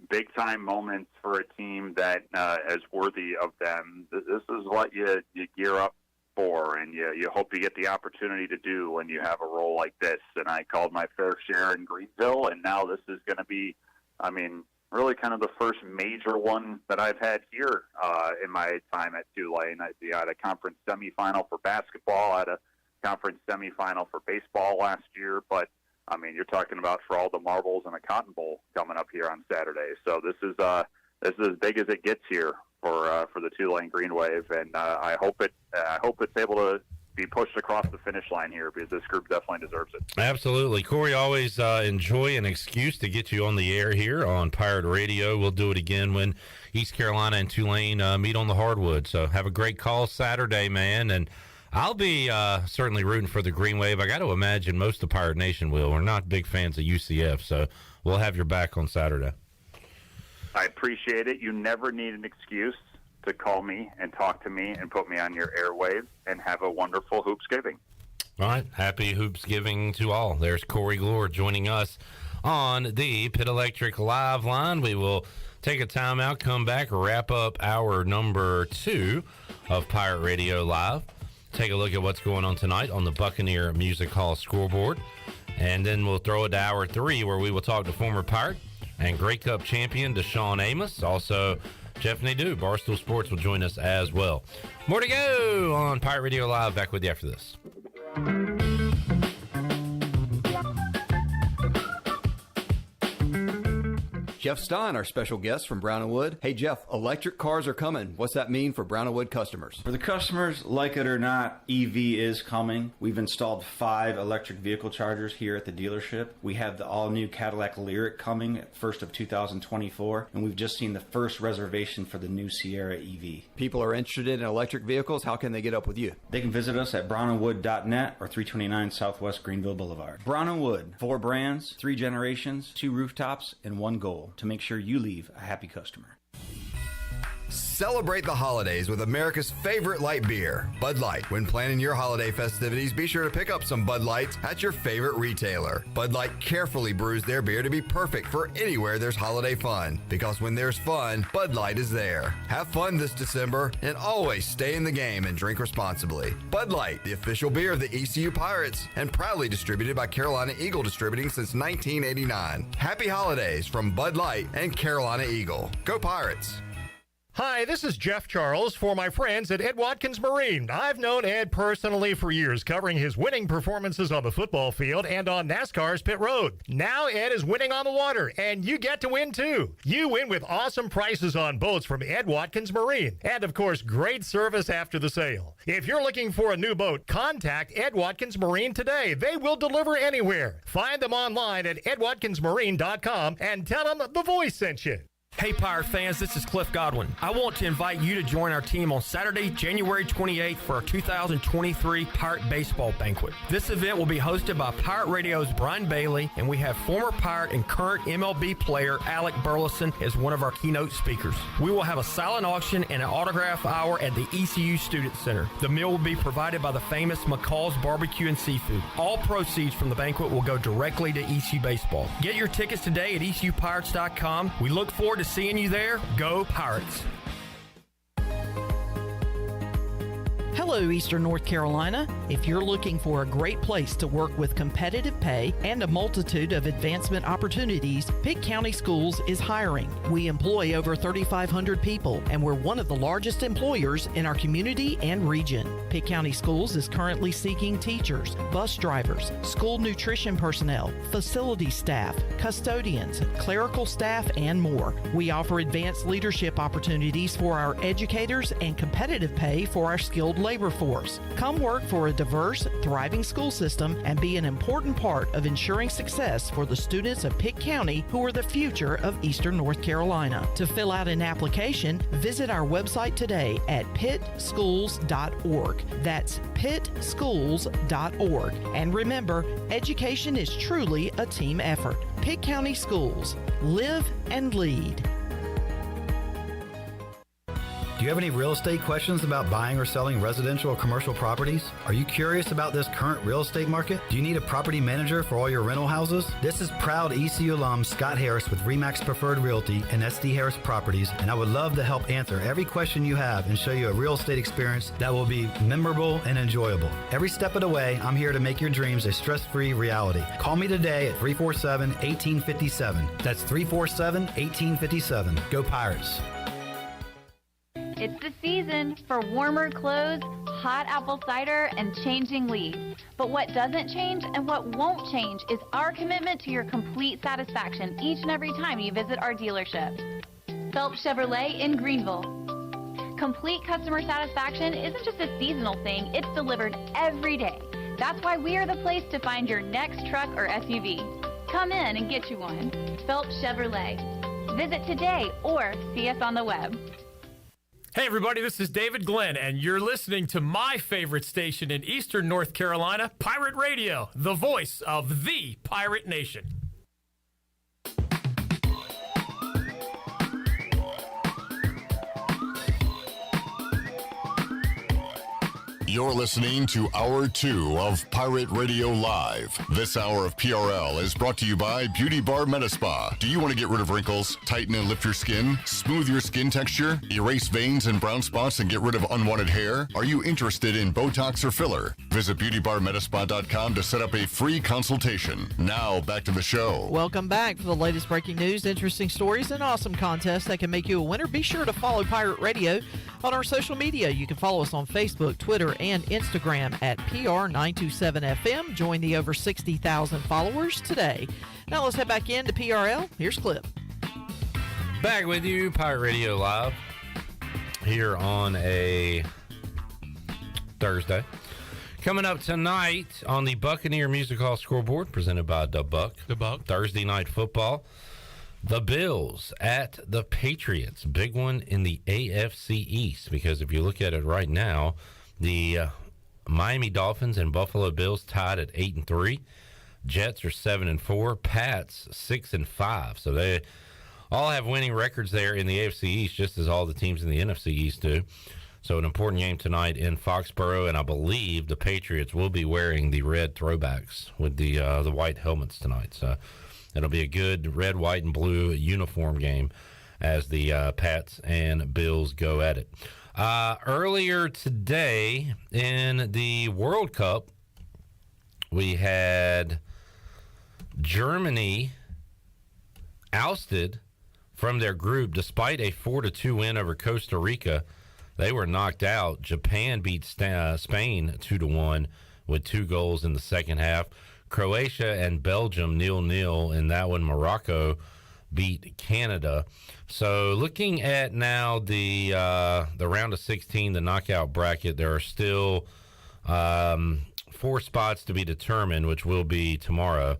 big time moments for a team that is worthy of them. This is what you gear up for, and you hope you get the opportunity to do when you have a role like this. And I called my fair share in Greenville, and now this is going to be, really kind of the first major one that I've had here in my time at Tulane. I had a conference semifinal for basketball, I had a conference semifinal for baseball last year, but you're talking about for all the marbles and a Cotton Bowl coming up here on Saturday. So this is as big as it gets here for the Tulane Green Wave, and I hope it's able to be pushed across the finish line here, because this group definitely deserves it. Absolutely. Corey, always enjoy an excuse to get you on the air here on Pirate Radio. We'll do it again when East Carolina and Tulane meet on the hardwood. So have a great call Saturday, man, and I'll be certainly rooting for the Green Wave. I got to imagine most of Pirate Nation will. We're not big fans of UCF, so we'll have your back on Saturday. I appreciate it. You never need an excuse to call me and talk to me and put me on your airwaves, and have a wonderful Hoopsgiving. All right. Happy Hoopsgiving to all. There's Corey Gloor joining us on the Pit Electric Live line. We will take a timeout, come back, wrap up hour number 2 of Pirate Radio Live. Take a look at what's going on tonight on the Buccaneer Music Hall scoreboard. And then we'll throw it to hour 3, where we will talk to former Pirate and Grey Cup champion Dashaun Amos. Also, Jeff Nadu, Barstool Sports, will join us as well. More to go on Pirate Radio Live. Back with you after this. Jeff Stein, our special guest from Brown & Wood. Hey, Jeff, electric cars are coming. What's that mean for Brown & Wood customers? For the customers, like it or not, EV is coming. We've installed 5 electric vehicle chargers here at the dealership. We have the all-new Cadillac Lyriq coming at 1st of 2024, and we've just seen the first reservation for the new Sierra EV. People are interested in electric vehicles. How can they get up with you? They can visit us at brownandwood.net or 329 Southwest Greenville Boulevard. Brown & Wood, 4 brands, 3 generations, 2 rooftops, and 1 goal: to make sure you leave a happy customer. Celebrate the holidays with America's favorite light beer, Bud Light. When planning your holiday festivities, be sure to pick up some Bud Lights at your favorite retailer. Bud Light carefully brews their beer to be perfect for anywhere there's holiday fun. Because when there's fun, Bud Light is there. Have fun this December, and always stay in the game and drink responsibly. Bud Light, the official beer of the ECU Pirates, and proudly distributed by Carolina Eagle Distributing since 1989. Happy holidays from Bud Light and Carolina Eagle. Go Pirates! Hi, this is Jeff Charles for my friends at Ed Watkins Marine. I've known Ed personally for years, covering his winning performances on the football field and on NASCAR's pit road. Now Ed is winning on the water, and you get to win too. You win with awesome prices on boats from Ed Watkins Marine, and of course, great service after the sale. If you're looking for a new boat, contact Ed Watkins Marine today. They will deliver anywhere. Find them online at edwatkinsmarine.com and tell them The Voice sent you. Hey Pirate fans, this is Cliff Godwin. I want to invite you to join our team on Saturday, January 28th for our 2023 Pirate Baseball Banquet. This event will be hosted by Pirate Radio's Brian Bailey, and we have former Pirate and current MLB player Alec Burleson as one of our keynote speakers. We will have a silent auction and an autograph hour at the ECU Student Center. The meal will be provided by the famous McCall's Barbecue and Seafood. All proceeds from the banquet will go directly to ECU Baseball. Get your tickets today at ECUPirates.com. We look forward to seeing you there. Go Pirates! Hello, Eastern North Carolina. If you're looking for a great place to work with competitive pay and a multitude of advancement opportunities, Pitt County Schools is hiring. We employ over 3,500 people, and we're one of the largest employers in our community and region. Pitt County Schools is currently seeking teachers, bus drivers, school nutrition personnel, facility staff, custodians, clerical staff, and more. We offer advanced leadership opportunities for our educators and competitive pay for our skilled labor force. Come work for a diverse, thriving school system and be an important part of ensuring success for the students of Pitt County who are the future of Eastern North Carolina. To fill out an application, visit our website today at pittschools.org. That's pittschools.org. And remember, education is truly a team effort. Pitt County Schools. Live and lead. Do you have any real estate questions about buying or selling residential or commercial properties? Are you curious about this current real estate market? Do you need a property manager for all your rental houses? This is proud ECU alum Scott Harris with RE/MAX Preferred Realty and SD Harris Properties, and I would love to help answer every question you have and show you a real estate experience that will be memorable and enjoyable. Every step of the way, I'm here to make your dreams a stress-free reality. Call me today at 347-1857. That's 347-1857. Go Pirates. It's the season for warmer clothes, hot apple cider, and changing leaves. But what doesn't change and what won't change is our commitment to your complete satisfaction each and every time you visit our dealership. Phelps Chevrolet in Greenville. Complete customer satisfaction isn't just a seasonal thing, it's delivered every day. That's why we are the place to find your next truck or SUV. Come in and get you one. Phelps Chevrolet. Visit today or see us on the web. Hey everybody, this is David Glenn, and you're listening to my favorite station in Eastern North Carolina, Pirate Radio, the voice of the Pirate Nation. You're listening to Hour 2 of Pirate Radio Live. This hour of PRL is brought to you by Beauty Bar Metaspa. Do you want to get rid of wrinkles, tighten and lift your skin, smooth your skin texture, erase veins and brown spots, and get rid of unwanted hair? Are you interested in Botox or filler? Visit beautybarmetaspa.com to set up a free consultation. Now, back to the show. Welcome back. For the latest breaking news, interesting stories, and awesome contests that can make you a winner, be sure to follow Pirate Radio on our social media. You can follow us on Facebook, Twitter, and Instagram at PR927FM. Join the over 60,000 followers today. Now let's head back into PRL. Here's Clip. Back with you, Pirate Radio Live, here on a Thursday. Coming up tonight on the Buccaneer Music Hall scoreboard, presented by The Buck. Thursday night football. The Bills at the Patriots. Big one in the AFC East, because if you look at it right now, the Miami Dolphins and Buffalo Bills tied at 8-3. Jets are 7-4. Pats 6-5. So they all have winning records there in the AFC East, just as all the teams in the NFC East do. So an important game tonight in Foxborough, and I believe the Patriots will be wearing the red throwbacks with the white helmets tonight. So it'll be a good red, white, and blue uniform game as the Pats and Bills go at it. Earlier today in the World Cup, we had Germany ousted from their group despite a 4-2 win over Costa Rica. They were knocked out. Japan beat Spain 2-1 with 2 goals in the second half. Croatia and Belgium 0-0 in that one. Morocco beat Canada. So looking at now the round of 16, the knockout bracket, there are still 4 spots to be determined, which will be tomorrow.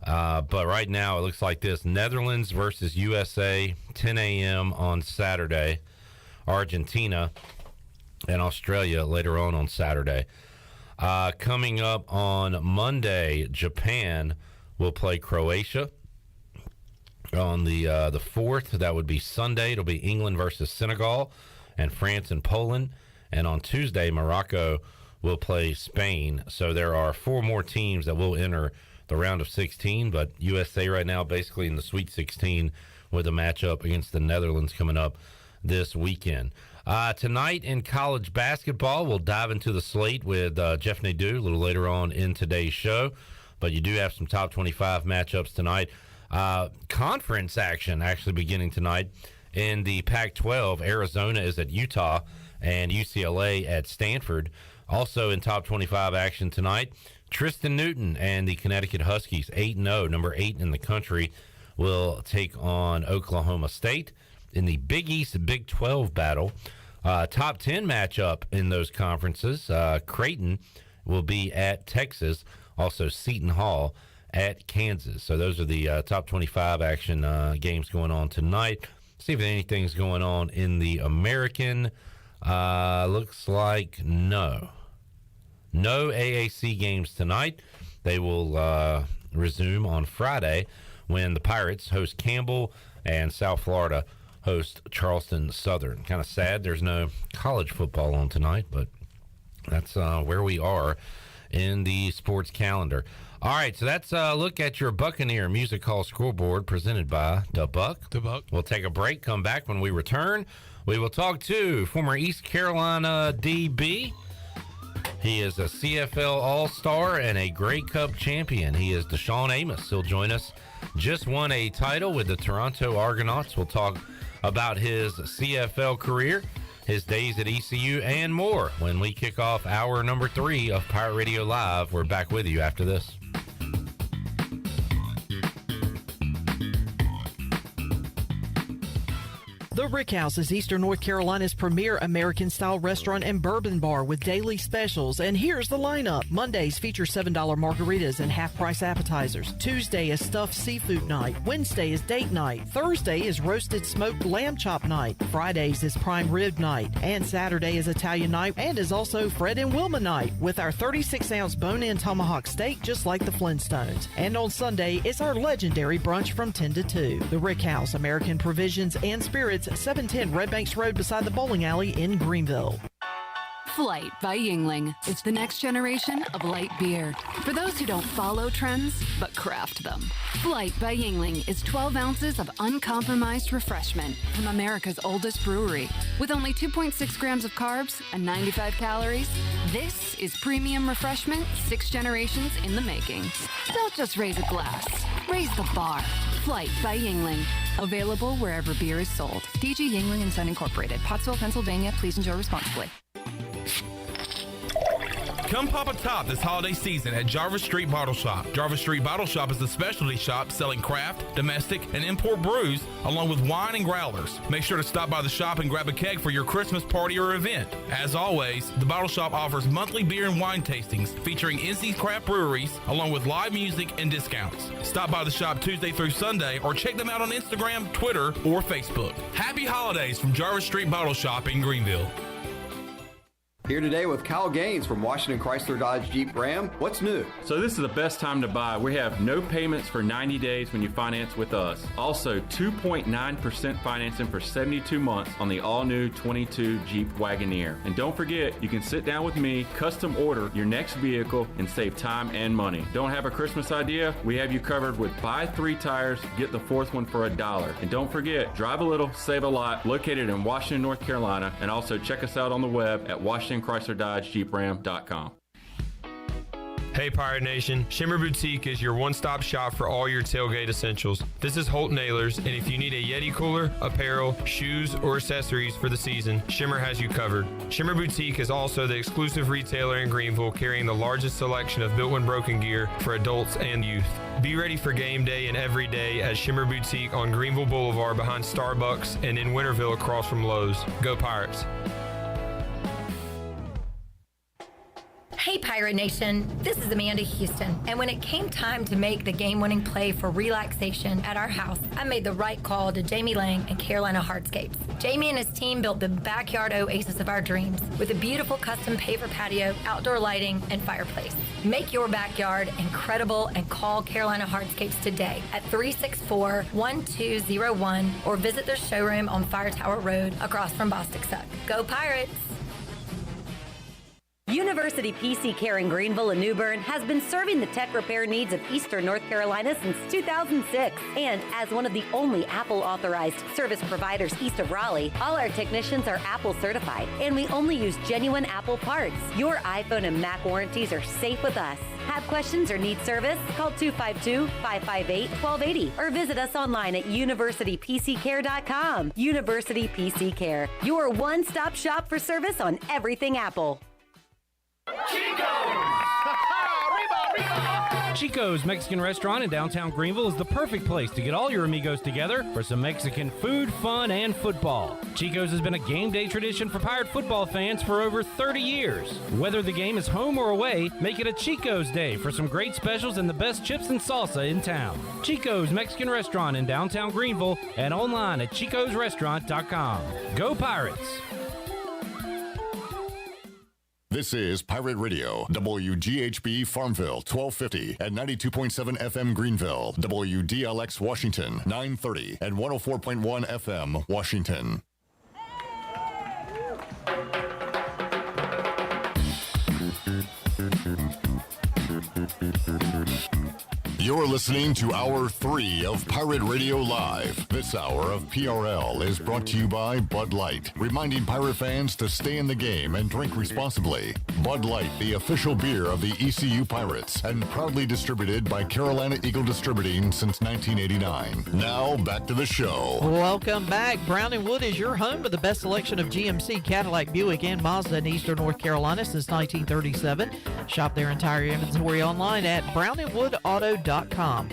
But right now it looks like this: Netherlands versus USA, 10 a.m. on Saturday. Argentina and Australia later on Saturday. Coming up on Monday, Japan will play Croatia. On the 4th, that would be Sunday. It'll be England versus Senegal and France and Poland. And on Tuesday, Morocco will play Spain. So there are 4 more teams that will enter the round of 16, but USA right now basically in the Sweet 16 with a matchup against the Netherlands coming up this weekend. Tonight in college basketball, we'll dive into the slate with Jeff Nadu a little later on in today's show, but you do have some top 25 matchups tonight. Conference action actually beginning tonight in the Pac-12. Arizona is at Utah and UCLA at Stanford. Also in top 25 action tonight, Tristan Newton and the Connecticut Huskies, 8-0, number 8 in the country, will take on Oklahoma State in the Big East Big 12 battle. Top 10 matchup in those conferences. Creighton will be at Texas. Also Seton Hall at Kansas. So those are the top 25 action games going on tonight. See if anything's going on in the American. Looks like no AAC games tonight. They will resume on Friday when the Pirates host Campbell and South Florida host Charleston Southern. Kind of sad there's no college football on tonight, but that's where we are in the sports calendar. All right, so that's a look at your Buccaneer Music Hall scoreboard presented by The Buck. The Buck. We'll take a break, come back. When we return, we will talk to former East Carolina DB. He is a CFL All-Star and a Grey Cup champion. He is Dashaun Amos. He'll join us. Just won a title with the Toronto Argonauts. We'll talk about his CFL career, his days at ECU, and more when we kick off hour number 3 of Pirate Radio Live. We're back with you after this. The Rick House is Eastern North Carolina's premier American-style restaurant and bourbon bar with daily specials. And here's the lineup. Mondays feature $7 margaritas and half-price appetizers. Tuesday is stuffed seafood night. Wednesday is date night. Thursday is roasted smoked lamb chop night. Fridays is prime rib night. And Saturday is Italian night and is also Fred and Wilma night with our 36-ounce bone-in tomahawk steak just like the Flintstones. And on Sunday, it's our legendary brunch from 10 to 2. The Rick House, American Provisions and Spirits, 710 Red Banks Road beside the bowling alley in Greenville. Flight by Yingling is the next generation of light beer. For those who don't follow trends, but craft them. Flight by Yingling is 12 ounces of uncompromised refreshment from America's oldest brewery. With only 2.6 grams of carbs and 95 calories, this is premium refreshment 6 generations in the making. Don't just raise a glass, raise the bar. Flight by Yingling. Available wherever beer is sold. DG Yingling & Son Incorporated, Pottsville, Pennsylvania. Please enjoy responsibly. Come pop a top this holiday season at Jarvis Street Bottle Shop. Jarvis Street Bottle Shop is a specialty shop selling craft, domestic, and import brews, along with wine and growlers. Make sure to stop by the shop and grab a keg for your Christmas party or event. As always, the Bottle Shop offers monthly beer and wine tastings featuring NC's craft breweries, along with live music and discounts. Stop by the shop Tuesday through Sunday or check them out on Instagram, Twitter, or Facebook. Happy holidays from Jarvis Street Bottle Shop in Greenville. Here today with Kyle Gaines from Washington Chrysler Dodge Jeep Ram. What's new? So this is the best time to buy. We have no payments for 90 days when you finance with us. Also 2.9% financing for 72 months on the all-new 22 Jeep Wagoneer. And don't forget, you can sit down with me, custom order your next vehicle, and save time and money. Don't have a Christmas idea? We have you covered with buy 3 tires, get the 4th one for $1. And don't forget, drive a little, save a lot. Located in Washington, North Carolina. And also check us out on the web at WashingtonChryslerDodgeJeepRam.com. Hey Pirate Nation, Shimmer Boutique is your one-stop shop for all your tailgate essentials. This is Holt Nailers, and if you need a Yeti cooler, apparel, shoes, or accessories for the season, Shimmer has you covered. Shimmer Boutique is also the exclusive retailer in Greenville carrying the largest selection of built when broken gear for adults and youth. Be ready for game day and every day at Shimmer Boutique on Greenville Boulevard behind Starbucks and in Winterville across from Lowe's. Go Pirates! Hey Pirate Nation, this is Amanda Houston, and when it came time to make the game-winning play for relaxation at our house, I made the right call to Jamie Lang and Carolina Hardscapes. Jamie and his team built the backyard oasis of our dreams with a beautiful custom paver patio, outdoor lighting, and fireplace. Make your backyard incredible and call Carolina Hardscapes today at 364-1201 or visit their showroom on Fire Tower Road across from Bostic Suck. Go Pirates! University PC Care in Greenville and New Bern has been serving the tech repair needs of Eastern North Carolina since 2006. And as one of the only Apple-authorized service providers east of Raleigh, all our technicians are Apple certified, and we only use genuine Apple parts. Your iPhone and Mac warranties are safe with us. Have questions or need service? Call 252-558-1280 or visit us online at universitypccare.com. University PC Care, your one-stop shop for service on everything Apple. Chico's Mexican Restaurant in downtown Greenville is the perfect place to get all your amigos together for some Mexican food, fun, and football. Chico's has been a game day tradition for Pirate football fans for over 30 years. Whether the game is home or away, make it a Chico's Day for some great specials and the best chips and salsa in town. Chico's Mexican Restaurant in downtown Greenville and online at chicosrestaurant.com. Go Pirates! This is Pirate Radio, WGHB Farmville, 1250 and 92.7 FM Greenville, WDLX Washington, 930 and 104.1 FM Washington. You're listening to Hour 3 of Pirate Radio Live. This hour of PRL is brought to you by Bud Light, reminding Pirate fans to stay in the game and drink responsibly. Bud Light, the official beer of the ECU Pirates, and proudly distributed by Carolina Eagle Distributing since 1989. Now, back to the show. Welcome back. Brown & Wood is your home with the best selection of GMC, Cadillac, Buick, and Mazda in Eastern North Carolina since 1937. Shop their entire inventory online at brownandwoodauto.com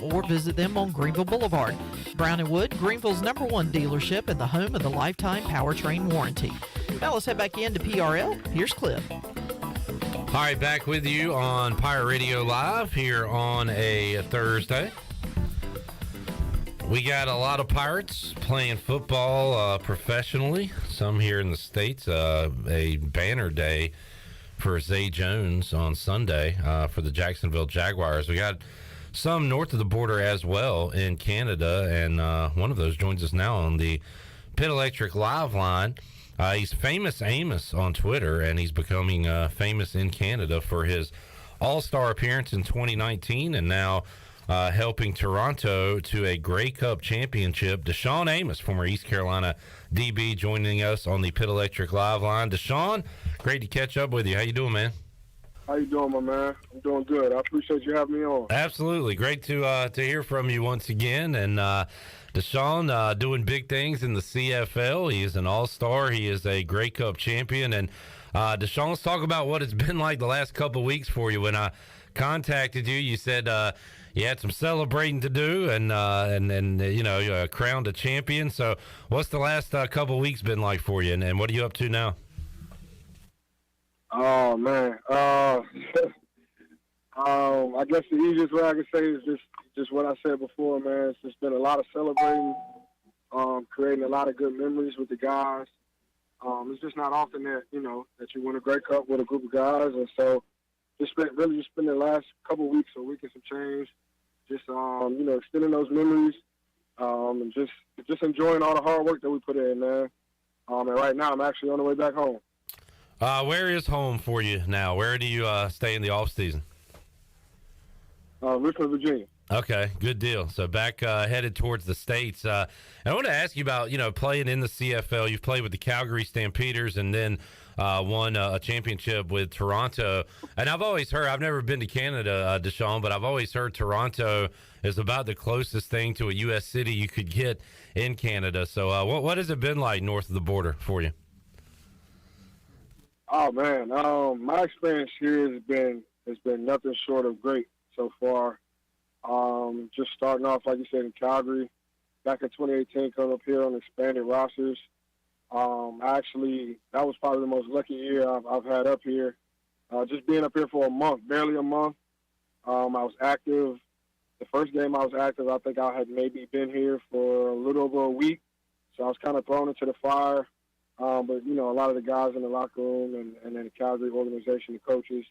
or visit them on Greenville Boulevard. Brown & Wood, Greenville's #1 dealership and the home of the lifetime powertrain warranty. Now let's head back into PRL. Here's Cliff. All right, back with you on Pirate Radio Live here on a Thursday. We got a lot of Pirates playing football professionally, some here in the States. A banner day for Zay Jones on Sunday for the Jacksonville Jaguars. We got some north of the border as well in Canada, and one of those joins us now on the Pit Electric Live line. He's Famous Amos on Twitter, and he's becoming famous in Canada for his All-Star appearance in 2019 and now helping Toronto to a Grey Cup championship. Dashaun Amos, former East Carolina DB, joining us on the Pit Electric Live line. Dashaun, great to catch up with you. How you doing, man? How you doing, my man? I'm doing good. I appreciate you having me on. Absolutely. Great to hear from you once again. And Dashaun doing big things in the CFL. He is an all-star. He is a Grey Cup champion. And Dashaun, let's talk about what it's been like the last couple of weeks for you. When I contacted you, you said you had some celebrating to do and you know, you crowned a champion. So what's the last couple of weeks been like for you, and what are you up to now? Oh, man. I guess the easiest way I can say is just what I said before, man. It's just been a lot of celebrating, creating a lot of good memories with the guys. It's just not often that, you know, that you win a Grey Cup with a group of guys. And so just spent the last couple of weeks, a week and some change, just, you know, extending those memories and just enjoying all the hard work that we put in, man. And right now I'm actually on the way back home. Where is home for you now? Where do you stay in the off season? Richmond, Virginia. Okay, good deal. So back headed towards the States. And I want to ask you about, you know, playing in the CFL. You've played with the Calgary Stampeders and then won a championship with Toronto. And I've always heard, I've never been to Canada, Dashaun, but I've always heard Toronto is about the closest thing to a U.S. city you could get in Canada. So what has it been like north of the border for you? Oh, man, my experience here has been nothing short of great so far. Just starting off, like you said, in Calgary, back in 2018, coming up here on expanded rosters. Actually, that was probably the most lucky year I've had up here. just being up here for a month, barely a month. I was active. The first game I was active, I think I had maybe been here for a little over a week. So I was kind of thrown into the fire. But, a lot of the guys in the locker room and then the Calgary organization, the coaches,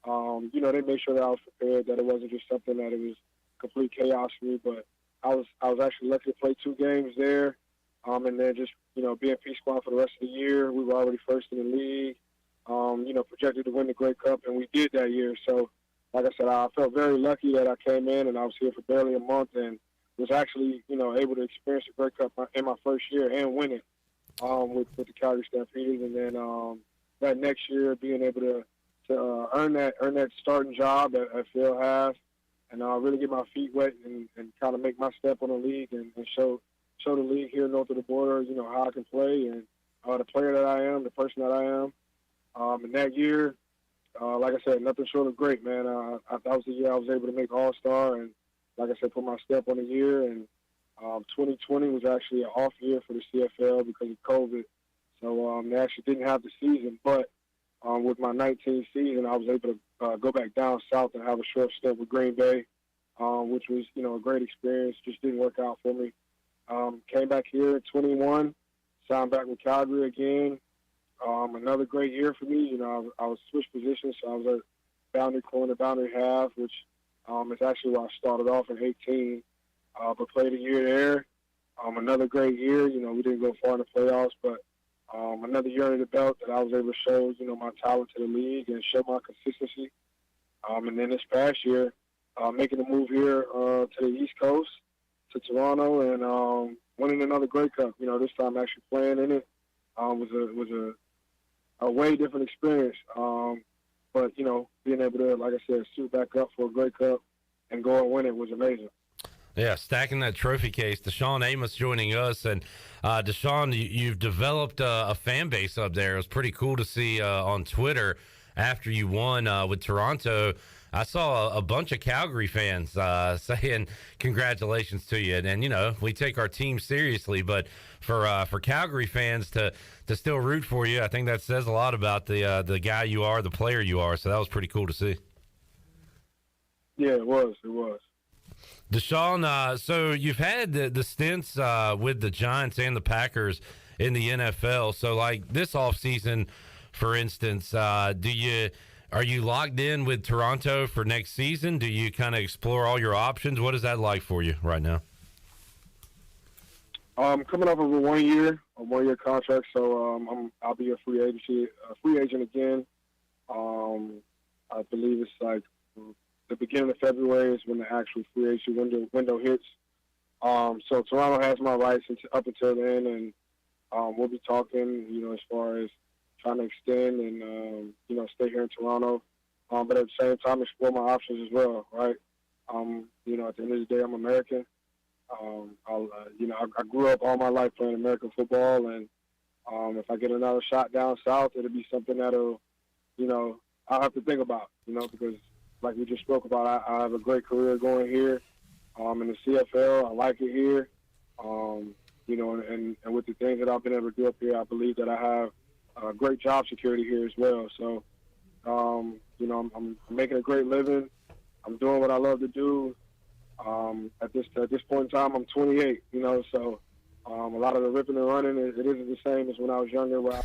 they made sure that I was prepared, that it wasn't just something that it was complete chaos for me. But I was actually lucky to play 2 games there. And then just, being Peace Squad for the rest of the year. We were already first in the league, projected to win the Grey Cup, and we did that year. So, like I said, I felt very lucky that I came in, and I was here for barely a month and was actually, able to experience the Grey Cup in my first year and win it with the Calgary Stampeders. And then that next year being able to earn that starting job at Field Half and really get my feet wet and kind of make my step on the league and show the league here north of the border, how I can play and the player that I am, the person that I am. And that year, like I said, nothing short of great, man. That was the year I was able to make All-Star and, like I said, put my step on the year. And 2020 was actually an off year for the CFL because of COVID. So they actually didn't have the season. But with my 19th season, I was able to go back down south and have a short stint with Green Bay, which was, a great experience. Just didn't work out for me. Came back here at 21, signed back with Calgary again. Another great year for me. I was switched positions, so I was at boundary corner, boundary half, which is actually where I started off in 18, but played a year there. Another great year. We didn't go far in the playoffs, but another year under the belt that I was able to show, my talent to the league and show my consistency. And then this past year, making the move here to the East Coast, to Toronto, and winning another Grey Cup. This time actually playing in it was a way different experience. But, being able to, like I said, suit back up for a Grey Cup and go and win it was amazing. Yeah, stacking that trophy case. Dashaun Amos joining us. And, Dashaun, you've developed a fan base up there. It was pretty cool to see on Twitter after you won with Toronto. I saw a bunch of Calgary fans saying congratulations to you. And, we take our team seriously, but for Calgary fans to still root for you, I think that says a lot about the guy you are, the player you are. So that was pretty cool to see. Yeah, it was. Dashaun, so you've had the stints with the Giants and the Packers in the NFL. So, like this offseason, for instance, are you locked in with Toronto for next season? Do you kind of explore all your options? What is that like for you right now? Coming off of a one-year contract, so I'll be a free agent again. I believe it's like the beginning of February is when the actual free agency window hits. So Toronto has my rights up until then, and we'll be talking, as far as trying to extend and, stay here in Toronto. But at the same time, explore my options as well, right? At the end of the day, I'm American. I grew up all my life playing American football, and if I get another shot down south, it'll be something that'll, I'll have to think about, because like we just spoke about, I have a great career going here in the CFL. I like it here, and with the things that I've been able to do up here, I believe that I have great job security here as well. So, I'm making a great living. I'm doing what I love to do. At this point in time, I'm 28, so a lot of the ripping and running, it isn't the same as when I was younger, where I,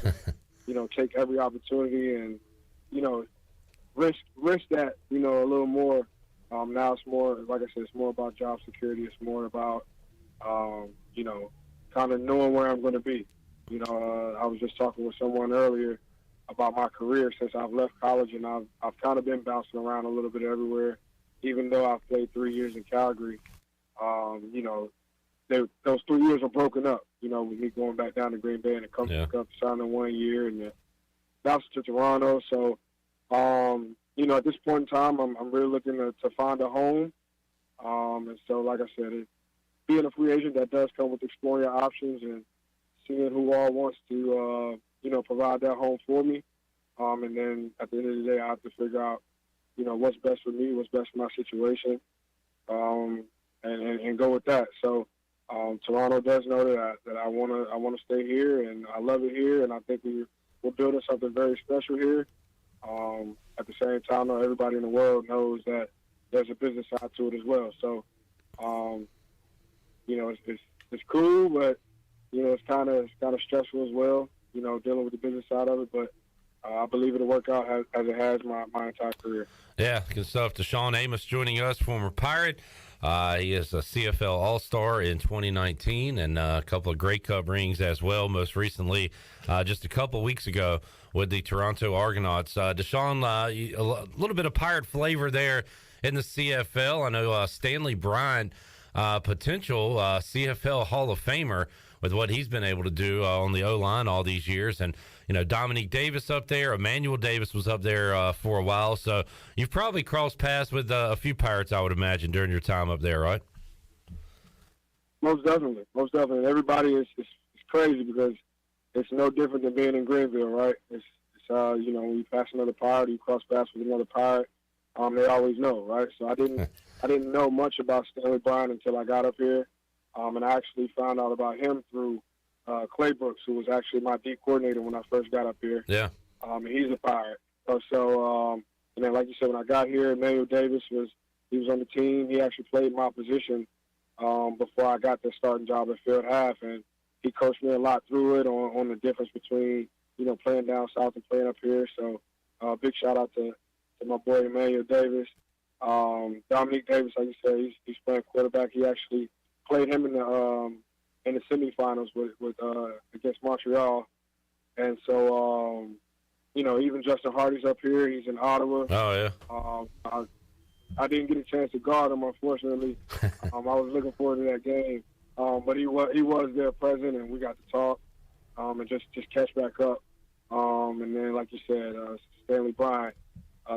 take every opportunity and, risk that, a little more. Now it's more, like I said, it's more about job security. It's more about, kind of knowing where I'm going to be. I was just talking with someone earlier about my career since I've left college, and I've kind of been bouncing around a little bit everywhere. Even though I've played 3 years in Calgary, those 3 years are broken up, with me going back down to Green Bay and it comes back up, signing 1 year, and then bounced to Toronto. So, at this point in time, I'm really looking to find a home. And so, like I said, being a free agent, that does come with exploring your options and seeing who all wants to, provide that home for me. And then at the end of the day, I have to figure out, what's best for me, what's best for my situation, and go with that. So Toronto does know that I want to stay here, and I love it here, and I think we're building something very special here. At the same time, though, everybody in the world knows that there's a business side to it as well. So, it's cool, but it's kind of stressful as well. Dealing with the business side of it, but I believe it'll work out as it has my entire career. Yeah, good stuff. Dashaun Amos joining us, former Pirate. He is a CFL All-Star in 2019 and a couple of Grey Cup rings as well, most recently just a couple weeks ago with the Toronto Argonauts. Dashaun, a little bit of Pirate flavor there in the CFL. I know Stanley Bryant, potential CFL Hall of Famer with what he's been able to do on the O-line all these years. And, Dominique Davis up there, Emmanuel Davis was up there for a while. So you've probably crossed paths with a few Pirates, I would imagine, during your time up there, right? Most definitely. Everybody is crazy because it's no different than being in Greenville, right? It's when you pass another Pirate, you cross paths with another Pirate. They always know, right? So I didn't know much about Stanley Bryant until I got up here. And I actually found out about him through Clay Brooks, who was actually my D coordinator when I first got up here. Yeah. And he's a Pirate. And then, like you said, when I got here, Emmanuel Davis was on the team. He actually played my position before I got the starting job at field half, and he coached me a lot through it on the difference between playing down south and playing up here. So big shout out to my boy Emmanuel Davis. Dominique Davis, like you said, he's playing quarterback. He actually played him in the semifinals with against Montreal, and so even Justin Hardy's up here. He's in Ottawa. Oh yeah. I didn't get a chance to guard him, unfortunately. I was looking forward to that game, but he was there present, and we got to talk and just catch back up. And then, like you said, Stanley Bryant.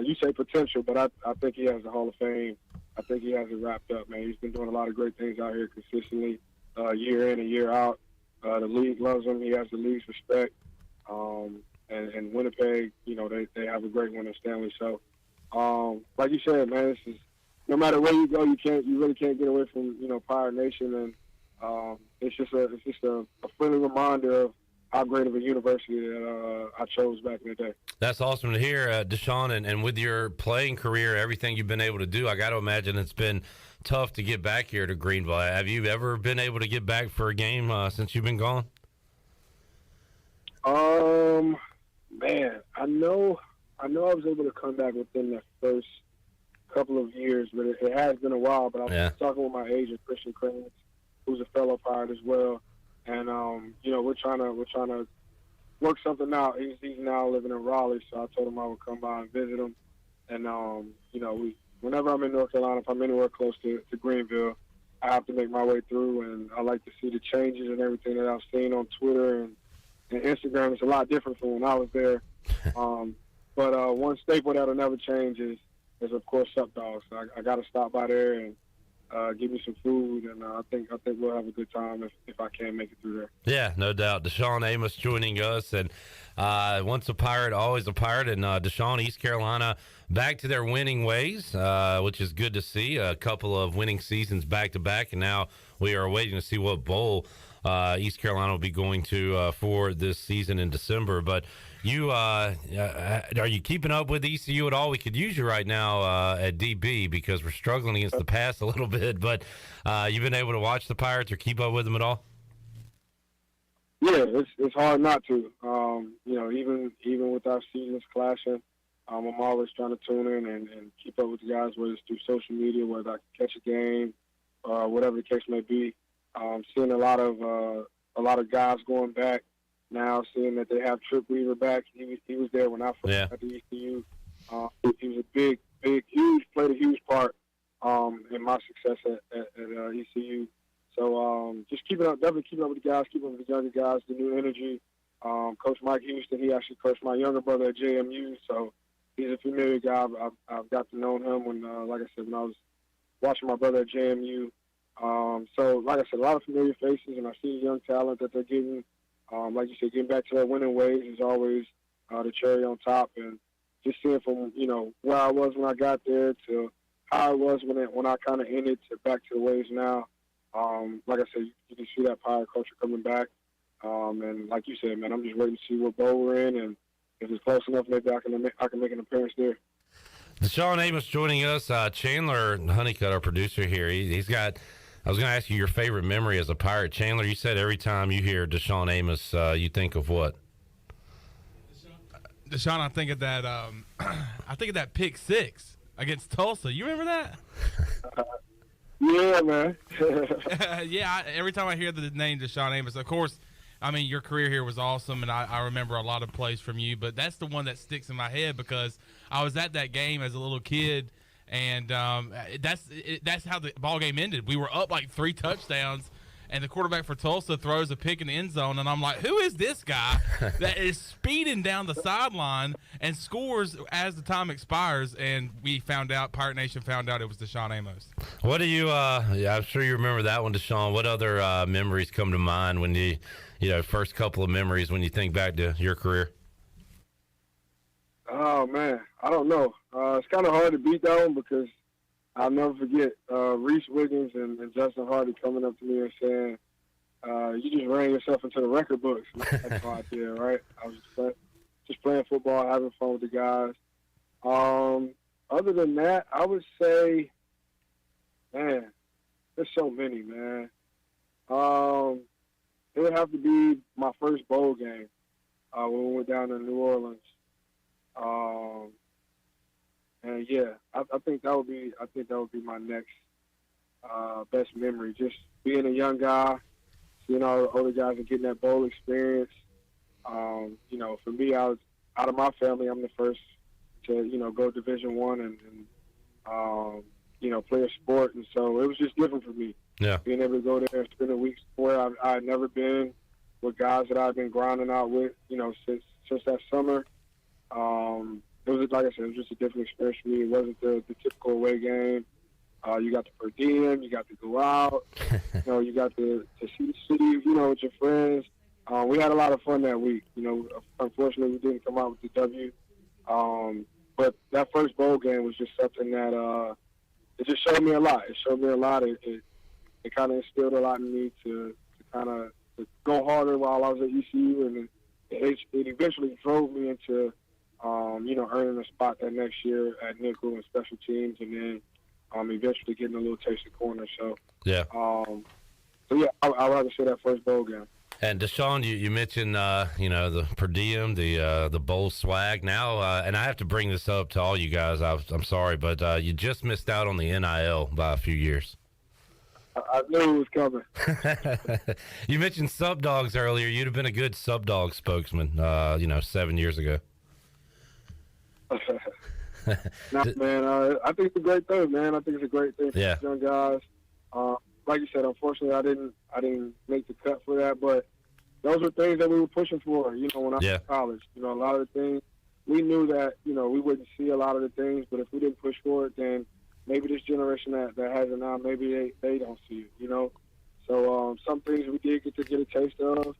You say potential, but I think he has the Hall of Fame. I think he has it wrapped up, man. He's been doing a lot of great things out here consistently, year in and year out. The league loves him. He has the league's respect. And Winnipeg, they have a great one in Stanley. So, like you said, man, this is no matter where you go, you really can't get away from Pirate Nation, and it's just a friendly reminder of how great of a university that I chose back in the day. That's awesome to hear, Dashaun, and with your playing career, everything you've been able to do, I got to imagine it's been tough to get back here to Greenville. Have you ever been able to get back for a game since you've been gone? Man, I know I was able to come back within the first couple of years, but it has been a while. But I was talking with my agent, Christian Kranz, who's a fellow Pirate as well. And we're trying to work something out. He's now living in Raleigh, so I told him I would come by and visit him. And whenever I'm in North Carolina, if I'm anywhere close to Greenville, I have to make my way through. And I like to see the changes and everything that I've seen on Twitter and Instagram. It's a lot different from when I was there. But one staple that'll never change is of course Sup Dogs. So I got to stop by there and give me some food, and I think we'll have a good time if I can make it through there. Yeah, no doubt. Dashaun Amos joining us, and once a Pirate, always a Pirate. And Dashaun, East Carolina, back to their winning ways, which is good to see. A couple of winning seasons back to back, and now we are waiting to see what bowl East Carolina will be going to for this season in December. But you are you keeping up with ECU at all? We could use you right now at DB because we're struggling against the pass a little bit. But you've been able to watch the Pirates or keep up with them at all? Yeah, it's hard not to. Even with our seasons clashing, I'm always trying to tune in and keep up with the guys, whether it's through social media, whether I can catch a game, whatever the case may be. Seeing a lot of guys going back now, seeing that they have Trip Weaver back. He was there when I first got to ECU. He was played a huge part in my success at ECU. So just definitely keeping up with the guys, keeping up with the younger guys, the new energy. Coach Mike Houston, he actually coached my younger brother at JMU, so he's a familiar guy. I've got to know him when, like I said, when I was watching my brother at JMU. So, like I said, a lot of familiar faces, and I see young talent that they're getting. Like you said, getting back to their winning ways is always the cherry on top. And just seeing from, where I was when I got there to how I was when I kind of ended to back to the ways now. Like I said, you can see that Pirate culture coming back. And like you said, man, I'm just waiting to see what bowl we're in and if it's close enough, maybe I can make an appearance there. Dashaun Amos joining us. Chandler Honeycutt, our producer here, he's got. I was going to ask you your favorite memory as a Pirate. Chandler, you said every time you hear Dashaun Amos, you think of what? Dashaun, I think of that. I think of that pick six against Tulsa. You remember that? Yeah, man. Yeah. Every time I hear the name Dashaun Amos, of course, I mean your career here was awesome, and I remember a lot of plays from you. But that's the one that sticks in my head because I was at that game as a little kid. And that's how the ball game ended. We were up like 3 touchdowns, and the quarterback for Tulsa throws a pick in the end zone, and I'm like, who is this guy that is speeding down the sideline and scores as the time expires? And we found out, Pirate Nation found out it was Dashaun Amos. What do you I'm sure you remember that one, Dashaun. What other memories come to mind when you first couple of memories when you think back to your career? Oh, man, I don't know. It's kind of hard to beat that one because I'll never forget Reese Wiggins and Justin Hardy coming up to me and saying, you just ran yourself into the record books. That's my idea, right? I was just playing football, having fun with the guys. Other than that, I would say, man, there's so many, man. It would have to be my first bowl game when we went down to New Orleans. And yeah, I think that would be my next best memory. Just being a young guy, seeing all the older guys and getting that bowl experience. For me, I was out of my family. I'm the first to go Division I and play a sport, and so it was just different for me. Yeah, being able to go there and spend a week where I had never been with guys that I've been grinding out with, since that summer. It was, like I said, it was just a different experience for me. It wasn't the typical away game. You got the per diem, you got to go out, you got to see the city, with your friends. We had a lot of fun that week. Unfortunately, we didn't come out with the W. But that first bowl game was just something that it just showed me a lot. It showed me a lot. It kind of instilled a lot in me to kind of go harder while I was at ECU, and it eventually drove me into earning a spot that next year at nickel and special teams, and then eventually getting a little taste of corner. So yeah. I would have to say that first bowl game. And Dashaun, you mentioned the per diem, the bowl swag. Now, and I have to bring this up to all you guys. I'm sorry, but you just missed out on the NIL by a few years. I knew it was coming. You mentioned Sub Dogs earlier. You'd have been a good Sub Dog spokesman, 7 years ago. Man, I think it's a great thing, man. I think it's a great thing for young guys. Like you said, unfortunately, I didn't make the cut for that, but those were things that we were pushing for, when I was in college. A lot of the things, we knew that, we wouldn't see a lot of the things, but if we didn't push for it, then maybe this generation that has it now, maybe they don't see it, So some things we did get a taste of,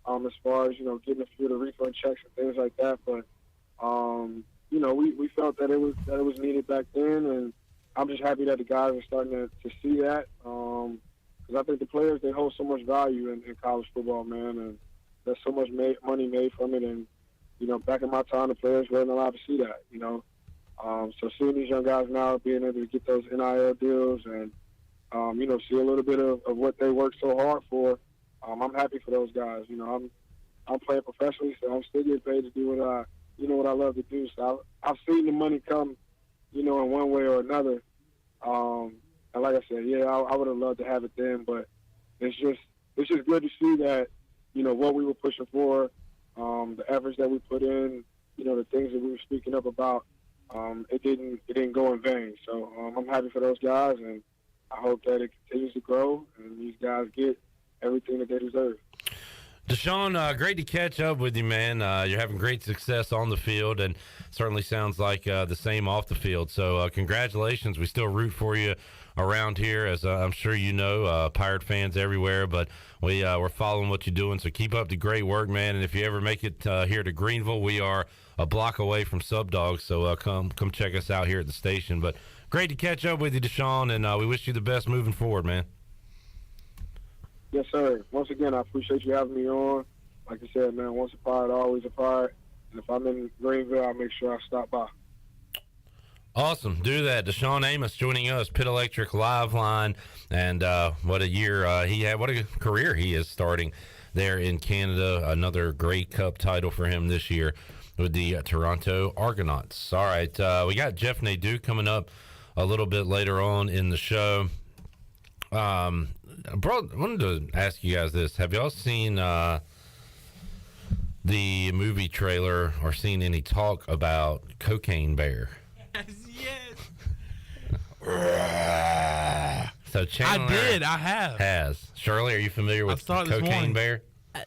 as far as, getting a few of the refund checks and things like that, but we felt that it was needed back then, and I'm just happy that the guys are starting to see that, because I think the players, they hold so much value in college football, man, and there's so much money made from it, and back in my time, the players weren't allowed to see that, so seeing these young guys now being able to get those NIL deals and see a little bit of what they worked so hard for, I'm happy for those guys. I'm playing professionally, so I'm still getting paid to do what I love to do. So I've seen the money come, in one way or another. And like I said, I would have loved to have it then, but it's just good to see that, what we were pushing for, the efforts that we put in, the things that we were speaking up about, it didn't go in vain. So I'm happy for those guys, and I hope that it continues to grow and these guys get everything that they deserve. Dashaun, great to catch up with you, man. You're having great success on the field, and certainly sounds like the same off the field. So congratulations. We still root for you around here, as I'm sure you know, Pirate fans everywhere. But we're following what you're doing, so keep up the great work, man. And if you ever make it here to Greenville, we are a block away from Sub Dogs, so come check us out here at the station. But great to catch up with you, Dashaun, and we wish you the best moving forward, man. Yes, sir. Once again, I appreciate you having me on. Like I said, man, once a Pirate, always a Pirate. And if I'm in Greenville, I'll make sure I stop by. Awesome. Do that. Dashaun Amos joining us, Pit Electric Live Line. And what a year he had. What a career he is starting there in Canada. Another Grey Cup title for him this year with the Toronto Argonauts. All right. We got Jeff Nadu coming up a little bit later on in the show. I wanted to ask you guys this. Have y'all seen the movie trailer or seen any talk about Cocaine Bear? So Chandler I have. Has. Shirley, are you familiar with Cocaine Bear?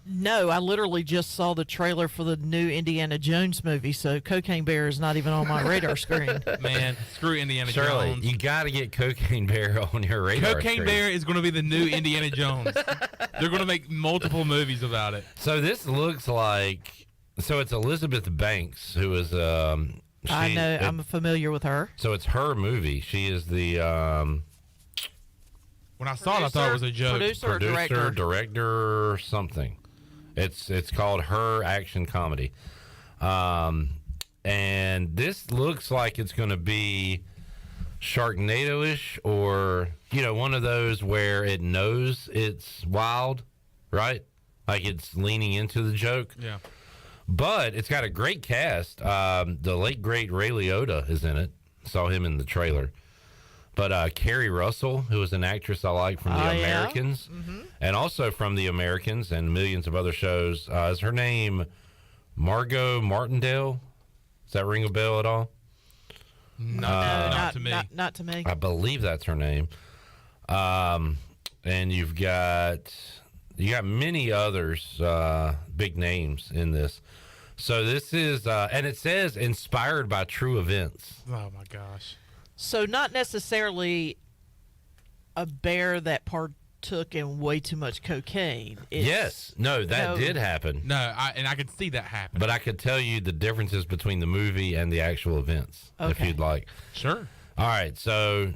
No, I literally just saw the trailer for the new Indiana Jones movie, so Cocaine Bear is not even on my radar screen. Man, screw Indiana Shirley, Jones. you got to get Cocaine Bear on your radar Cocaine screen. Bear is going to be the new Indiana Jones. They're going to make multiple movies about it. So this looks like, so it's Elizabeth Banks, who is I know, I'm familiar with her. So it's her movie. She is the when I saw it, I thought it was a joke. Producer, director, something. It's called Her Action Comedy. And this looks like it's going to be Sharknado-ish, or, one of those where it knows it's wild, right? Like it's leaning into the joke. Yeah. But it's got a great cast. The late, great Ray Liotta is in it. Saw him in the trailer. But Carrie Russell, who is an actress I like from The Americans, and also from The Americans and millions of other shows. Is her name Margot Martindale? Does that ring a bell at all? Not to me. Not to me. I believe that's her name. And you got many others, big names in this. So this is, and it says inspired by true events. Oh my gosh. So not necessarily a bear that partook in way too much cocaine. Yes. No, that did happen. No, I could see that happen. But I could tell you the differences between the movie and the actual events, if you'd like. Sure. All right, so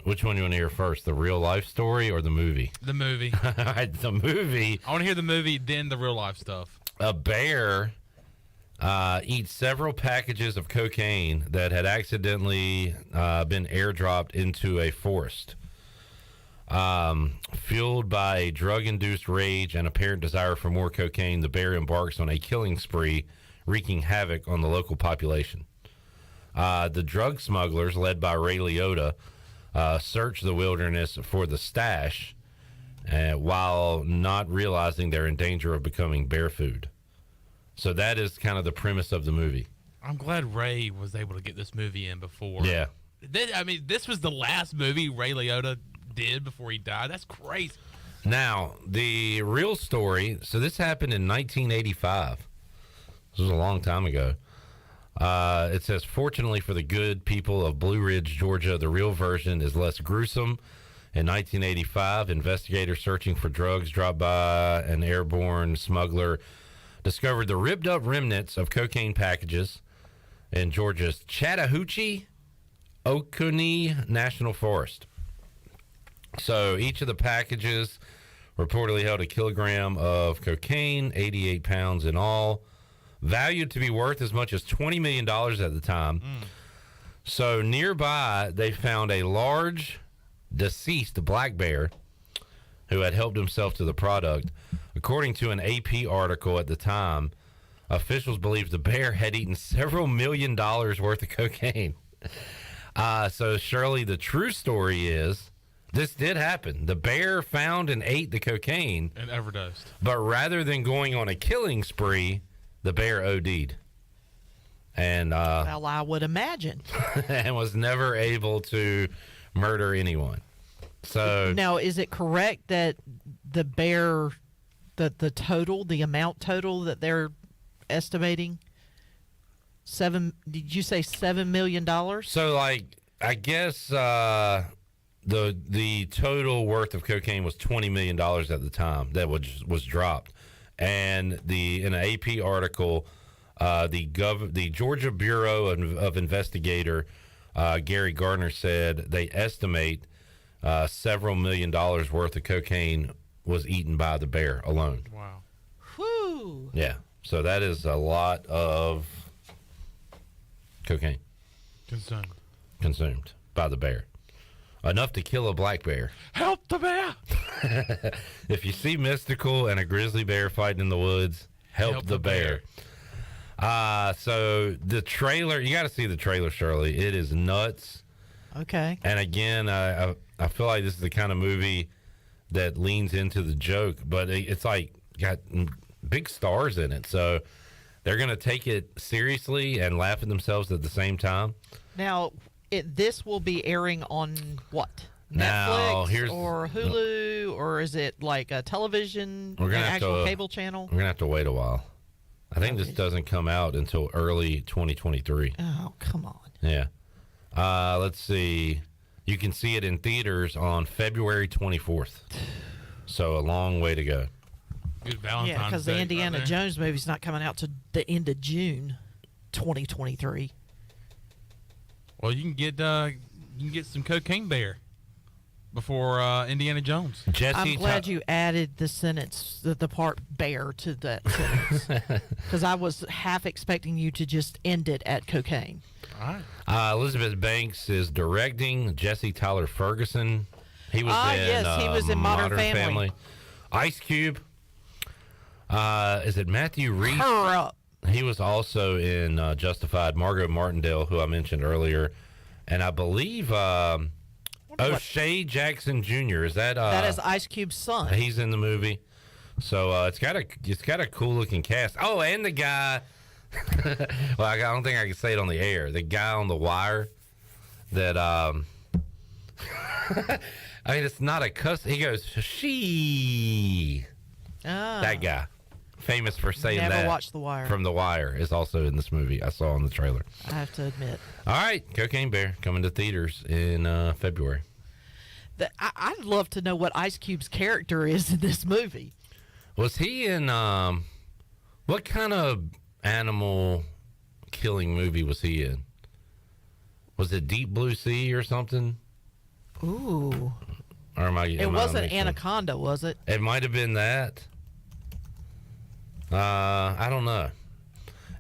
which one you want to hear first, the real life story or the movie? The movie. All right, the movie. I want to hear the movie, then the real life stuff. A bear eats several packages of cocaine that had accidentally been airdropped into a forest. Fueled by a drug-induced rage and apparent desire for more cocaine, the bear embarks on a killing spree, wreaking havoc on the local population. The drug smugglers, led by Ray Liotta, search the wilderness for the stash, while not realizing they're in danger of becoming bear food. So that is kind of the premise of the movie. I'm glad Ray was able to get this movie in before. Yeah. This was the last movie Ray Liotta did before he died. That's crazy. Now, the real story, so this happened in 1985. This was a long time ago. It says, fortunately for the good people of Blue Ridge, Georgia, the real version is less gruesome. In 1985, investigators searching for drugs dropped by an airborne smuggler discovered the ripped up remnants of cocaine packages in Georgia's Chattahoochee Oconee National Forest. So each of the packages reportedly held a kilogram of cocaine, 88 pounds in all, valued to be worth as much as $20 million at the time. So nearby, they found a large deceased black bear who had helped himself to the product. According to an AP article at the time, officials believed the bear had eaten several $1 million worth of cocaine. So Shirley, the true story is this did happen. The bear found and ate the cocaine and overdosed. But rather than going on a killing spree, the bear OD'd. And well, I would imagine. And was never able to murder anyone. So now, is it correct that the bear, the amount total that they're estimating, did you say $7 million? So, like, I guess the total worth of cocaine was $20 million at the time that was dropped. And in an AP article, the Georgia Bureau of Investigator Gary Gardner said they estimate several $1 million worth of cocaine was eaten by the bear alone. Wow. Whew. Yeah. So that is a lot of cocaine consumed by the bear. Enough to kill a black bear. Help the bear! If you see Mystical and a grizzly bear fighting in the woods, help the bear. So the trailer, you got to see the trailer, Shirley. It is nuts. Okay. And again, I feel like this is the kind of movie that leans into the joke, but it's like got big stars in it. So they're going to take it seriously and laugh at themselves at the same time. Now, this will be airing on what? Now, Netflix or Hulu, or is it like a television, an actual cable channel? We're going to have to wait a while. I think this doesn't come out until early 2023. Oh, come on. Yeah. Let's see. You can see it in theaters on February 24th. So a long way to go. Good Valentine's Yeah, because the Indiana Jones movie's not coming out to the end of June 2023. Well, you can get some Cocaine Bear before Indiana Jones. I'm glad you added the sentence, the part bear to that sentence. Because I was half expecting you to just end it at cocaine. All right. Elizabeth Banks is directing. Jesse Tyler Ferguson. He was he was in Modern Family. Ice Cube. Is it Matthew Reese? Hurry up. He was also in Justified. Margot Martindale, who I mentioned earlier. And I believe O'Shea Jackson Jr. Is that that is Ice Cube's son. He's in the movie. So it's got a cool looking cast. Oh, and the guy well, I don't think I can say it on the air. The guy on The Wire that I mean, it's not a cuss. He goes, she. That guy. Famous for saying that. Never watched The Wire. From The Wire is also in this movie. I saw in the trailer. I have to admit. All right, Cocaine Bear coming to theaters in February. I'd love to know what Ice Cube's character is in this movie. Was he in what kind of animal killing movie was he in? Was it Deep Blue Sea or something? Ooh. Or am I? It wasn't Anaconda, was it? It might have been that. I don't know.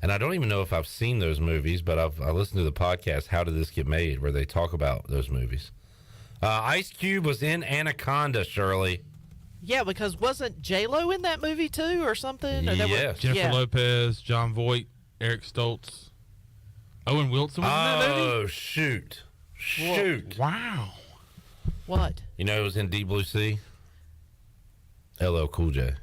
And I don't even know if I've seen those movies, but I listened to the podcast, How Did This Get Made, where they talk about those movies. Ice Cube was in Anaconda, Shirley. Yeah, because wasn't J-Lo in that movie too or something? Or yes. Jennifer Lopez, John Voight, Eric Stoltz, Owen Wilson was in that movie? Oh, shoot. Wow. What? You know who was in Deep Blue Sea? LL Cool J.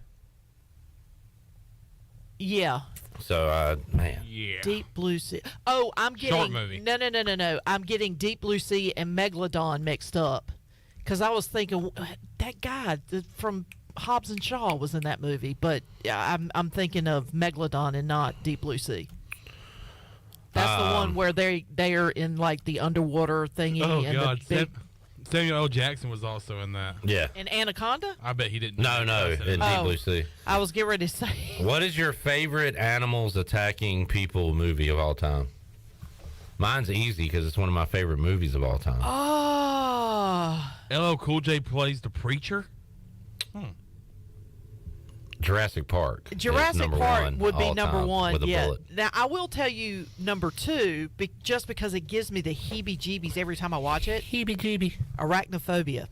Yeah. So, man. Yeah. Deep Blue Sea. Oh, I'm getting... Short movie. No. I'm getting Deep Blue Sea and Megalodon mixed up. Because I was thinking, that guy from Hobbs and Shaw was in that movie. But I'm thinking of Megalodon and not Deep Blue Sea. That's the one where they are in, like, the underwater thingy. Oh, and God. the big... Samuel L. Jackson was also in that. Yeah. In Anaconda? I bet he didn't. No, in Deep Blue Sea. I was getting ready to say. What is your favorite animals attacking people movie of all time? Mine's easy because it's one of my favorite movies of all time. Oh. LL Cool J plays the preacher? Jurassic Park. Jurassic Park would be number one. With a yeah. bullet. Now, I will tell you number two, just because it gives me the heebie-jeebies every time I watch it. Heebie-jeebie. Arachnophobia.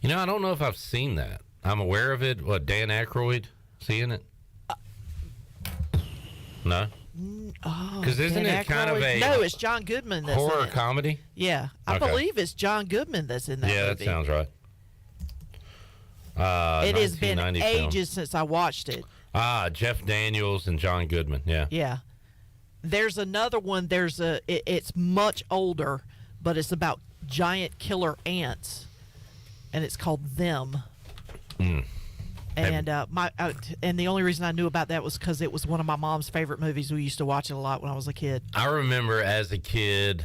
You know, I don't know if I've seen that. I'm aware of it. What, Dan Aykroyd? Seeing it? No? Because isn't it kind of a... No, it's John Goodman that's horror in it. comedy? Yeah. I believe it's John Goodman that's in that movie. Yeah, that sounds right. It has been 1990 ages since I watched it. Jeff Daniels and John Goodman. Yeah. Yeah. There's another one. It's much older, but it's about giant killer ants, and it's called Them. And and the only reason I knew about that was because it was one of my mom's favorite movies. We used to watch it a lot when I was a kid. I remember as a kid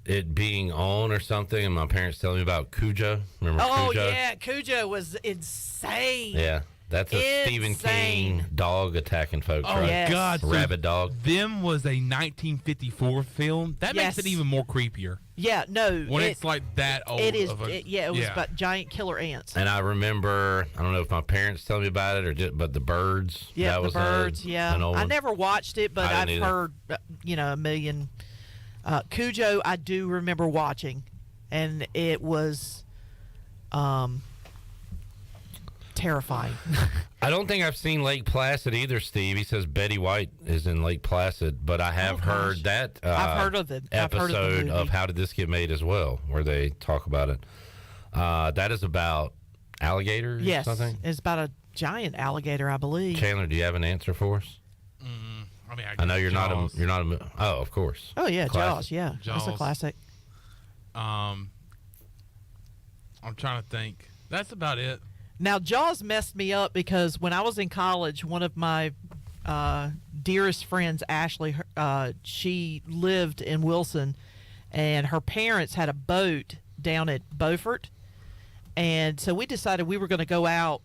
it being on or something, and my parents telling me about Cujo. Remember Cujo? Oh, yeah. Cujo was insane. Yeah. That's a Stephen King dog attacking folks, right? Yes. God. Rabid dog. Them was a 1954 film. That makes it even more creepier. Yeah, no. When it's like that old. It is. Of a, it was about giant killer ants. And I remember, I don't know if my parents tell me about it or just, but the birds. Yeah, that the birds. an old I one. never watched it, but I've either. heard, a million. Cujo, I do remember watching, and it was terrifying. I don't think I've seen Lake Placid either, Steve. He says Betty White is in Lake Placid, but I have heard that I've heard of it. I've heard of the episode movie. of How Did This Get Made as well, where they talk about it. That is about alligators Yes, or something? it's about a giant alligator, I believe. Chandler, do you have an answer for us? I mean, I know you're Jaws. not a. Oh, of course. Oh yeah, Classic. Jaws. Yeah, that's a Jaws. classic. I'm trying to think. That's about it. Now, Jaws messed me up because when I was in college, one of my dearest friends, Ashley, she lived in Wilson, and her parents had a boat down at Beaufort. And so we decided we were going to go out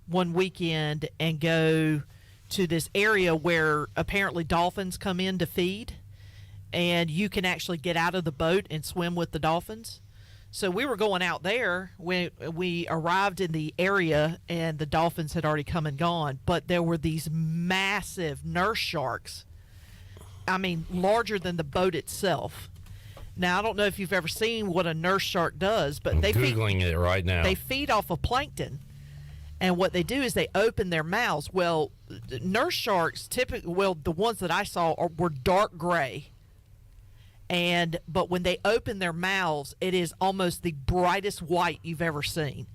one weekend and go to this area where apparently dolphins come in to feed, and you can actually get out of the boat and swim with the dolphins. So we were going out there when we arrived in the area, and the dolphins had already come and gone. But there were these massive nurse sharks. I mean, larger than the boat itself. Now, I don't know if you've ever seen what a nurse shark does, but I'm they Googling it right now. They feed off of plankton. And what they do is they open their mouths. Well, nurse sharks typically, the ones that I saw were dark gray. But when they open their mouths, it is almost the brightest white you've ever seen.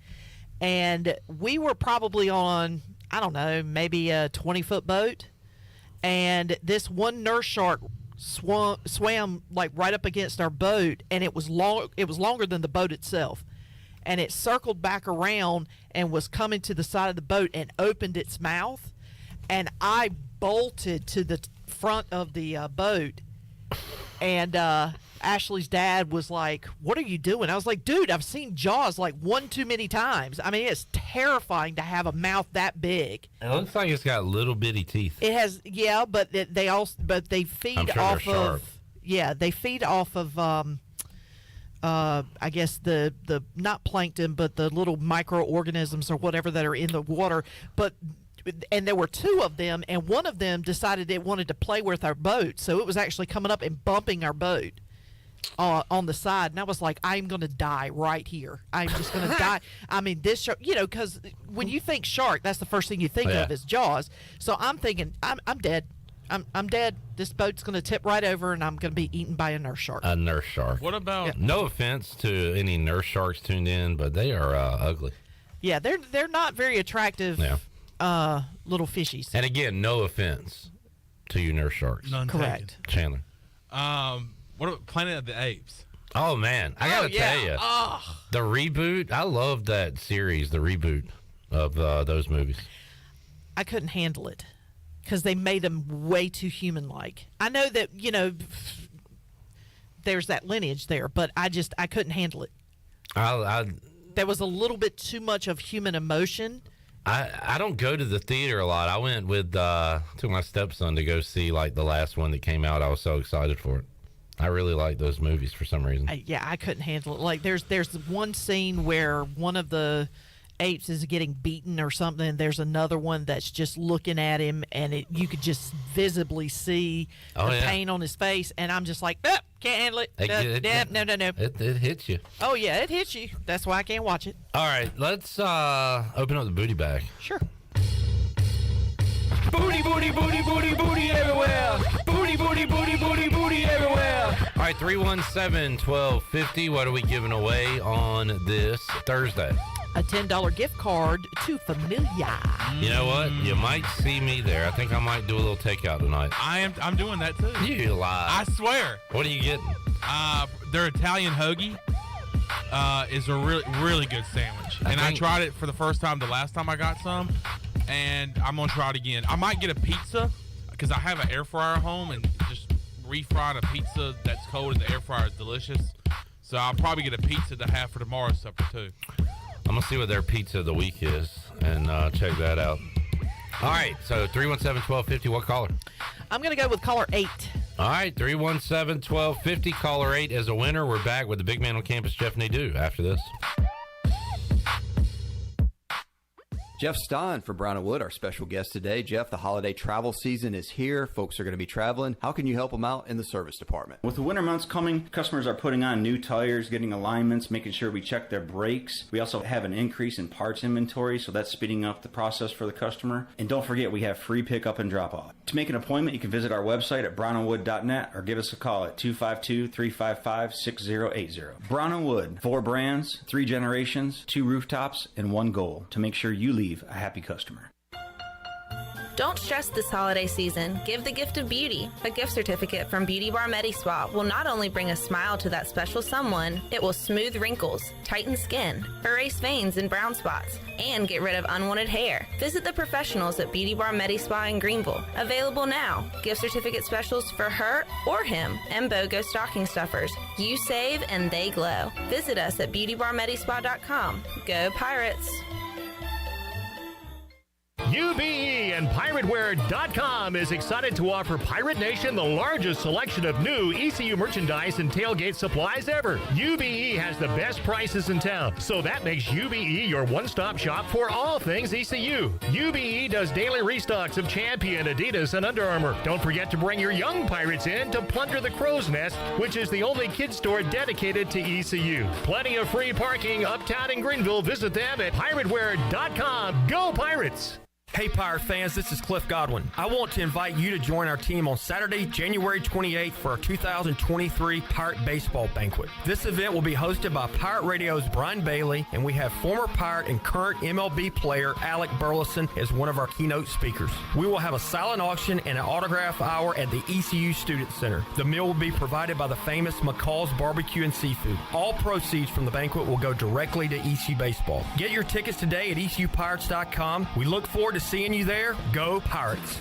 And we were probably on, I don't know, maybe a 20-foot boat. And this one nurse shark swam like right up against our boat, and it was longer than the boat itself. And it circled back around and was coming to the side of the boat and opened its mouth. And I bolted to the front of the boat. And Ashley's dad was like, "What are you doing?" I was like, "Dude, I've seen Jaws like one too many times. I mean, it's terrifying to have a mouth that big." It looks like it's got little bitty teeth. It has, yeah, but they feed I'm sure off they're of, sharp. yeah, they feed off of, I guess the not plankton, but the little microorganisms or whatever that are in the water. And there were two of them, and one of them decided it wanted to play with our boat, so it was actually coming up and bumping our boat on the side. And I was like, I'm going to die right here. I'm just going to die. I mean, this shark, because when you think shark, that's the first thing you think of is Jaws. So I'm thinking, I'm dead. I'm dead. This boat's going to tip right over, and I'm going to be eaten by a nurse shark. A nurse shark. What about? No offense to any nurse sharks tuned in, but they are ugly. Yeah, they're not very attractive. Yeah. Little fishies. And again, no offense to you nurse sharks. None Correct. Chandler. What about Planet of the Apes? Oh, man. I got to tell you. Oh. The reboot, I love that series, the reboot of those movies. I couldn't handle it because they made them way too human-like. I know that, there's that lineage there, but I couldn't handle it. There was a little bit too much of human emotion. I don't go to the theater a lot. I went with took my stepson to go see like the last one that came out. I was so excited for it. I really like those movies for some reason. I couldn't handle it. Like there's one scene where one of the apes is getting beaten or something, and there's another one that's just looking at him, and you could just visibly see the pain on his face, and I'm just like, can't handle it. No. It hits you. Oh yeah, it hits you. That's why I can't watch it. All right, let's open up the booty bag. Sure. Booty, booty, booty, booty, booty everywhere. Booty, booty, booty, booty, booty everywhere. All right, 317-1250. What are we giving away on this Thursday? A $10 gift card to Familia. You know what? You might see me there. I think I might do a little takeout tonight. I'm doing that too. You lie. I swear. What are you getting? Their Italian hoagie is a really, really good sandwich. I tried it for the first time the last time I got some, and I'm going to try it again. I might get a pizza because I have an air fryer at home, and just refrying a pizza that's cold in the air fryer is delicious. So I'll probably get a pizza to have for tomorrow's supper too. I'm going to see what their pizza of the week is and check that out. All right, so 317-1250, what caller? I'm going to go with caller 8. All right, 317-1250, caller 8 as a winner. We're back with the big man on campus, Jeff Nadu, after this. Jeff Stein for Brown & Wood, our special guest today. Jeff, the holiday travel season is here. Folks are going to be traveling. How can you help them out in the service department? With the winter months coming, customers are putting on new tires, getting alignments, making sure we check their brakes. We also have an increase in parts inventory, so that's speeding up the process for the customer. And don't forget, we have free pickup and drop-off. To make an appointment, you can visit our website at brownandwood.net or give us a call at 252-355-6080. Brown & Wood, 4 brands, 3 generations, 2 rooftops, and 1 goal to make sure you leave a happy customer. Don't stress this holiday season. Give the gift of beauty. A gift certificate from Beauty Bar Medi-Spa will not only bring a smile to that special someone, it will smooth wrinkles, tighten skin, erase veins and brown spots, and get rid of unwanted hair. Visit the professionals at Beauty Bar Medi-Spa in Greenville. Available now. Gift certificate specials for her or him and BOGO stocking stuffers. You save and they glow. Visit us at beautybarmedispa.com. Go Pirates! UBE and PirateWear.com is excited to offer Pirate Nation the largest selection of new ECU merchandise and tailgate supplies ever. UBE has the best prices in town, so that makes UBE your one-stop shop for all things ECU. UBE does daily restocks of Champion, Adidas, and Under Armour. Don't forget to bring your young Pirates in to plunder the Crow's Nest, which is the only kids store dedicated to ECU. Plenty of free parking uptown in Greenville. Visit them at PirateWear.com. Go Pirates! Hey Pirate fans, this is Cliff Godwin. I want to invite you to join our team on Saturday, January 28th for our 2023 Pirate Baseball Banquet. This event will be hosted by Pirate Radio's Brian Bailey, and we have former Pirate and current MLB player Alec Burleson as one of our keynote speakers. We will have a silent auction and an autograph hour at the ECU Student Center. The meal will be provided by the famous McCall's Barbecue and Seafood. All proceeds from the banquet will go directly to ECU Baseball. Get your tickets today at ECUPirates.com. We look forward to seeing you there. Go Pirates!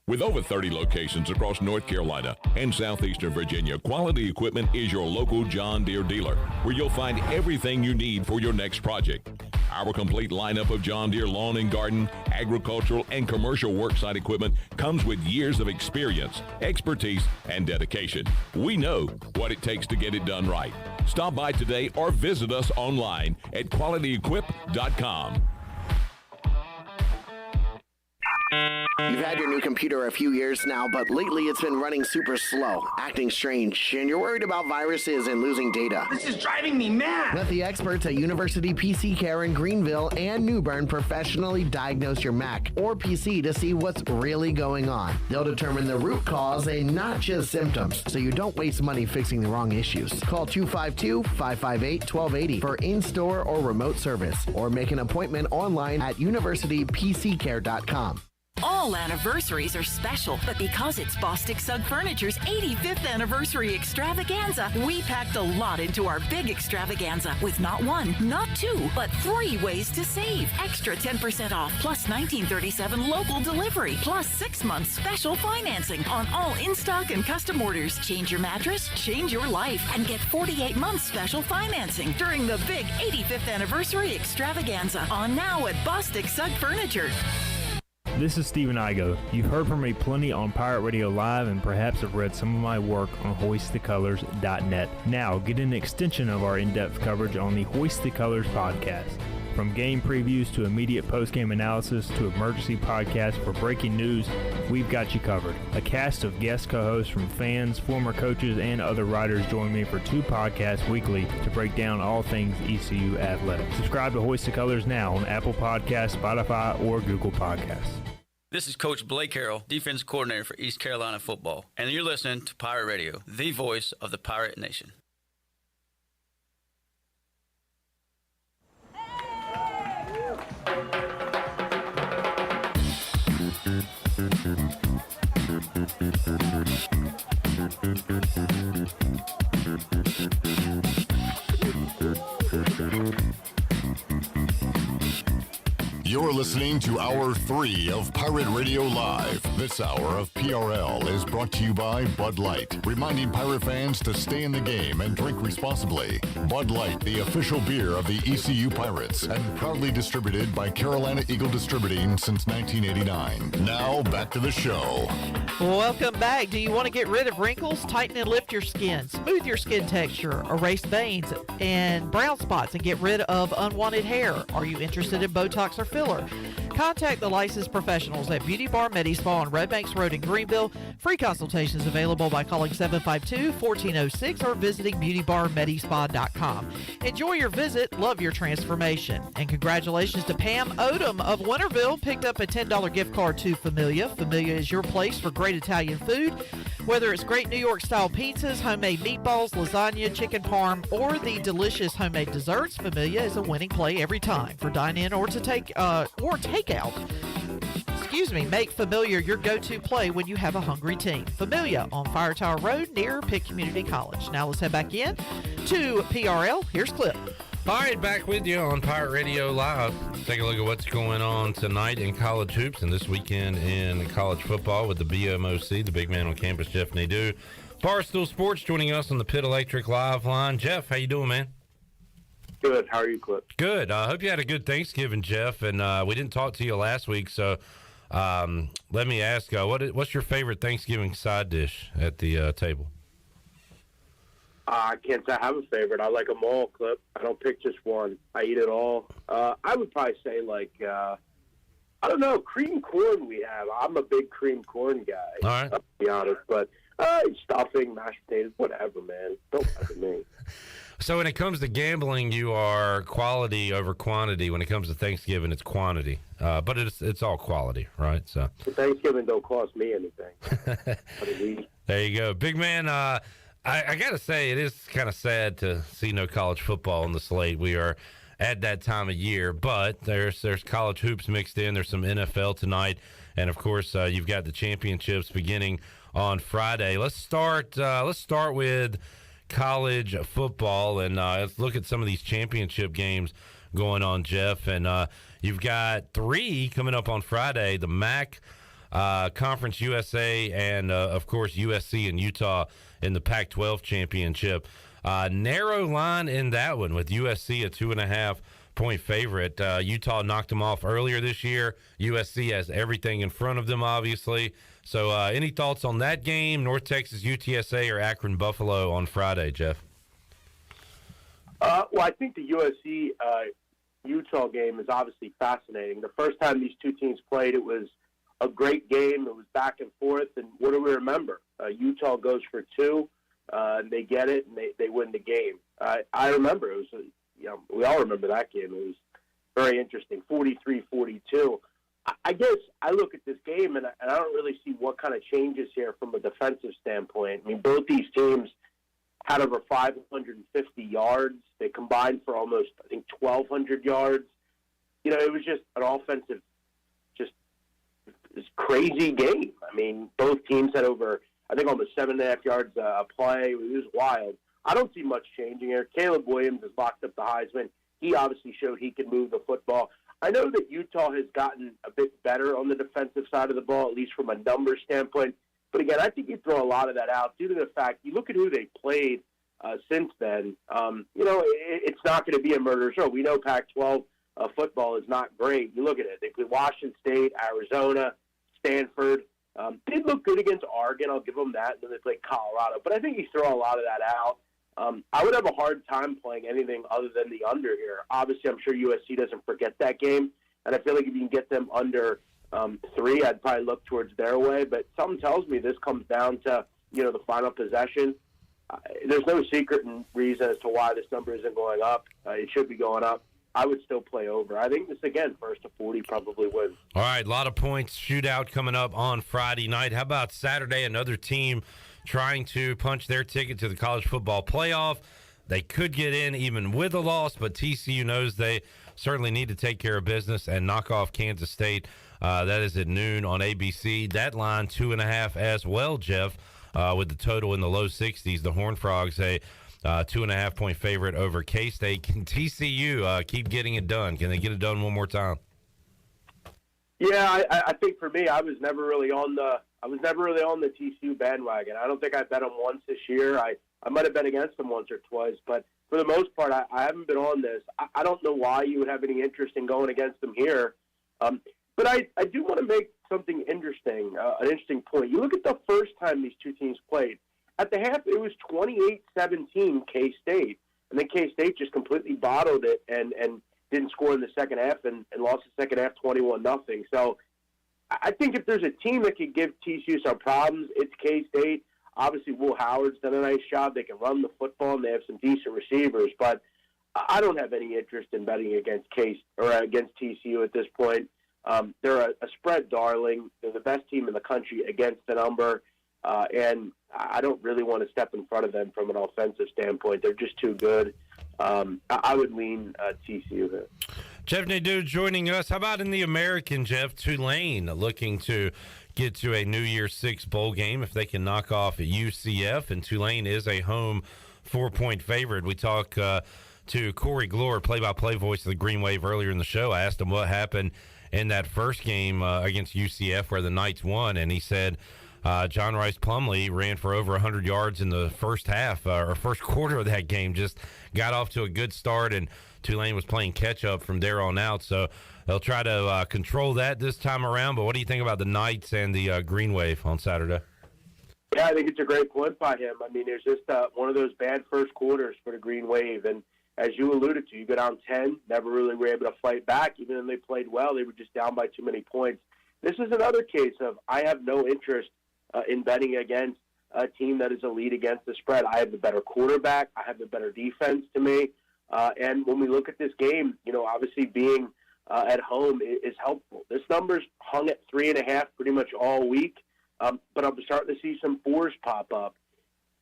With over 30 locations across North Carolina and southeastern Virginia, Quality Equipment is your local John Deere dealer, where you'll find everything you need for your next project. Our complete lineup of John Deere lawn and garden, agricultural, and commercial worksite equipment comes with years of experience, expertise, and dedication. We know what it takes to get it done right. Stop by today or visit us online at qualityequip.com. You've had your new computer a few years now, but lately it's been running super slow, acting strange, and you're worried about viruses and losing data. This is driving me mad! Let the experts at University PC Care in Greenville and New Bern professionally diagnose your Mac or PC to see what's really going on. They'll determine the root cause and not just symptoms, so you don't waste money fixing the wrong issues. Call 252-558-1280 for in-store or remote service, or make an appointment online at universitypccare.com. All anniversaries are special, but because it's Bostic Sugg Furniture's 85th anniversary extravaganza, we packed a lot into our big extravaganza with not one, not two, but 3 ways to save. Extra 10% off, plus $19.37 local delivery, plus 6 months special financing on all in-stock and custom orders. Change your mattress, change your life, and get 48 months special financing during the big 85th anniversary extravaganza on now at Bostic Sugg Furniture. This is Stephen Igo. You've heard from me plenty on Pirate Radio Live and perhaps have read some of my work on hoistthecolors.net. Now, get an extension of our in-depth coverage on the Hoist the Colors podcast. From game previews to immediate post-game analysis to emergency podcasts for breaking news, we've got you covered. A cast of guest co-hosts from fans, former coaches, and other writers join me for 2 podcasts weekly to break down all things ECU athletics. Subscribe to Hoist the Colors now on Apple Podcasts, Spotify, or Google Podcasts. This is Coach Blake Harrell, defense coordinator for East Carolina football, and you're listening to Pirate Radio, the voice of the Pirate Nation. You're listening to Hour 3 of Pirate Radio Live. This hour of PRL is brought to you by Bud Light, reminding Pirate fans to stay in the game and drink responsibly. Bud Light, the official beer of the ECU Pirates, and proudly distributed by Carolina Eagle Distributing since 1989. Now, back to the show. Welcome back. Do you want to get rid of wrinkles, tighten and lift your skin, smooth your skin texture, erase veins and brown spots, and get rid of unwanted hair? Are you interested in Botox or filler? Contact the licensed professionals at Beauty Bar Medi Spa on Red Banks Road in Greenville. Free consultations available by calling 752-1406 or visiting beautybarmedispa.com. Enjoy your visit. Love your transformation. And congratulations to Pam Odom of Winterville. Picked up a $10 gift card to Familia. Familia is your place for great Italian food. Whether it's great New York-style pizzas, homemade meatballs, lasagna, chicken parm, or the delicious homemade desserts, Familia is a winning play every time. For dine-in or takeout, make Familia your go-to play when you have a hungry team. Familia on Fire Tower Road near Pitt Community College. Now let's head back in to PRL. Here's Clip. All right, back with you on Pirate Radio Live. Take a look at what's going on tonight in college hoops and this weekend in college football with the BMOC, the big man on campus, Jeff Nadu. Barstool Sports joining us on the Pitt Electric Live line. Jeff, how you doing, man? Good. How are you, Clip? Good. I hope you had a good Thanksgiving, Jeff. And we didn't talk to you last week, so let me ask, what's your favorite Thanksgiving side dish at the table? I can't say I have a favorite. I like them all, Clip. I don't pick just one. I eat it all. I would probably say, I don't know, cream corn we have. I'm a big cream corn guy. All right. To be honest. But stuffing, mashed potatoes, whatever, man. Don't bother me. So when it comes to gambling, you are quality over quantity. When it comes to Thanksgiving, it's quantity. But it's all quality, right? So Thanksgiving don't cost me anything. There you go. Big man, I got to say, it is kind of sad to see no college football on the slate. We are at that time of year, but there's college hoops mixed in. There's some NFL tonight. And, of course, you've got the championships beginning on Friday. Let's start with college football, and let's look at some of these championship games going on, Jeff. And you've got 3 coming up on Friday, the MAC, Conference USA, and, of course, USC and Utah in the Pac-12 championship. Narrow line in that one with USC a 2.5-point favorite. Utah knocked them off earlier this year. USC has everything in front of them, obviously. So any thoughts on that game, North Texas UTSA or Akron Buffalo on Friday, Jeff? Well, I think the USC Utah game is obviously fascinating. The first time these two teams played, it was a great game. It was back and forth. And what do we remember? Utah goes for 2, and they get it, and they win the game. I remember. It was, we all remember that game. It was very interesting, 43-42. I guess I look at this game, and I don't really see what kind of changes here from a defensive standpoint. I mean, both these teams had over 550 yards. They combined for almost, 1,200 yards. It was just an offensive, this crazy game. I mean, both teams had over, almost 7.5 yards a play. It was wild. I don't see much changing here. Caleb Williams has locked up the Heisman. He obviously showed he could move the football. I know that Utah has gotten a bit better on the defensive side of the ball, at least from a numbers standpoint. But again, I think you throw a lot of that out due to the fact you look at who they played since then. It's not going to be a murder show. We know Pac-12 football is not great. You look at it. They played Washington State, Arizona, Stanford. They look good against Oregon. I'll give them that. And then they played Colorado. But I think you throw a lot of that out. I would have a hard time playing anything other than the under here. Obviously, I'm sure USC doesn't forget that game. And I feel like if you can get them under 3, I'd probably look towards their way. But something tells me this comes down to, the final possession. There's no secret and reason as to why this number isn't going up. It should be going up. I would still play over. I think this, again, first to 40 probably wins. All right, a lot of points. Shootout coming up on Friday night. How about Saturday? Another team trying to punch their ticket to the college football playoff. They could get in even with a loss, but TCU knows they certainly need to take care of business and knock off Kansas State. That is at noon on ABC. That line, 2.5 as well, Jeff, with the total in the low 60s. The Horned Frogs, a 2.5-point favorite over K-State. Can TCU keep getting it done? Can they get it done one more time? Yeah, I think for me, I was never really on the TCU bandwagon. I don't think I bet them once this year. I might have bet against them once or twice, but for the most part, I haven't been on this. I don't know why you would have any interest in going against them here. But I do want to make something interesting, an interesting point. You look at the first time these two teams played. At the half, it was 28-17 K-State. And then K-State just completely bottled it and didn't score in the second half and lost the second half 21-0. So I think if there's a team that could give TCU some problems, it's K-State. Obviously, Will Howard's done a nice job. They can run the football, and they have some decent receivers. But I don't have any interest in betting against against TCU at this point. They're a spread darling. They're the best team in the country against the number. And I don't really want to step in front of them from an offensive standpoint. They're just too good. I would lean TCU here. Jeff Nadu joining us. How about in the American, Jeff? Tulane looking to get to a New Year's Six bowl game if they can knock off UCF, and Tulane is a home 4-point favorite. We talked to Corey Gloor, play-by-play voice of the Green Wave, earlier in the show. I asked him what happened in that first game against UCF where the Knights won, and he said John Rice Plumlee ran for over 100 yards in the first half or first quarter of that game. Just got off to a good start, and Tulane was playing catch-up from there on out. So they'll try to control that this time around. But what do you think about the Knights and the Green Wave on Saturday? Yeah, I think it's a great point by him. I mean, there's just one of those bad first quarters for the Green Wave. And as you alluded to, you go down 10, never really were able to fight back. Even when they played well, they were just down by too many points. This is another case of I have no interest in betting against a team that is a lead against the spread. I have the better quarterback. I have the better defense to me. And when we look at this game, obviously being at home is helpful. This number's hung at 3.5 pretty much all week, but I'm starting to see some 4s pop up.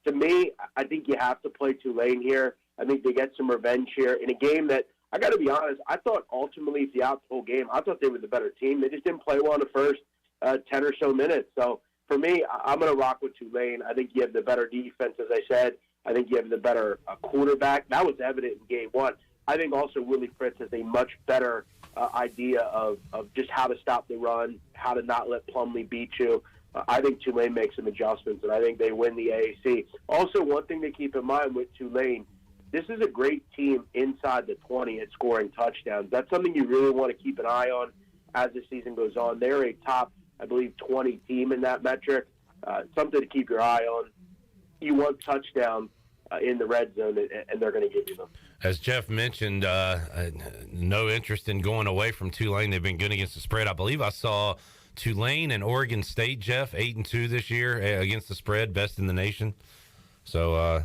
To me, I think you have to play Tulane here. I think they get some revenge here in a game that, I got to be honest, I thought ultimately throughout the whole game, I thought they were the better team. They just didn't play well in the first 10 or so minutes. So for me, I'm going to rock with Tulane. I think you have the better defense, as I said. I think you have the better quarterback. That was evident in game one. I think also Willie Fritz has a much better idea of just how to stop the run, how to not let Plumlee beat you. I think Tulane makes some adjustments, and I think they win the AAC. Also, one thing to keep in mind with Tulane, this is a great team inside the 20 at scoring touchdowns. That's something you really want to keep an eye on as the season goes on. They're a top, I believe, 20 team in that metric. Something to keep your eye on. You want touchdowns in the red zone, and they're going to give you them. As Jeff mentioned, no interest in going away from Tulane. They've been good against the spread. I believe I saw Tulane and Oregon State, Jeff, 8-2 this year against the spread, best in the nation. So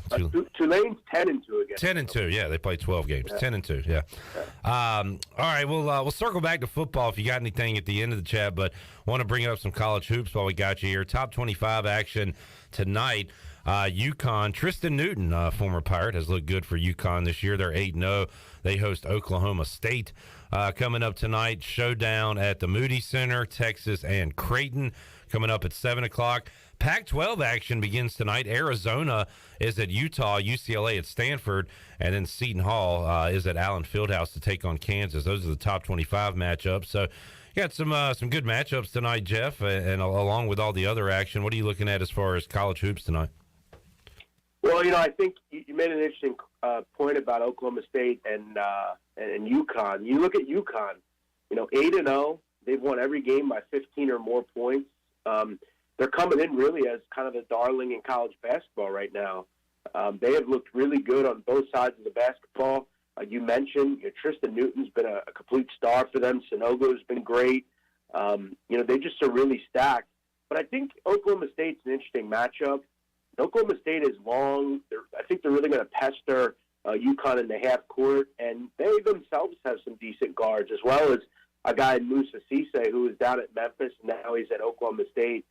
Tulane's 10-2 again. 10-2, yeah. They played 12 games. Yeah. 10-2, yeah. All right, we'll circle back to football if you got anything at the end of the chat, but want to bring up some college hoops while we got you here. Top 25 action tonight. UConn, Tristan Newton, former Pirate, has looked good for UConn this year. They're 8-0. They host Oklahoma State coming up tonight. Showdown at the Moody Center, Texas and Creighton coming up at 7 o'clock. Pac-12 action begins tonight. Arizona is at Utah, UCLA at Stanford, and then Seton Hall is at Allen Fieldhouse to take on Kansas. Those are the top 25 matchups. So you got some good matchups tonight, Jeff, and along with all the other action. What are you looking at as far as college hoops tonight? Well, I think you made an interesting point about Oklahoma State and UConn. You look at UConn, 8-0. They've won every game by 15 or more points. They're coming in really as kind of the darling in college basketball right now. They have looked really good on both sides of the basketball. You mentioned Tristan Newton's been a complete star for them. Sanogo's been great. They just are really stacked. But I think Oklahoma State's an interesting matchup. Oklahoma State is long. I think they're really going to pester UConn in the half court, and they themselves have some decent guards, as well as a guy, Musa Cisse, who is down at Memphis, and now he's at Oklahoma State.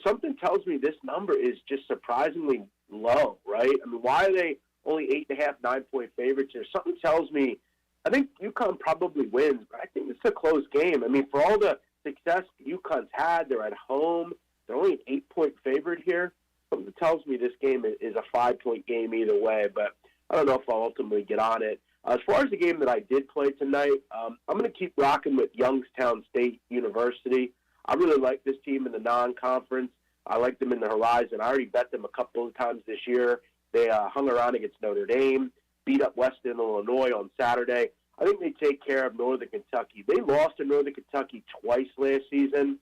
Something tells me this number is just surprisingly low, right? I mean, why are they only 8.5, 9-point favorites here? Something tells me, I think UConn probably wins, but I think it's a close game. I mean, for all the success UConn's had, they're at home. They're only an 8-point favorite here. Something tells me this game is a 5-point game either way, but I don't know if I'll ultimately get on it. As far as the game that I did play tonight, I'm going to keep rocking with Youngstown State University. I really like this team in the non-conference. I like them in the Horizon. I already bet them a couple of times this year. They hung around against Notre Dame, beat up Western Illinois on Saturday. I think they take care of Northern Kentucky. They lost to Northern Kentucky twice last season.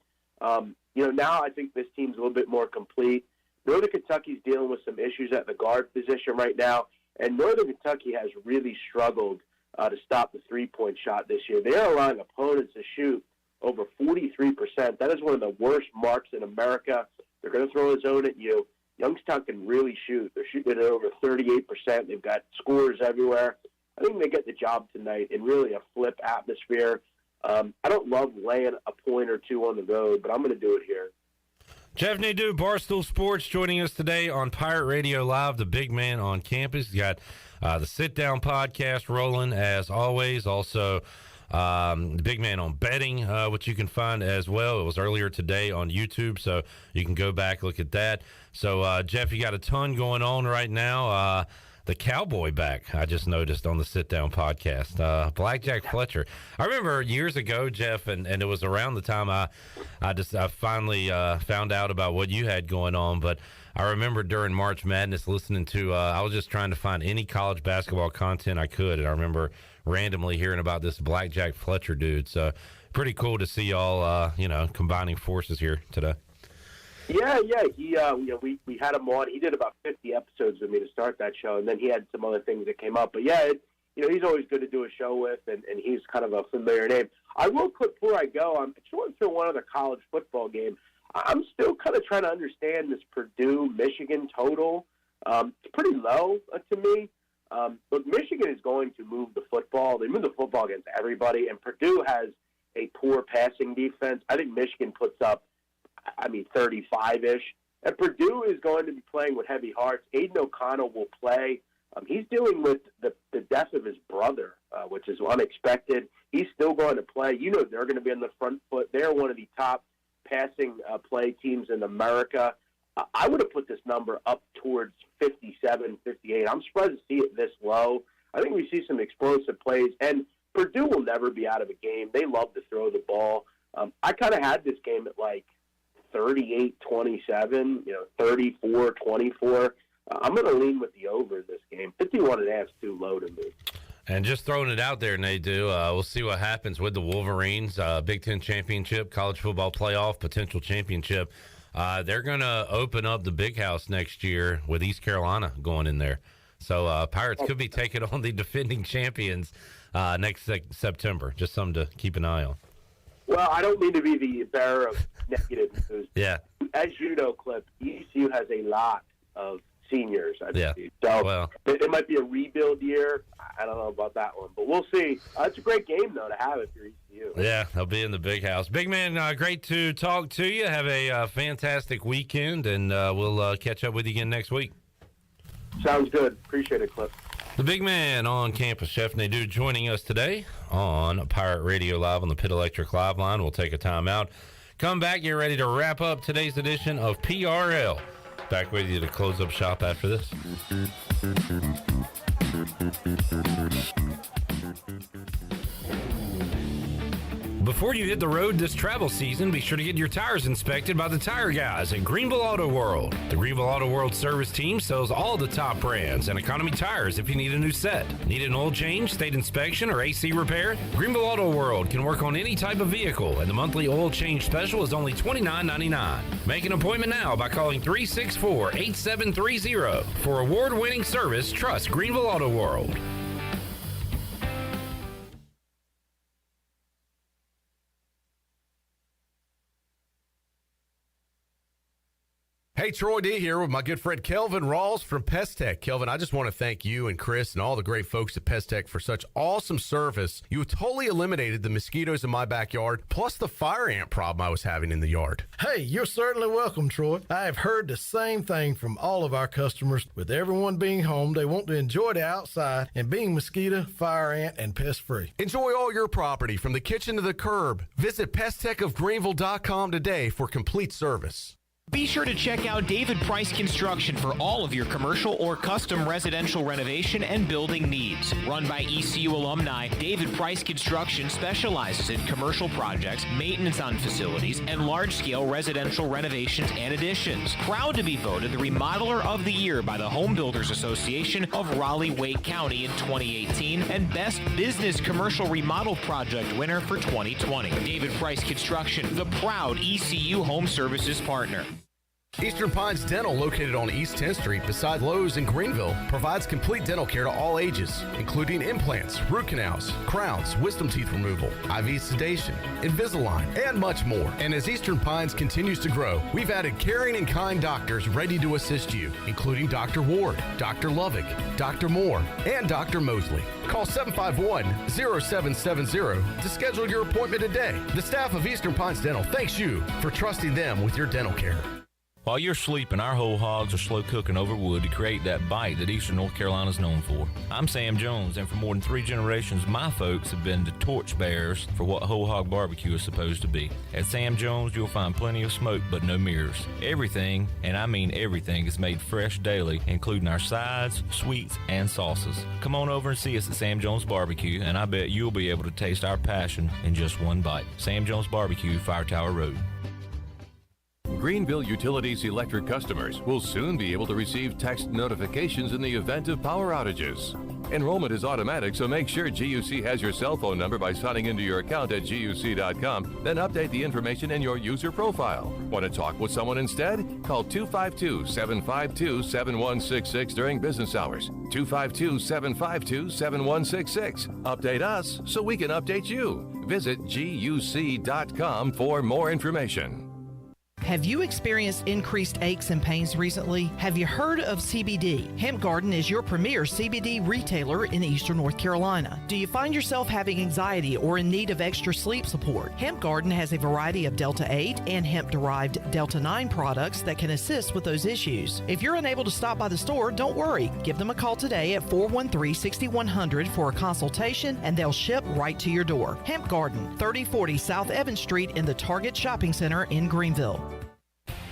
Now I think this team's a little bit more complete. Northern Kentucky's dealing with some issues at the guard position right now, and Northern Kentucky has really struggled to stop the three-point shot this year. They are allowing opponents to shoot over 43%. That is one of the worst marks in America. They're going to throw a zone at you. Youngstown can really shoot. They're shooting at over 38%. They've got scores everywhere. I think they get the job tonight in really a flip atmosphere. I don't love laying a point or two on the road, but I'm going to do it here. Jeff Nadu, Barstool Sports, joining us today on Pirate Radio Live, the big man on campus. He's got the Sit Down podcast rolling, as always. Also, the big man on betting, which you can find as well. It was earlier today on YouTube, so you can go back, look at that. So, Jeff, you got a ton going on right now. The Cowboy back, I just noticed on the Sit Down podcast. Blackjack Fletcher. I remember years ago, Jeff, and it was around the time I finally found out about what you had going on. But I remember during March Madness listening to, I was just trying to find any college basketball content I could. And I remember randomly hearing about this Blackjack Fletcher dude. So pretty cool to see y'all, combining forces here today. Yeah. We had him on. He did about 50 episodes with me to start that show, and then he had some other things that came up. But yeah, he's always good to do a show with, and he's kind of a familiar name. I will, before I go, I'm just going through one other college football game. I'm still kind of trying to understand this Purdue-Michigan total. It's pretty low to me. But Michigan is going to move the football. They move the football against everybody, and Purdue has a poor passing defense. I think Michigan puts up 35-ish. And Purdue is going to be playing with heavy hearts. Aiden O'Connell will play. He's dealing with the death of his brother, which is unexpected. He's still going to play. They're going to be on the front foot. They're one of the top passing play teams in America. I would have put this number up towards 57, 58. I'm surprised to see it this low. I think we see some explosive plays. And Purdue will never be out of a game. They love to throw the ball. I kind of had this game at 38-27, 34-24. I'm going to lean with the over in this game. 51.5 is too low to me. And just throwing it out there, Nadu, we'll see what happens with the Wolverines. Big Ten championship, college football playoff, potential championship. They're going to open up the big house next year with East Carolina going in there. So Pirates could be taking on the defending champions next September. Just something to keep an eye on. Well, I don't mean to be the bearer of negative news. Yeah. As you know, Clip, ECU has a lot of seniors, I believe. Yeah. So it might be a rebuild year. I don't know about that one, but we'll see. It's a great game, though, to have if you're ECU. Yeah, they'll be in the big house. Big man, great to talk to you. Have a fantastic weekend, and we'll catch up with you again next week. Sounds good. Appreciate it, Clip. The big man on campus, Chef Nadu, joining us today on Pirate Radio Live on the Pit Electric Live line. We'll take a time out. Come back, get ready to wrap up today's edition of PRL. Back with you to close up shop after this. Before you hit the road this travel season, be sure to get your tires inspected by the tire guys at Greenville Auto World. The Greenville Auto World service team sells all the top brands and economy tires if you need a new set. Need an oil change, state inspection, or AC repair? Greenville Auto World can work on any type of vehicle, and the monthly oil change special is only $29.99. Make an appointment now by calling 364-8730. For award-winning service, trust Greenville Auto World. Hey, Troy D here with my good friend Kelvin Rawls from Pest Tech. Kelvin, I just want to thank you and Chris and all the great folks at Pest Tech for such awesome service. You totally eliminated the mosquitoes in my backyard, plus the fire ant problem I was having in the yard. Hey, you're certainly welcome, Troy. I have heard the same thing from all of our customers. With everyone being home, they want to enjoy the outside and being mosquito, fire ant, and pest-free. Enjoy all your property from the kitchen to the curb. Visit pesttechofgreenville.com today for complete service. Be sure to check out David Price Construction for all of your commercial or custom residential renovation and building needs. Run by ECU alumni, David Price Construction specializes in commercial projects, maintenance on facilities, and large-scale residential renovations and additions. Proud to be voted the Remodeler of the Year by the Home Builders Association of Raleigh-Wake County in 2018 and Best Business Commercial Remodel Project winner for 2020. David Price Construction, the proud ECU Home Services partner. Eastern Pines Dental, located on East 10th Street beside Lowe's in Greenville, provides complete dental care to all ages, including implants, root canals, crowns, wisdom teeth removal, IV sedation, Invisalign, and much more. And as Eastern Pines continues to grow, we've added caring and kind doctors ready to assist you, including Dr. Ward, Dr. Lovick, Dr. Moore, and Dr. Mosley. Call 751-0770 to schedule your appointment today. The staff of Eastern Pines Dental thanks you for trusting them with your dental care. While you're sleeping, our whole hogs are slow cooking over wood to create that bite that Eastern North Carolina is known for. I'm Sam Jones, and for more than 3 generations, my folks have been the torchbearers for what whole hog barbecue is supposed to be. At Sam Jones, you'll find plenty of smoke, but no mirrors. Everything, and I mean everything, is made fresh daily, including our sides, sweets, and sauces. Come on over and see us at Sam Jones Barbecue, and I bet you'll be able to taste our passion in just one bite. Sam Jones Barbecue, Fire Tower Road. Greenville Utilities electric customers will soon be able to receive text notifications in the event of power outages. Enrollment is automatic, so make sure GUC has your cell phone number by signing into your account at GUC.com, then update the information in your user profile. Want to talk with someone instead? Call 252-752-7166 during business hours. 252-752-7166. Update us so we can update you. Visit GUC.com for more information. Have you experienced increased aches and pains recently? Have you heard of CBD? Hemp Garden is your premier CBD retailer in Eastern North Carolina. Do you find yourself having anxiety or in need of extra sleep support? Hemp Garden has a variety of Delta 8 and hemp-derived Delta 9 products that can assist with those issues. If you're unable to stop by the store, don't worry. Give them a call today at 413-6100 for a consultation, and they'll ship right to your door. Hemp Garden, 3040 South Evans Street in the Target Shopping Center in Greenville.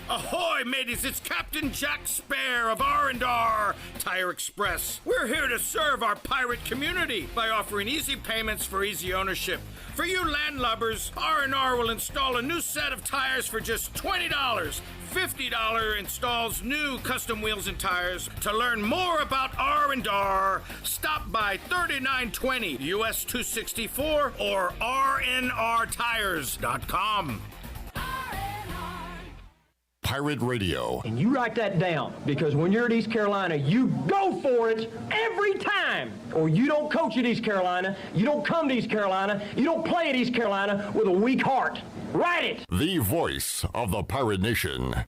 Ahoy, mateys, it's Captain Jack Spare of R&R Tire Express. We're here to serve our pirate community by offering easy payments for easy ownership. For you landlubbers, R&R will install a new set of tires for just $20. $50 installs new custom wheels and tires. To learn more about R&R, stop by 3920 US 264 or rnrtires.com. Pirate Radio. And you write that down, because when you're at East Carolina, you go for it every time. Or you don't coach at East Carolina, you don't come to East Carolina, you don't play at East Carolina with a weak heart. Write it! The voice of the Pirate Nation.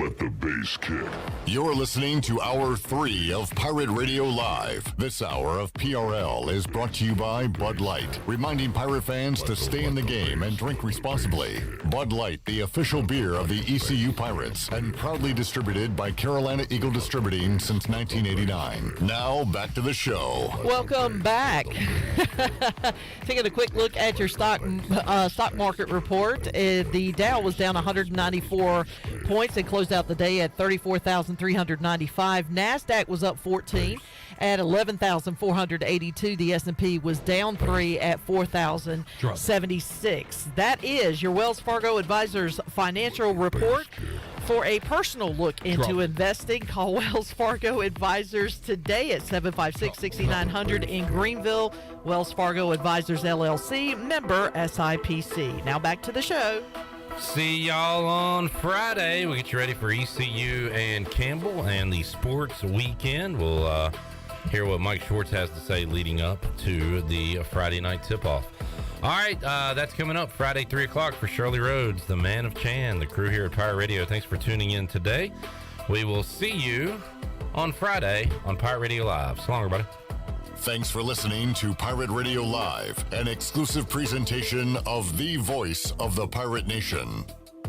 Let the bass kick. You're listening to Hour 3 of Pirate Radio Live. This hour of PRL is brought to you by Bud Light, reminding Pirate fans to stay in the game and drink responsibly. Bud Light, the official beer of the ECU Pirates, and proudly distributed by Carolina Eagle Distributing since 1989. Now, back to the show. Welcome back. Taking a quick look at your stock market report. The Dow was down 194 points and closed out the day at 34,395. NASDAQ was up 14 at 11,482. The S&P was down 3 at 4,076. That is your Wells Fargo Advisors financial report. For a personal look into investing, call Wells Fargo Advisors today at 756-6900 in Greenville. Wells Fargo Advisors, LLC, member SIPC. Now back to the show. See y'all on Friday. We'll get you ready for ECU and Campbell and the sports weekend. We'll hear what Mike Schwartz has to say leading up to the Friday night tip-off. All right, that's coming up Friday, 3 o'clock for Shirley Rhodes, the man of Chan, the crew here at Pirate Radio. Thanks for tuning in today. We will see you on Friday on Pirate Radio Live. So long, everybody. Thanks for listening to Pirate Radio Live, an exclusive presentation of the voice of the Pirate Nation.